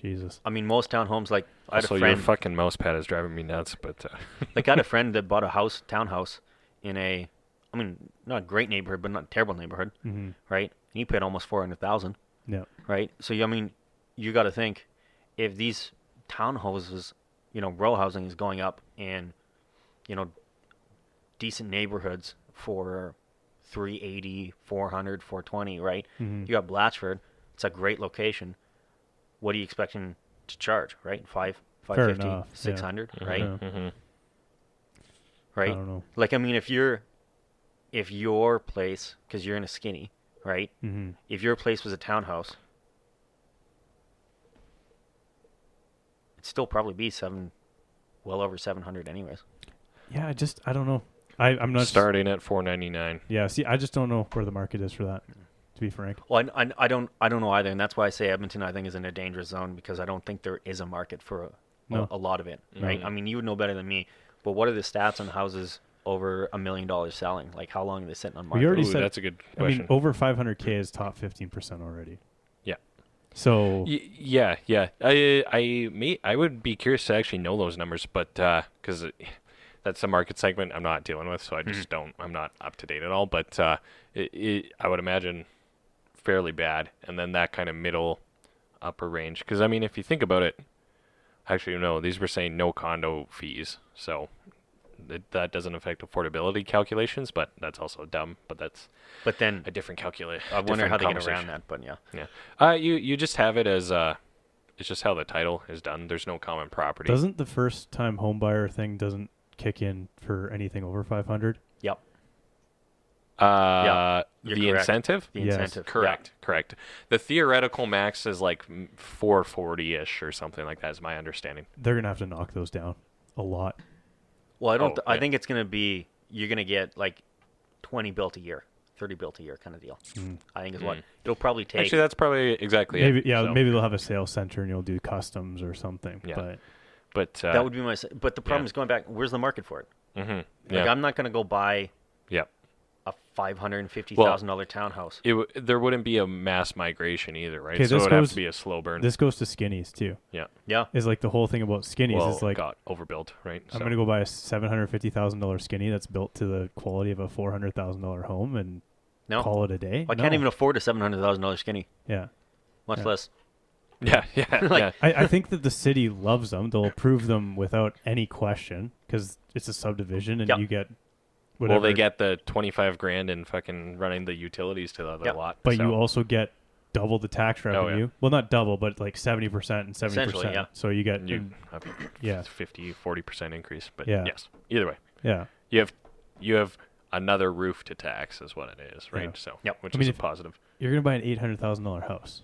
Jesus. I mean, most townhomes, like I had Also, a your friend, fucking mouse pad is driving me nuts, but like I had a friend that bought a townhouse in a, I mean, not a great neighborhood, but not a terrible neighborhood, right? And he paid almost $400,000, Yeah. right? So I mean, you got to think, if these townhouses, row housing is going up in, decent neighborhoods for 380, 400, 420, right? You got Blatchford. It's a great location. What are you expecting to charge, right? 550, enough, 600, yeah. right? Yeah. Right? I don't know. Like, I mean, if your place, because you're in a skinny, right? If your place was a townhouse, it'd still probably be well over 700 anyways. Yeah, I don't know. I'm not starting at $499. Yeah, see, I just don't know where the market is for that, to be frank. Well, I don't know either, and that's why I say Edmonton, I think, is in a dangerous zone, because I don't think there is a market for a lot of it, right? I mean, you would know better than me, but what are the stats on houses over $1 million selling? Like, how long are they sitting on market? We already Ooh, said that's a good I question. mean, over 500K is top 15% already. Yeah. So yeah. I would be curious to actually know those numbers, but because that's a market segment I'm not dealing with, so I just don't. I'm not up to date at all. But I would imagine fairly bad, and then that kind of middle upper range. Because I mean, if you think about it, actually no, these were saying no condo fees, so that doesn't affect affordability calculations, but that's also dumb. But then a different calculation. I wonder how they get around that. But yeah. You just have it as it's just how the title is done. There's no common property. Doesn't the first time home buyer thing doesn't kick in for anything over 500? Yep. The correct. incentive? The Yes. incentive. Correct. The theoretical max is like 440-ish or something like that is my understanding. They're going to have to knock those down a lot. Well, I don't. I yeah. think it's going to be you're going to get like 20 built a year, 30 built a year kind of deal. I think is what it'll probably take. Actually, that's probably exactly Maybe it. maybe they'll have a sales center and you'll do customs or something. Yeah. But That would be my. But the problem is going back. Where's the market for it? Mm-hmm. Like I'm not going to go buy Yep. a $550,000 townhouse. There wouldn't be a mass migration either, right? Okay, So this it would have goes- to be a slow burn. this goes to skinnies too. Yeah. Is like the whole thing about skinnies well, is like got overbuilt, right? I'm going to go buy a $750,000 skinny that's built to the quality of a $400,000 home and No. call it a day. I can't even afford a $700,000 skinny, Yeah. much Yeah. less. Yeah. Like- I think that the city loves them. They'll approve them without any question because it's a subdivision and Yep. you get whatever. Well, they get the $25,000 in fucking running the utilities to the other Yep. lot. But so. you also get double the tax yeah. revenue. Well, not double, but like 70% and 70%. Essentially, yeah. So you get you yeah. 50-40% increase. But Yeah. yes, either way, yeah. you have another roof to tax is what it is, right? Yeah. So Yep. which I mean, is a if- positive. You're going to buy an $800,000 house.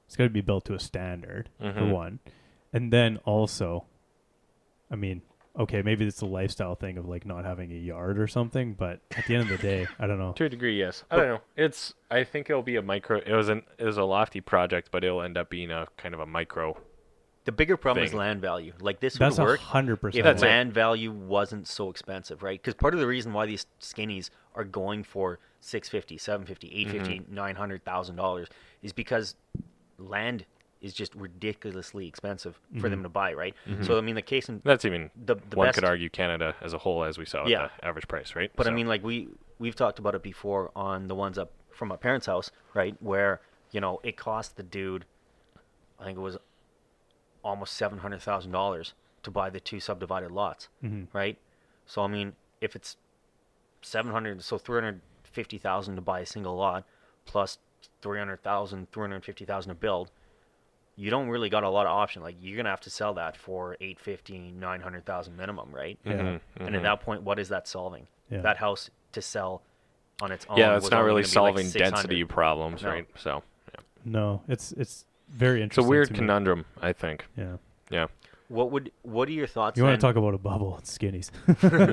It's got to be built to a standard for Mhm. one. And then also, I mean, okay, maybe it's a lifestyle thing of like not having a yard or something, but at the end of the day, I don't know. To a degree, yes. I don't know. I think it'll be a micro. It was a lofty project, but it'll end up being a kind of a micro. The bigger problem is Thing. land value. Like this would That's work 100%. if That's it. land value wasn't so expensive, right? Because part of the reason why these skinnies are going for $650, $750, $850, $900,000 is because land is just ridiculously expensive for them to buy, right? So I mean, the case in That's even the one best, could argue Canada as a whole, as we saw Yeah. at the average price, right? But I So- mean, like we've talked about it before on the ones up from my parents' house, right? Where it cost the dude, I think it was almost $700,000 to buy the two subdivided lots, right? So I mean, if it's 700, so 350,000 to buy a single lot, plus 300,000, 350,000 to build, you don't really got a lot of option. Like you're gonna have to sell that for 850, 900,000 minimum, right? Yeah. And at that point, what is that solving? Yeah. That house to sell on its own. yeah, it's was not only really gonna be like solving 600. density problems, No. right? So No, it's very it's a interesting. weird to me. conundrum, I think. Yeah. Yeah. What are your thoughts? You want then? to talk about a bubble? It's skinnies.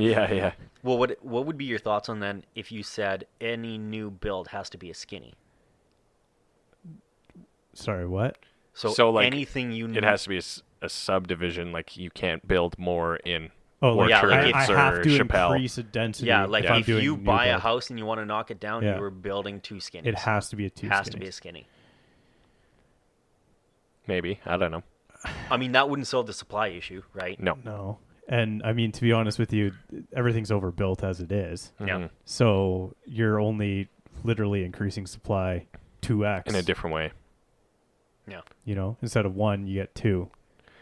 yeah. Well, what would be your thoughts on then if you said any new build has to be a skinny? Sorry, what? So, like, anything you It has to be a subdivision. Like you can't build more in. Oh, like, Yeah, like I, if- I have to Chappelle. increase a density. yeah, like I'm if doing you new buy a build. house and you want to knock it down, Yeah. you are building two skinnies. It has to be a two. Has to be a skinnies. skinny. Maybe, I don't know. I mean, that wouldn't solve the supply issue, right? No. No, and I mean to be honest with you, everything's overbuilt as it is. Yeah. Mhm. So you're only literally increasing supply 2x. In a different way. Yeah. You know, instead of one, you get two.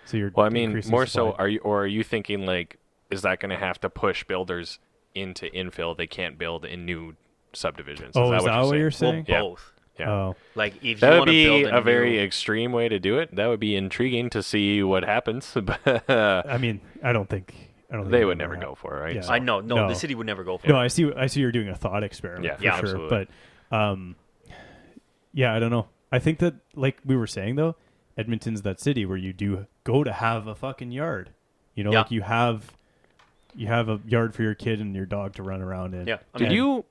So you're. Well, I mean, increasing more supply. so, are you thinking like, is that going to have to push builders into infill? They can't build in new subdivisions. Oh, is what that what you're saying? Well, Yeah. both. Yeah. Oh, Like if you That would want to be build a very new, extreme way to do it. That would be intriguing to see what happens. But I mean, I don't think they would never go for it, right? Yeah. So- I know, no, No. the city would never go for No, it. I see. I see. You're doing a thought experiment. Yeah, for yeah, sure. absolutely. But, yeah, I don't know. I think that, like we were saying though, Edmonton's that city where you do go to have a fucking yard. You know, Yeah. like you have a yard for your kid and your dog to run around in. Yeah. I Did mean,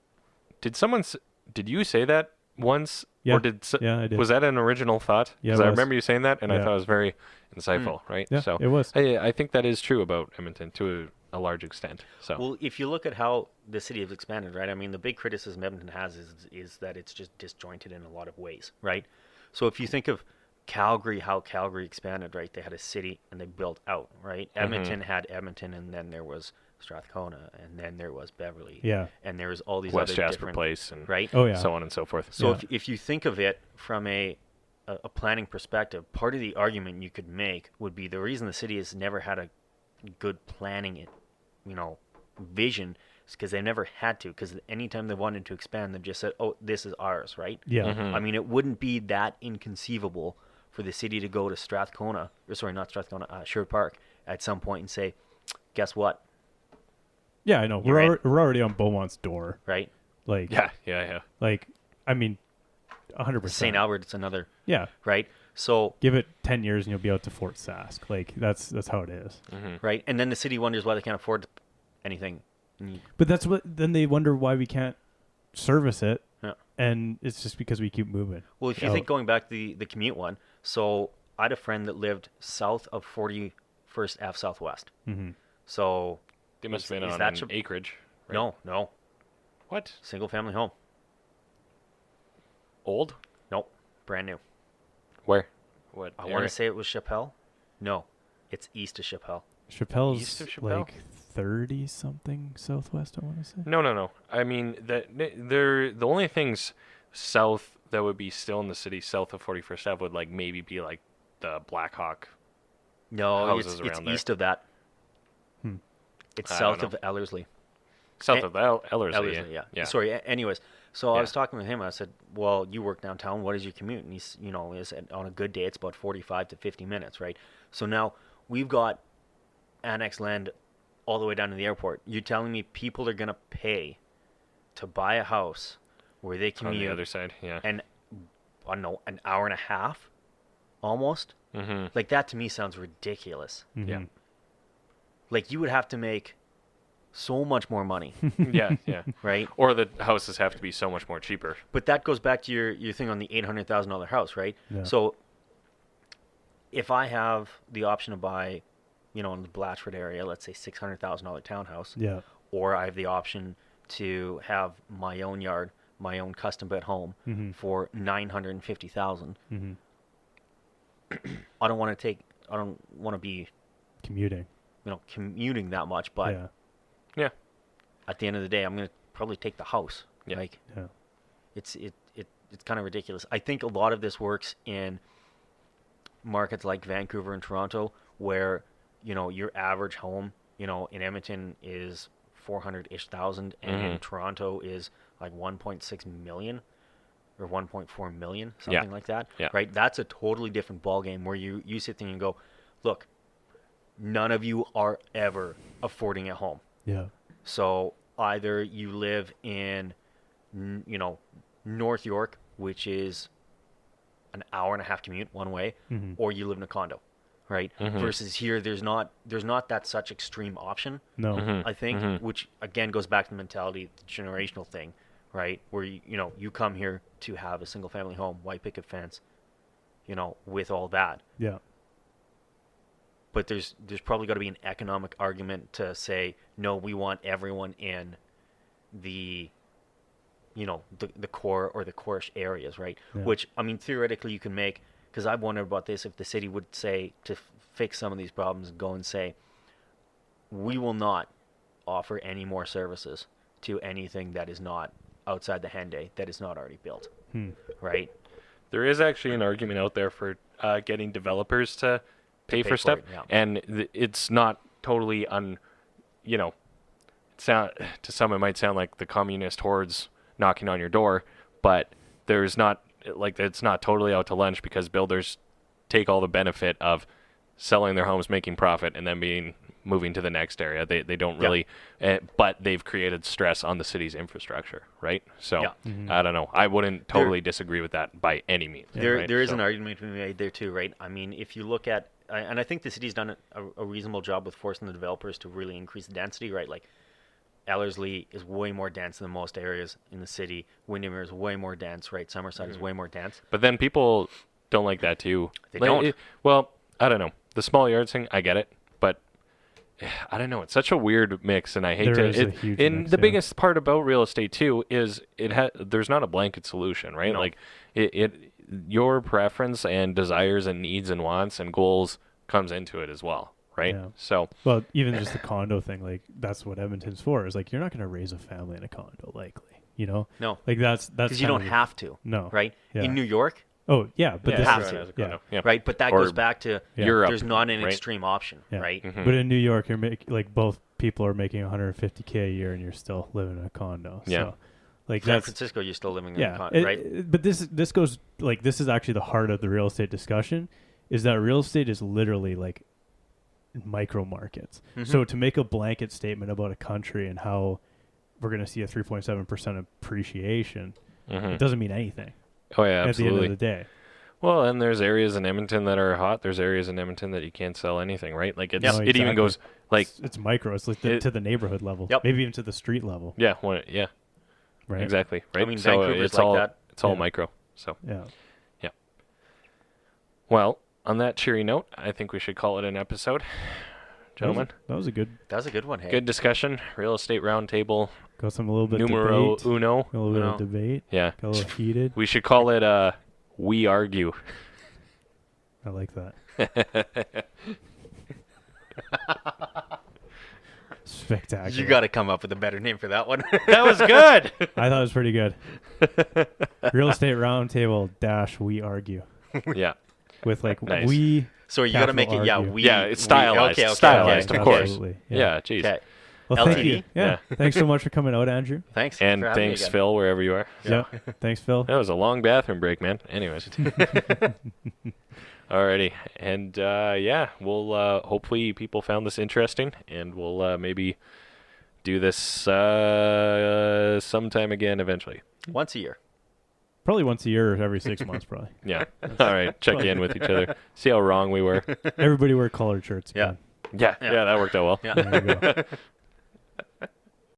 did you say that once? Yeah. Or Yeah, I did. Was that an original thought? Yeah, Because it I was. remember you saying that, and I Yeah. thought it was very insightful, right? Yeah, So it was. I think that is true about Edmonton to a large extent. So well, if you look at how the city has expanded, right? I mean, the big criticism Edmonton has is that it's just disjointed in a lot of ways, right? So if you think of Calgary, how Calgary expanded, right? They had a city and they built out, right? Edmonton had Edmonton, and then there was Strathcona, and then there was Beverly. Yeah. And there was all these West other Jasper different, Place, and right? Oh, yeah. so on and so forth. So Yeah. if you think of it from a planning perspective, part of the argument you could make would be the reason the city has never had a good planning, vision is because they never had to. Because anytime they wanted to expand, they just said, "Oh, this is ours," right? Yeah. Mhm. I mean, it wouldn't be that inconceivable for the city to go to Sherwood Park at some point and say, "Guess what?" Yeah, I know. You're in. We're already on Beaumont's door. Right? Like, Yeah. like, I mean, 100%. St. Albert's another, Yeah. right? So, Give it 10 years and you'll be out to Fort Sask. Like, that's how it is. right? And then the city wonders why they can't afford anything. But then they wonder why we can't service it. Yeah. And it's just because we keep moving. Well, if you out. think going back to the commute one, so I had a friend that lived south of 41st Ave Southwest. Mhm. So They must have been is on that an acreage. Right? no, What? single family home. Old? Nope, brand new. Where? What? I area? want to say it was Chappelle. No, it's east of Chappelle. Chappelle's East of Chappelle? like 30 something southwest, I want to say. No. I mean, the only things south that would be still in the city south of 41st Ave would like maybe be like the Blackhawk. No, Houses it's around there. east of that. Hmm. It's I south don't of Ellerslie. South of Ellerslie. Ellerslie, yeah. Sorry. Anyways, so I was talking with him. I said, "Well, you work downtown. What is your commute?" And he's, he said, on a good day, it's about 45 to 50 minutes, right? So now we've got annex land all the way down to the airport. You're telling me people are gonna pay to buy a house where they On the commute other side, yeah. and I don't know, an hour and a half, almost? Mm-hmm. Like that to me sounds ridiculous. Mhm. Yeah. Like you would have to make so much more money, yeah. right? Or the houses have to be so much more cheaper. But that goes back to your thing on the $800,000 house, right? Yeah. So if I have the option to buy, in the Blatchford area, let's say $600,000 townhouse, Yeah. or I have the option to have my own yard, my own custom built home Mhm. for $950,000. Mhm. I don't want to be, Commuting. commuting that much, but Yeah. Yeah. at the end of the day, I'm going to probably take the house. Yeah. Like Yeah. it's kind of ridiculous. I think a lot of this works in markets like Vancouver and Toronto, where your average home, in Edmonton is 400-ish thousand, and in Toronto is like 1.6 million or 1.4 million, something like that. Yeah. Right? That's a totally different ballgame where you sit there and go, look, none of you are ever affording a home. Yeah. So either you live in, North York, which is an hour and a half commute one way, Mhm. or you live in a condo, right? Versus here, there's not that such extreme option. No. Mhm. I think, which again goes back to the mentality, the generational thing, right? Where you come here to have a single family home, white picket fence, with all that. Yeah. But there's probably got to be an economic argument to say, no, we want everyone in the the core or the core-ish areas, right? Yeah. Which, I mean, theoretically you can make, because I've wondered about this, if the city would say, to fix some of these problems, go and say, we will not offer any more services to anything that is not outside the Henday, that is not already built, right? There is actually an argument out there for getting developers to pay for stuff, it, yeah. and it's not totally to some it might sound like the communist hordes knocking on your door, but there's not, like, it's not totally out to lunch, because builders take all the benefit of selling their homes, making profit, and then moving to the next area. They don't really, but they've created stress on the city's infrastructure, right? So Yeah. I don't know. I wouldn't totally disagree with that by any means. right? There is So- an argument to be made there too, right? I mean, if you look at, and I think the city's done a reasonable job with forcing the developers to really increase the density, right? Like Ellerslie is way more dense than most areas in the city. Windermere is way more dense, right? Summerside is way more dense. But then people don't like that too. They Like, don't. Well, I don't know. The small yards thing, I get it, but I don't know. It's such a weird mix, and I hate There to. is a huge and mix, the yeah. biggest part about real estate too is there's not a blanket solution, right? No. Like your preference and desires and needs and wants and goals comes into it as well, right? Yeah. So, well, even just the condo thing, like that's what Edmonton's for. Is like you're not going to raise a family in a condo, likely. You know, No. like that's Because you don't have to. No. Right? Yeah. In New York, Oh yeah, but yeah, this have is, to. as a condo. Yeah. right? But that Or goes back to Europe, there's not an right? extreme option, Yeah. right? Mhm. But in New York, you're like both people are making 150K a year, and you're still living in a condo. Yeah. So, like San that's Francisco, you're still living in yeah. a condo, right? But this goes like this is actually the heart of the real estate discussion. Is that real estate is literally like micro markets. Mhm. So to make a blanket statement about a country and how we're going to see a 3.7% appreciation, Mhm. it doesn't mean anything Oh yeah, at the absolutely. end of the day. Well, and there's areas in Edmonton that are hot. There's areas in Edmonton that you can't sell anything, right? Like it's No, it even exactly. goes like It's micro. It's like It- to the neighborhood level. Yep. Maybe even to the street level. yeah, Right. exactly, right? mean, so Vancouver's it's like all that. it's all Yeah. micro. So Yeah. well, on that cheery note, I think we should call it an episode, gentlemen. That was a good. That was a good one, hey. Good discussion. Real estate roundtable Got some a little bit numero debate. uno. A little bit Uno. of debate. Yeah, Got a little heated. we should call it we argue. I like that. Spectacular. You got to come up with a better name for that one. That was good. I thought it was pretty good. Real estate roundtable dash we argue Yeah, with like Nice. we. So you got to make it, Capital argue. we. Yeah, it's stylized. Okay, Stylized, of course. Absolutely. yeah. Geez. Okay. Well, thank LTD? you. Yeah. Thanks so much for coming out, Andrew. Thanks. And for having me thanks, again. Phil, wherever you are. Yeah. Thanks, Phil. That was a long bathroom break, man. Anyways. Alrighty. And yeah, we'll hopefully people found this interesting, and we'll maybe do this sometime again eventually. Once a year. Probably once a year or every 6 months, probably. Yeah. All right. Check in with each other. See how wrong we were. Everybody wear colored shirts. Yeah. man. Yeah. Yeah, that worked out well. Yeah. There you go.